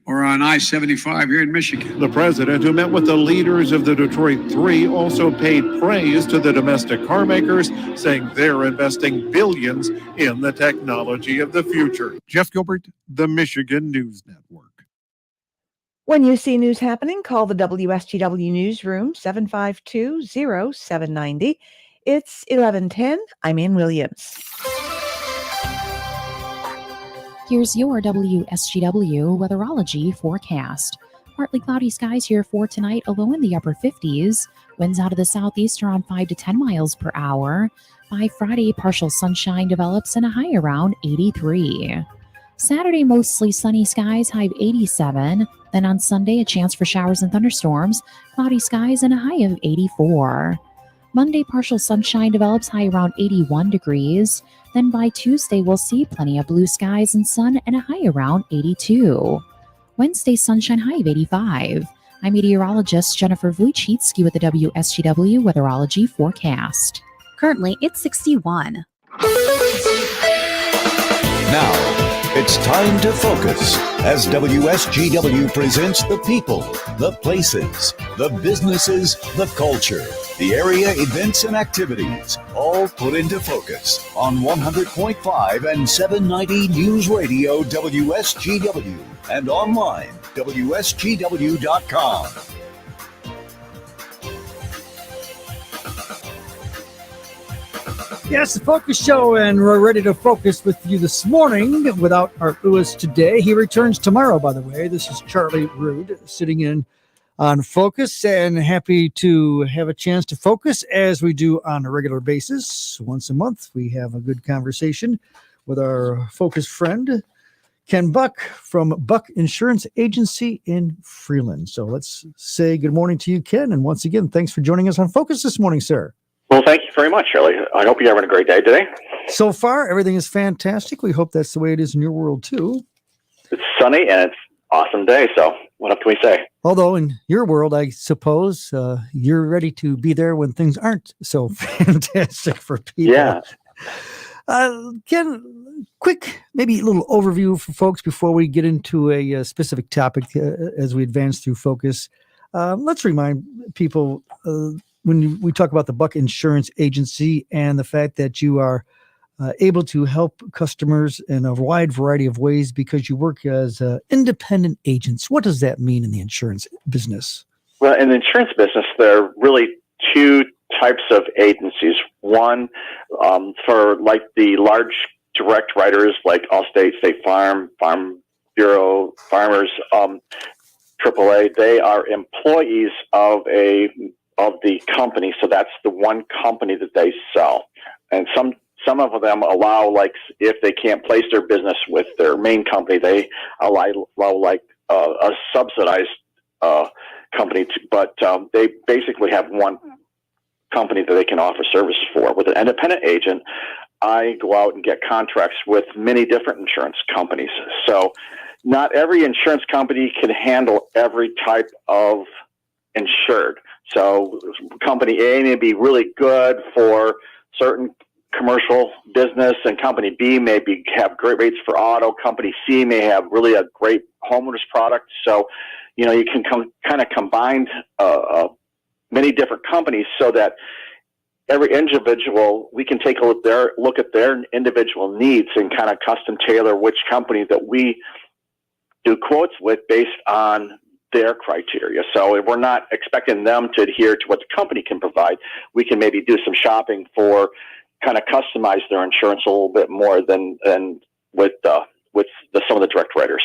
or on I-75 here in Michigan. The president, who met with the leaders of the Detroit Three, also paid praise to the domestic car makers, saying they're investing billions in the technology of the future. Jeff Gilbert, the Michigan News Network. When you see news happening, call the WSGW newsroom, 752-0790. It's 11:10. I'm Ann Williams. Here's your WSGW weatherology forecast. Partly cloudy skies here for tonight, a low in the upper 50s. Winds out of the southeast around 5 to 10 miles per hour. By Friday, partial sunshine develops and a high around 83. Saturday, mostly sunny skies, high of 87. Then on Sunday, a chance for showers and thunderstorms, cloudy skies and a high of 84. Monday, partial sunshine develops, high around 81 degrees. Then by Tuesday, we'll see plenty of blue skies and sun and a high around 82. Wednesday, sunshine, high of 85. I'm meteorologist Jennifer Vujcicki with the WSGW weatherology forecast. Currently, it's 61. Now, it's time to focus as WSGW presents the people, the places, the businesses, the culture, the area events and activities, all put into focus on 100.5 and 790 News Radio WSGW and online WSGW.com. Yes, the Focus Show, and we're ready to focus with you this morning without Art Lewis today. He returns tomorrow, by the way. This is Charlie Rood sitting in on Focus, and happy to have a chance to focus as we do on a regular basis. Once a month, we have a good conversation with our Focus friend, Ken Buck from Buck Insurance Agency in Freeland. So let's say good morning to you, Ken, and once again, thanks for joining us on Focus this morning, sir. Well, thank you very much, Shirley. I hope you're having a great day today. So far, everything is fantastic. We hope that's the way it is in your world, too. It's sunny, and it's an awesome day, so what else can we say? Although in your world, I suppose, you're ready to be there when things aren't so fantastic for people. Yeah. Ken, quick, maybe a little overview for folks before we get into a specific topic as we advance through Focus. Let's remind people when we talk about the Buck Insurance Agency and the fact that you are able to help customers in a wide variety of ways because you work as independent agents. What does that mean in the insurance business? Well, in the insurance business, there are really two types of agencies. One, for like the large direct writers like Allstate, State Farm, Farm Bureau, Farmers, AAA, they are employees of the company, so that's the one company that they sell. And some of them allow, like, if they can't place their business with their main company, they allow like a subsidized company, but they basically have one company that they can offer services for. With an independent agent, I go out and get contracts with many different insurance companies. So not every insurance company can handle every type of insured. So company A may be really good for certain commercial business, and company B may have great rates for auto. Company C may have really a great homeowners product. So, you can kind of combine many different companies so that every individual, we can take a look at their individual needs and kind of custom tailor which company that we do quotes with based on their criteria. So we're not expecting them to adhere to what the company can provide. We can maybe do some shopping for kind of customize their insurance a little bit more than with some of the direct writers.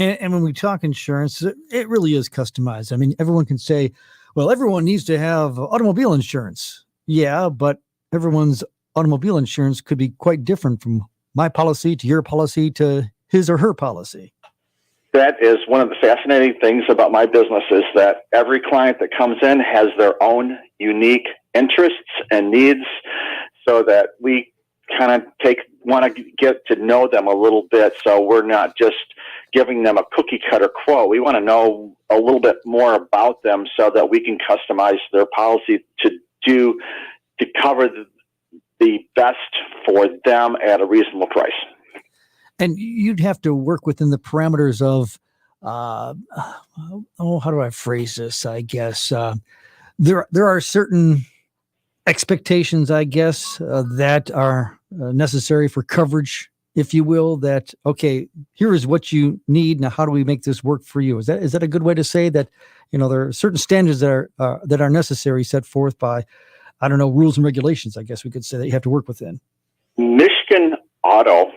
And when we talk insurance, it really is customized. I mean, everyone can say, well, everyone needs to have automobile insurance. Yeah, but everyone's automobile insurance could be quite different from my policy to your policy to his or her policy. That is one of the fascinating things about my business is that every client that comes in has their own unique interests and needs, so that we kind of want to get to know them a little bit. So we're not just giving them a cookie cutter quote. We want to know a little bit more about them so that we can customize their policy to cover the best for them at a reasonable price. And you'd have to work within the parameters of, how do I phrase this? I guess there are certain expectations, I guess, that are necessary for coverage, if you will. That okay, here is what you need. Now, how do we make this work for you? Is that a good way to say that? There are certain standards that are necessary, set forth by, I don't know, rules and regulations, I guess we could say, that you have to work within. Michigan Auto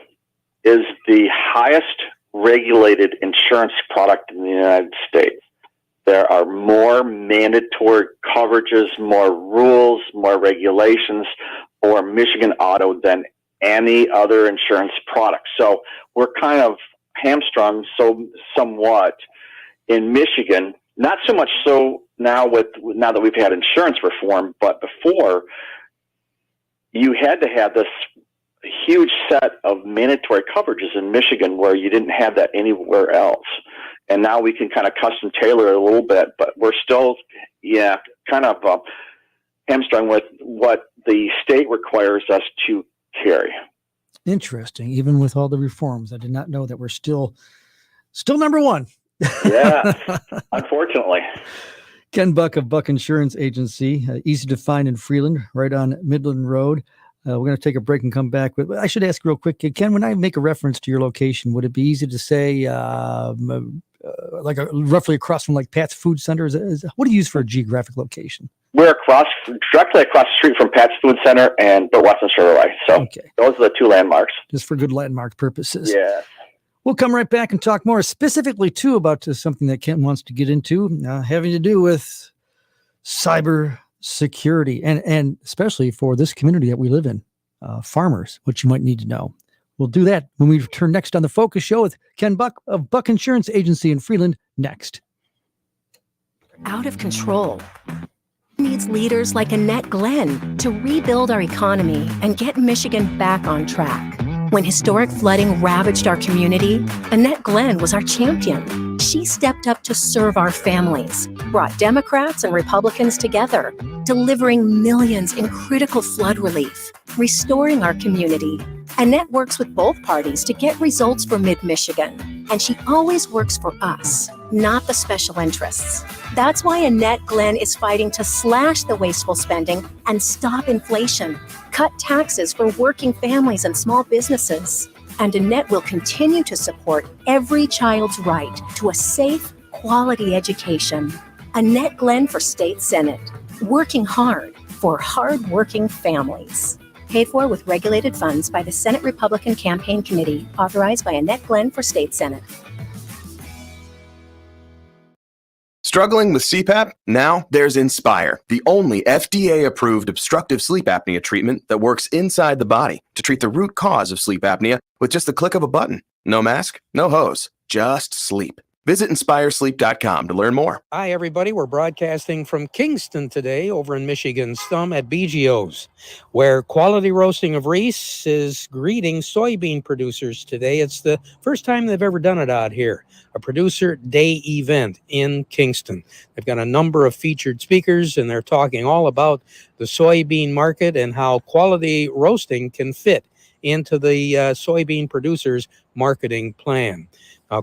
is the highest regulated insurance product in the United States. There are more mandatory coverages, more rules, more regulations for Michigan Auto than any other insurance product. So we're kind of hamstrung somewhat in Michigan, not so much so now that we've had insurance reform, but before you had to have this huge set of mandatory coverages in Michigan where you didn't have that anywhere else. And now we can kind of custom tailor it a little bit, but we're still, kind of hamstrung with what the state requires us to carry. Interesting. Even with all the reforms, I did not know that we're still number one. Yeah, unfortunately. Ken Buck of Buck Insurance Agency, easy to find in Freeland, right on Midland Road. We're going to take a break and come back. But I should ask real quick, Ken, when I make a reference to your location, would it be easy to say roughly across from like Pat's Food Center? What do you use for a geographic location? We're directly across the street from Pat's Food Center and Western Chevrolet. So those are the two landmarks. Just for good landmark purposes. Yeah. We'll come right back and talk more specifically, too, about something that Ken wants to get into, having to do with cyber security, and especially for this community that we live in, farmers, what you might need to know. We'll do that when we return next on The Focus Show with Ken Buck of Buck Insurance Agency in Freeland next. Out of control. Needs leaders like Annette Glenn to rebuild our economy and get Michigan back on track. When historic flooding ravaged our community, Annette Glenn was our champion. She stepped up to serve our families, brought Democrats and Republicans together, delivering millions in critical flood relief, restoring our community. Annette works with both parties to get results for Mid-Michigan, and she always works for us, not the special interests. That's why Annette Glenn is fighting to slash the wasteful spending and stop inflation, cut taxes for working families and small businesses. And Annette will continue to support every child's right to a safe, quality education. Annette Glenn for State Senate, working hard for hard-working families. Paid for with regulated funds by the Senate Republican Campaign Committee, authorized by Annette Glenn for State Senate. Struggling with CPAP? Now there's Inspire, the only FDA-approved obstructive sleep apnea treatment that works inside the body to treat the root cause of sleep apnea with just the click of a button. No mask, no hose, just sleep. Visit InspireSleep.com to learn more. Hi, everybody. We're broadcasting from Kingston today over in Michigan's thumb at BGO's, where Quality Roasting of Reese is greeting soybean producers today. It's the first time they've ever done it out here, a producer day event in Kingston. They've got a number of featured speakers, and they're talking all about the soybean market and how Quality Roasting can fit into the soybean producers' marketing plan.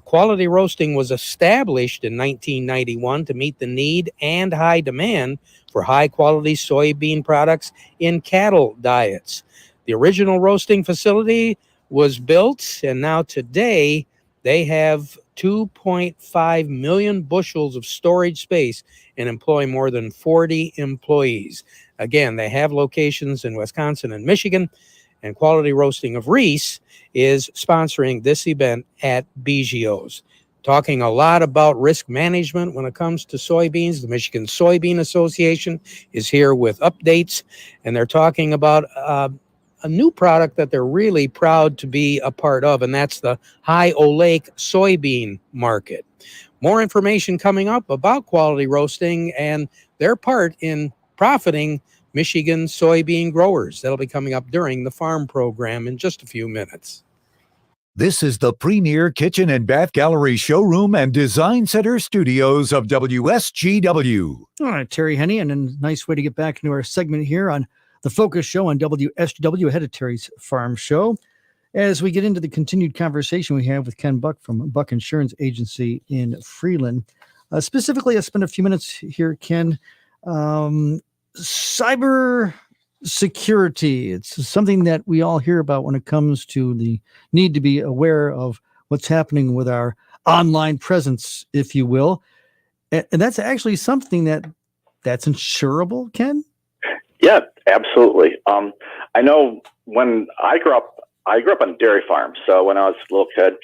Quality Roasting was established in 1991 to meet the need and high demand for high-quality soybean products in cattle diets. The original roasting facility was built, and now today they have 2.5 million bushels of storage space and employ more than 40 employees. Again, they have locations in Wisconsin and Michigan, and Quality Roasting of Reese is sponsoring this event at BGO's. Talking a lot about risk management when it comes to soybeans. The Michigan Soybean Association is here with updates, and they're talking about a new product that they're really proud to be a part of, and that's the high oleic soybean market. More information coming up about Quality Roasting and their part in profiting Michigan soybean growers. That'll be coming up during the farm program in just a few minutes. This is the premier kitchen and bath gallery showroom and design center studios of WSGW. All right, Terry Henney, and a nice way to get back into our segment here on the Focus Show on WSGW ahead of Terry's Farm Show. As we get into the continued conversation we have with Ken Buck from Buck Insurance Agency in Freeland. Specifically, I spent a few minutes here, Ken. Cyber security. It's something that we all hear about when it comes to the need to be aware of what's happening with our online presence, if you will. And that's actually something that's insurable, Ken? Yeah, absolutely. I know when I grew up on a dairy farm. So when I was a little kid,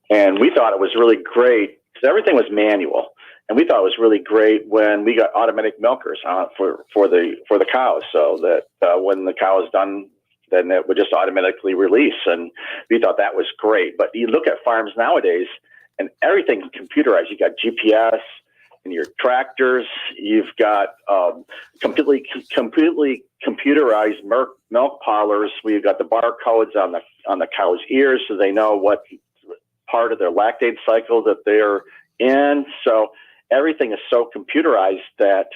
and we thought it was really great because everything was manual. And we thought it was really great when we got automatic milkers for the cows, so that when the cow is done, then it would just automatically release. And we thought that was great. But you look at farms nowadays, and everything's computerized. You got GPS in your tractors. You've got completely computerized milk parlors. We've got the barcodes on the cow's ears, so they know what part of their lactate cycle that they're in. So everything is so computerized that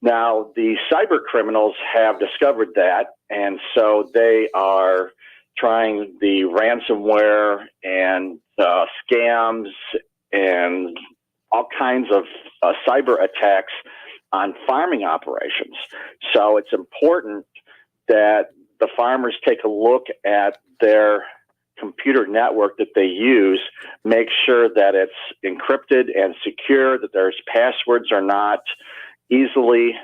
now the cyber criminals have discovered that, and so they are trying the ransomware and scams and all kinds of cyber attacks on farming operations. So it's important that the farmers take a look at their computer network that they use, make sure that it's encrypted and secure, that their passwords are not easily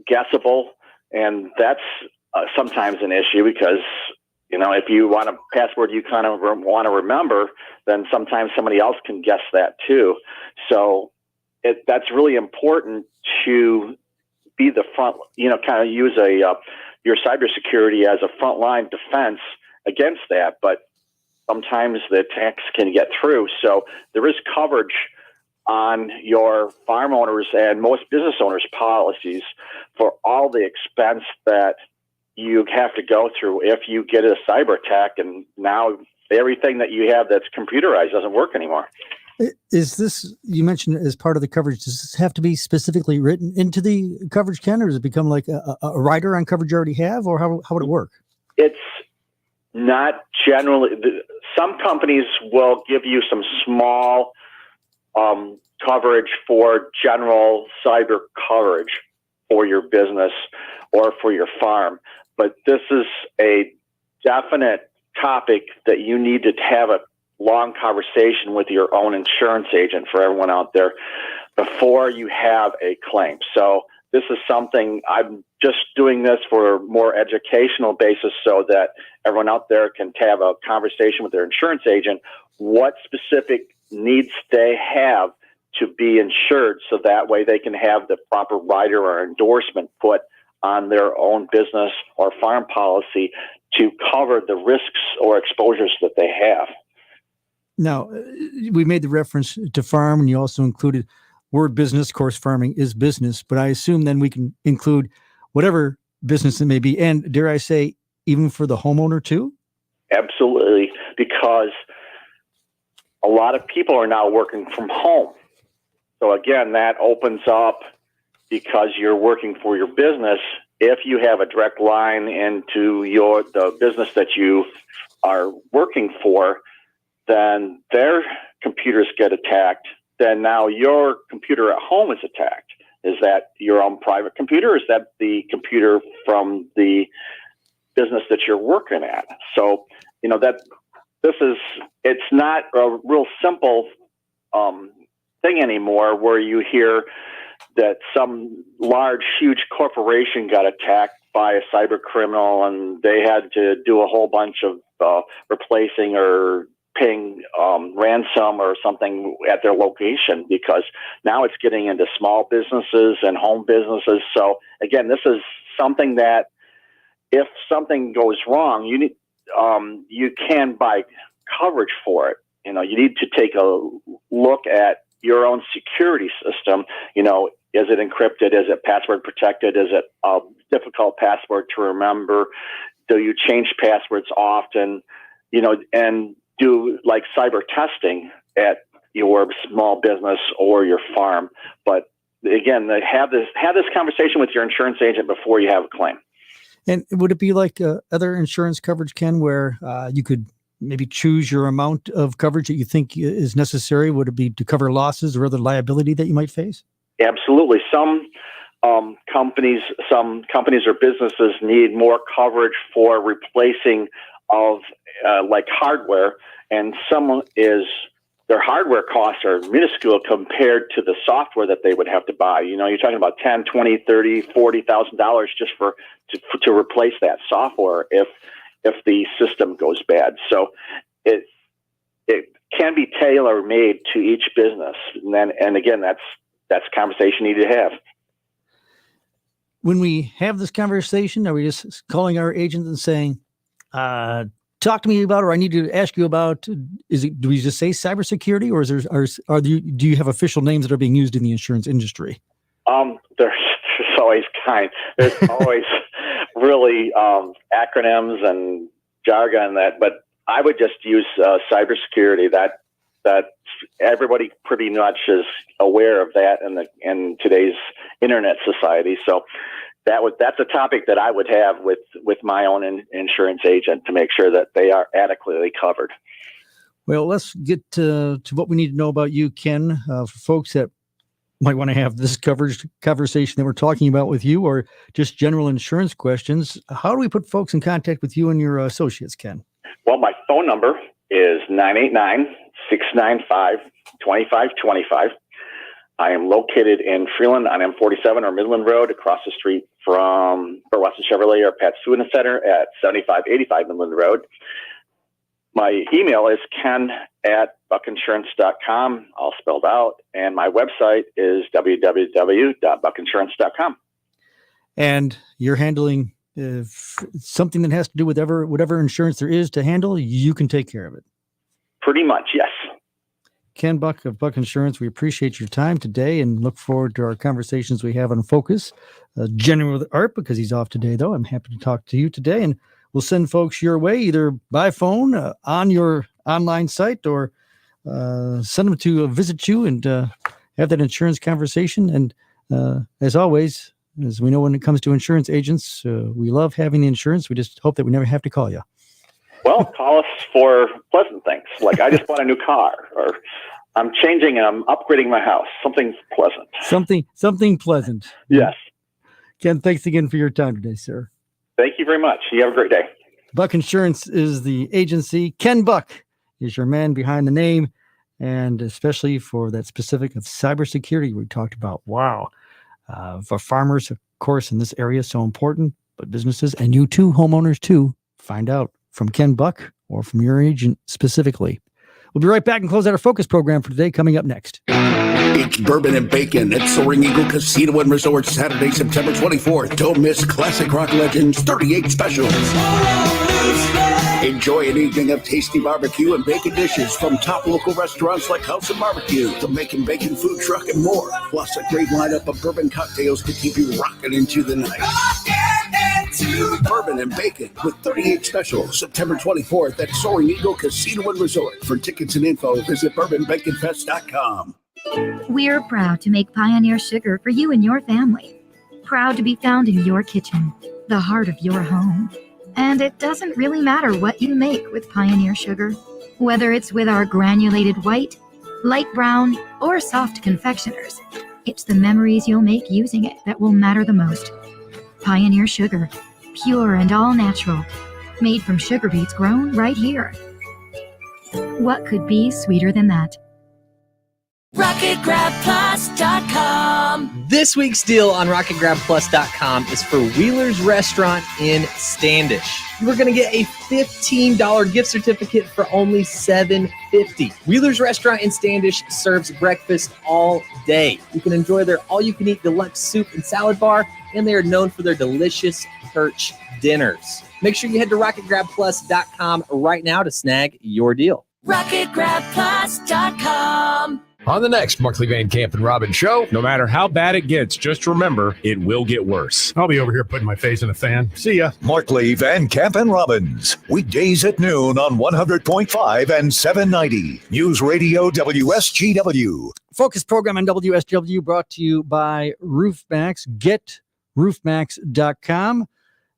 guessable. And that's sometimes an issue because, if you want a password you kind of want to remember, then sometimes somebody else can guess that too. So that's really important to be the front, kind of use your cybersecurity as a frontline defense against that, but sometimes the attacks can get through. So there is coverage on your farm owners and most business owners' policies for all the expense that you have to go through if you get a cyber attack, and now everything that you have that's computerized doesn't work anymore. Is this, you mentioned as part of the coverage, does this have to be specifically written into the coverage, Ken, or does it become like a rider on coverage you already have, or how would it work? It's not generally. Some companies will give you some small coverage for general cyber coverage for your business or for your farm. But this is a definite topic that you need to have a long conversation with your own insurance agent, for everyone out there, before you have a claim. So this is something, I'm just doing this for a more educational basis so that everyone out there can have a conversation with their insurance agent, what specific needs they have to be insured, so that way they can have the proper rider or endorsement put on their own business or farm policy to cover the risks or exposures that they have. Now, we made the reference to farm, and you also included word business. Of course, farming is business, but I assume then we can include whatever business it may be. And dare I say, even for the homeowner too? Absolutely, because a lot of people are now working from home. So again, that opens up, because you're working for your business. If you have a direct line into the business that you are working for, then their computers get attacked. Then now your computer at home is attacked. Is that your own private computer? Or is that the computer from the business that you're working at? So, it's not a real simple thing anymore, where you hear that some large, huge corporation got attacked by a cyber criminal and they had to do a whole bunch of replacing or paying ransom or something at their location, because now it's getting into small businesses and home businesses. So again, this is something that if something goes wrong, you can buy coverage for it. You need to take a look at your own security system. Is it encrypted? Is it password protected? Is it a difficult password to remember? Do you change passwords often? And do like cyber testing at your small business or your farm. But again, have this conversation with your insurance agent before you have a claim. And would it be like other insurance coverage, Ken, where you could maybe choose your amount of coverage that you think is necessary? Would it be to cover losses or other liability that you might face? Absolutely. Some companies or businesses need more coverage for replacing of like hardware, and their hardware costs are minuscule compared to the software that they would have to buy. You're talking about $10, $20, $30, $40,000 just to replace that software if the system goes bad. So it can be tailor made to each business, and again, that's a conversation you need to have. When we have this conversation, are we just calling our agent and saying, talk to me about, or I need to ask you about, do we just say cybersecurity, or do you have official names that are being used in the insurance industry? There's always there's always really acronyms and jargon but I would just use cybersecurity. That everybody pretty much is aware of that in today's internet society. So that's a topic that I would have with my own insurance agent to make sure that they are adequately covered. Well, let's get to what we need to know about you, Ken, for folks that might want to have this conversation that we're talking about with you, or just general insurance questions. How do we put folks in contact with you and your associates, Ken? Well, my phone number is 989-695-2525. I am located in Freeland on M47 or Midland Road, across the street from Fort Weston Chevrolet or Pat's Food Center at 7585 Midland Road. My email is ken@buckinsurance.com, all spelled out, and my website is www.buckinsurance.com. And you're handling something that has to do with whatever insurance there is to handle, you can take care of it. Pretty much, yes. Ken Buck of Buck Insurance, we appreciate your time today and look forward to our conversations we have on Focus. Generally with Art, because he's off today, though. I'm happy to talk to you today, and we'll send folks your way either by phone, on your online site, or send them to visit you and have that insurance conversation. And as always, as we know, when it comes to insurance agents, we love having the insurance. We just hope that we never have to call you. Well, call us for pleasant things, like I just bought a new car, or I'm changing and I'm upgrading my house. Something pleasant. Something pleasant. Yes. Ken, thanks again for your time today, sir. Thank you very much. You have a great day. Buck Insurance is the agency. Ken Buck is your man behind the name, and especially for that specific of cybersecurity we talked about. Wow. For farmers, of course, in this area, so important, but businesses and you too, homeowners too, find out from Ken Buck or from your agent specifically. We'll be right back and close out our Focus program for today, coming up next. It's Bourbon and Bacon at Soaring Eagle Casino and Resort, Saturday, September 24th. Don't miss classic rock legends 38 specials. Enjoy an evening of tasty barbecue and bacon dishes from top local restaurants like House of Barbecue, the Making Bacon food truck, and more. Plus a great lineup of bourbon cocktails to keep you rocking into the night. Bourbon and Bacon with 38 specials, September 24th at Soaring Eagle Casino and Resort. For tickets and info, visit bourbonbaconfest.com. We're proud to make Pioneer Sugar for you and your family. Proud to be found in your kitchen, the heart of your home. And it doesn't really matter what you make with Pioneer Sugar, whether it's with our granulated white, light brown, or soft confectioners. It's the memories you'll make using it that will matter the most. Pioneer Sugar, pure and all natural, made from sugar beets grown right here. What could be sweeter than that? RocketGrabPlus.com. This week's deal on RocketGrabPlus.com is for Wheeler's Restaurant in Standish. You're going to get a $15 gift certificate for only $7.50. Wheeler's Restaurant in Standish serves breakfast all day. You can enjoy their all-you-can-eat deluxe soup and salad bar, and they are known for their delicious Perch dinners. Make sure you head to rocketgrabplus.com right now to snag your deal. RocketGrabPlus.com. On the next Markley Van Camp and Robin show, no matter how bad it gets, just remember, it will get worse. I'll be over here putting my face in a fan. See ya. Markley, Van Camp, and Robbins. Weekdays at noon on 100.5 and 790. News Radio WSGW. Focus program on WSGW brought to you by RoofMax. Get roofmax.com.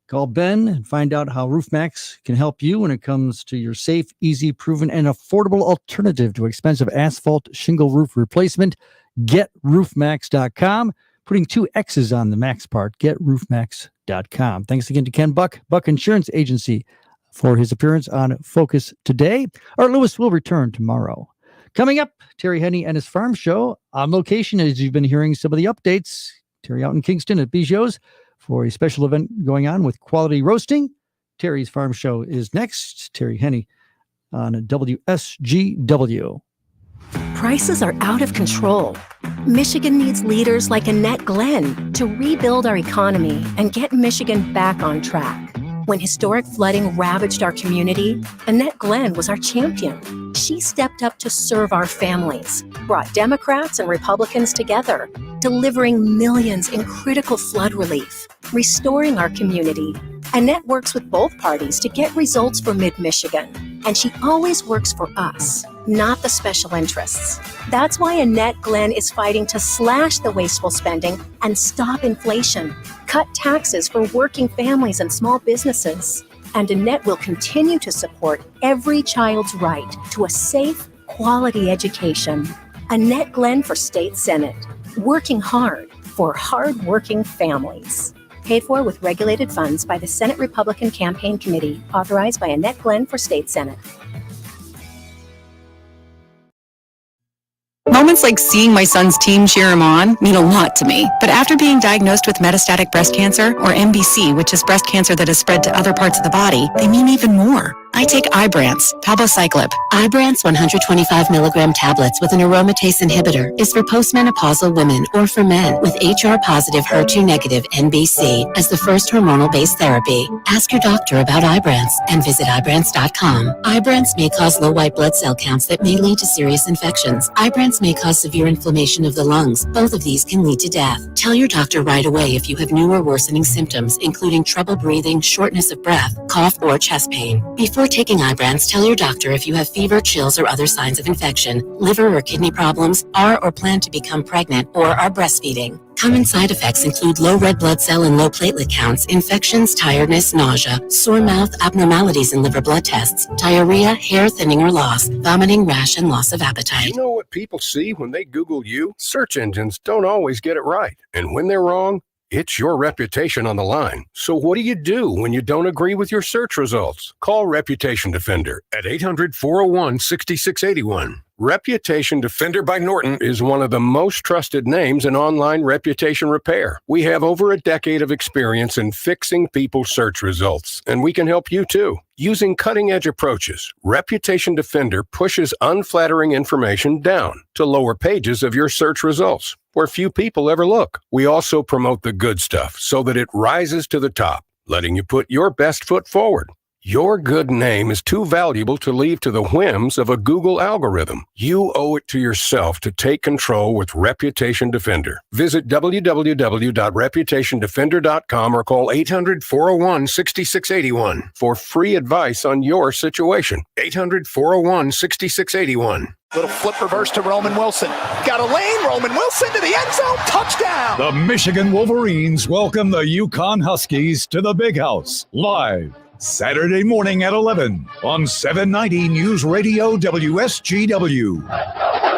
Call Ben and find out how RoofMax can help you when it comes to your safe, easy, proven, and affordable alternative to expensive asphalt shingle roof replacement. GetRoofMax.com. Putting 2 X's on the Max part. GetRoofMax.com. Thanks again to Ken Buck Insurance Agency, for his appearance on Focus today. Art Lewis will return tomorrow. Coming up, Terry Henney and his farm show on location, as you've been hearing some of the updates. Terry out in Kingston at Bijot's for a special event going on with quality roasting. Terry's Farm Show is next. Terry Henney on WSGW. Prices are out of control. Michigan needs leaders like Annette Glenn to rebuild our economy and get Michigan back on track. When historic flooding ravaged our community, Annette Glenn was our champion. She stepped up to serve our families, brought Democrats and Republicans together, delivering millions in critical flood relief, restoring our community. Annette works with both parties to get results for Mid-Michigan, and she always works for us, not the special interests. That's why Annette Glenn is fighting to slash the wasteful spending and stop inflation, cut taxes for working families and small businesses. And Annette will continue to support every child's right to a safe, quality education. Annette Glenn for State Senate, working hard for hard-working families. Paid for with regulated funds by the Senate Republican Campaign Committee, authorized by Annette Glenn for State Senate. Moments like seeing my son's team cheer him on mean a lot to me. But after being diagnosed with metastatic breast cancer, or MBC, which is breast cancer that has spread to other parts of the body, they mean even more. I take Ibrance, palbociclib. Ibrance 125 milligram tablets with an aromatase inhibitor is for postmenopausal women or for men with HR-positive, HER2-negative MBC as the first hormonal-based therapy. Ask your doctor about Ibrance and visit Ibrance.com. Ibrance may cause low white blood cell counts that may lead to serious infections. Ibrance may cause severe inflammation of the lungs. Both of these can lead to death. Tell your doctor right away if you have new or worsening symptoms, including trouble breathing, shortness of breath, cough, or chest pain. Before taking Ibrance, tell your doctor if you have fever, chills, or other signs of infection, liver or kidney problems, are or plan to become pregnant, or are breastfeeding. Common side effects include low red blood cell and low platelet counts, infections, tiredness, nausea, sore mouth, abnormalities in liver blood tests, diarrhea, hair thinning or loss, vomiting, rash, and loss of appetite. You know what people see when they Google you? Search engines don't always get it right. And when they're wrong, it's your reputation on the line. So what do when you don't agree with your search results? Call Reputation Defender at 800-401-6681. Reputation Defender by Norton is one of the most trusted names in online reputation repair. We have over a decade of experience in fixing people's search results, and we can help you too. Using cutting-edge approaches, Reputation Defender pushes unflattering information down to lower pages of your search results, where few people ever look. We also promote the good stuff so that it rises to the top, letting you put your best foot forward. Your good name is too valuable to leave to the whims of a Google algorithm. You owe it to yourself to take control with Reputation Defender. Visit www.reputationdefender.com or call 800-401-6681 for free advice on your situation. 800-401-6681. Little flip reverse to Roman Wilson. Got a lane. Roman Wilson to the end zone. Touchdown. The Michigan Wolverines welcome the Yukon Huskies to the Big House live Saturday morning at 11 on 790 News Radio WSGW.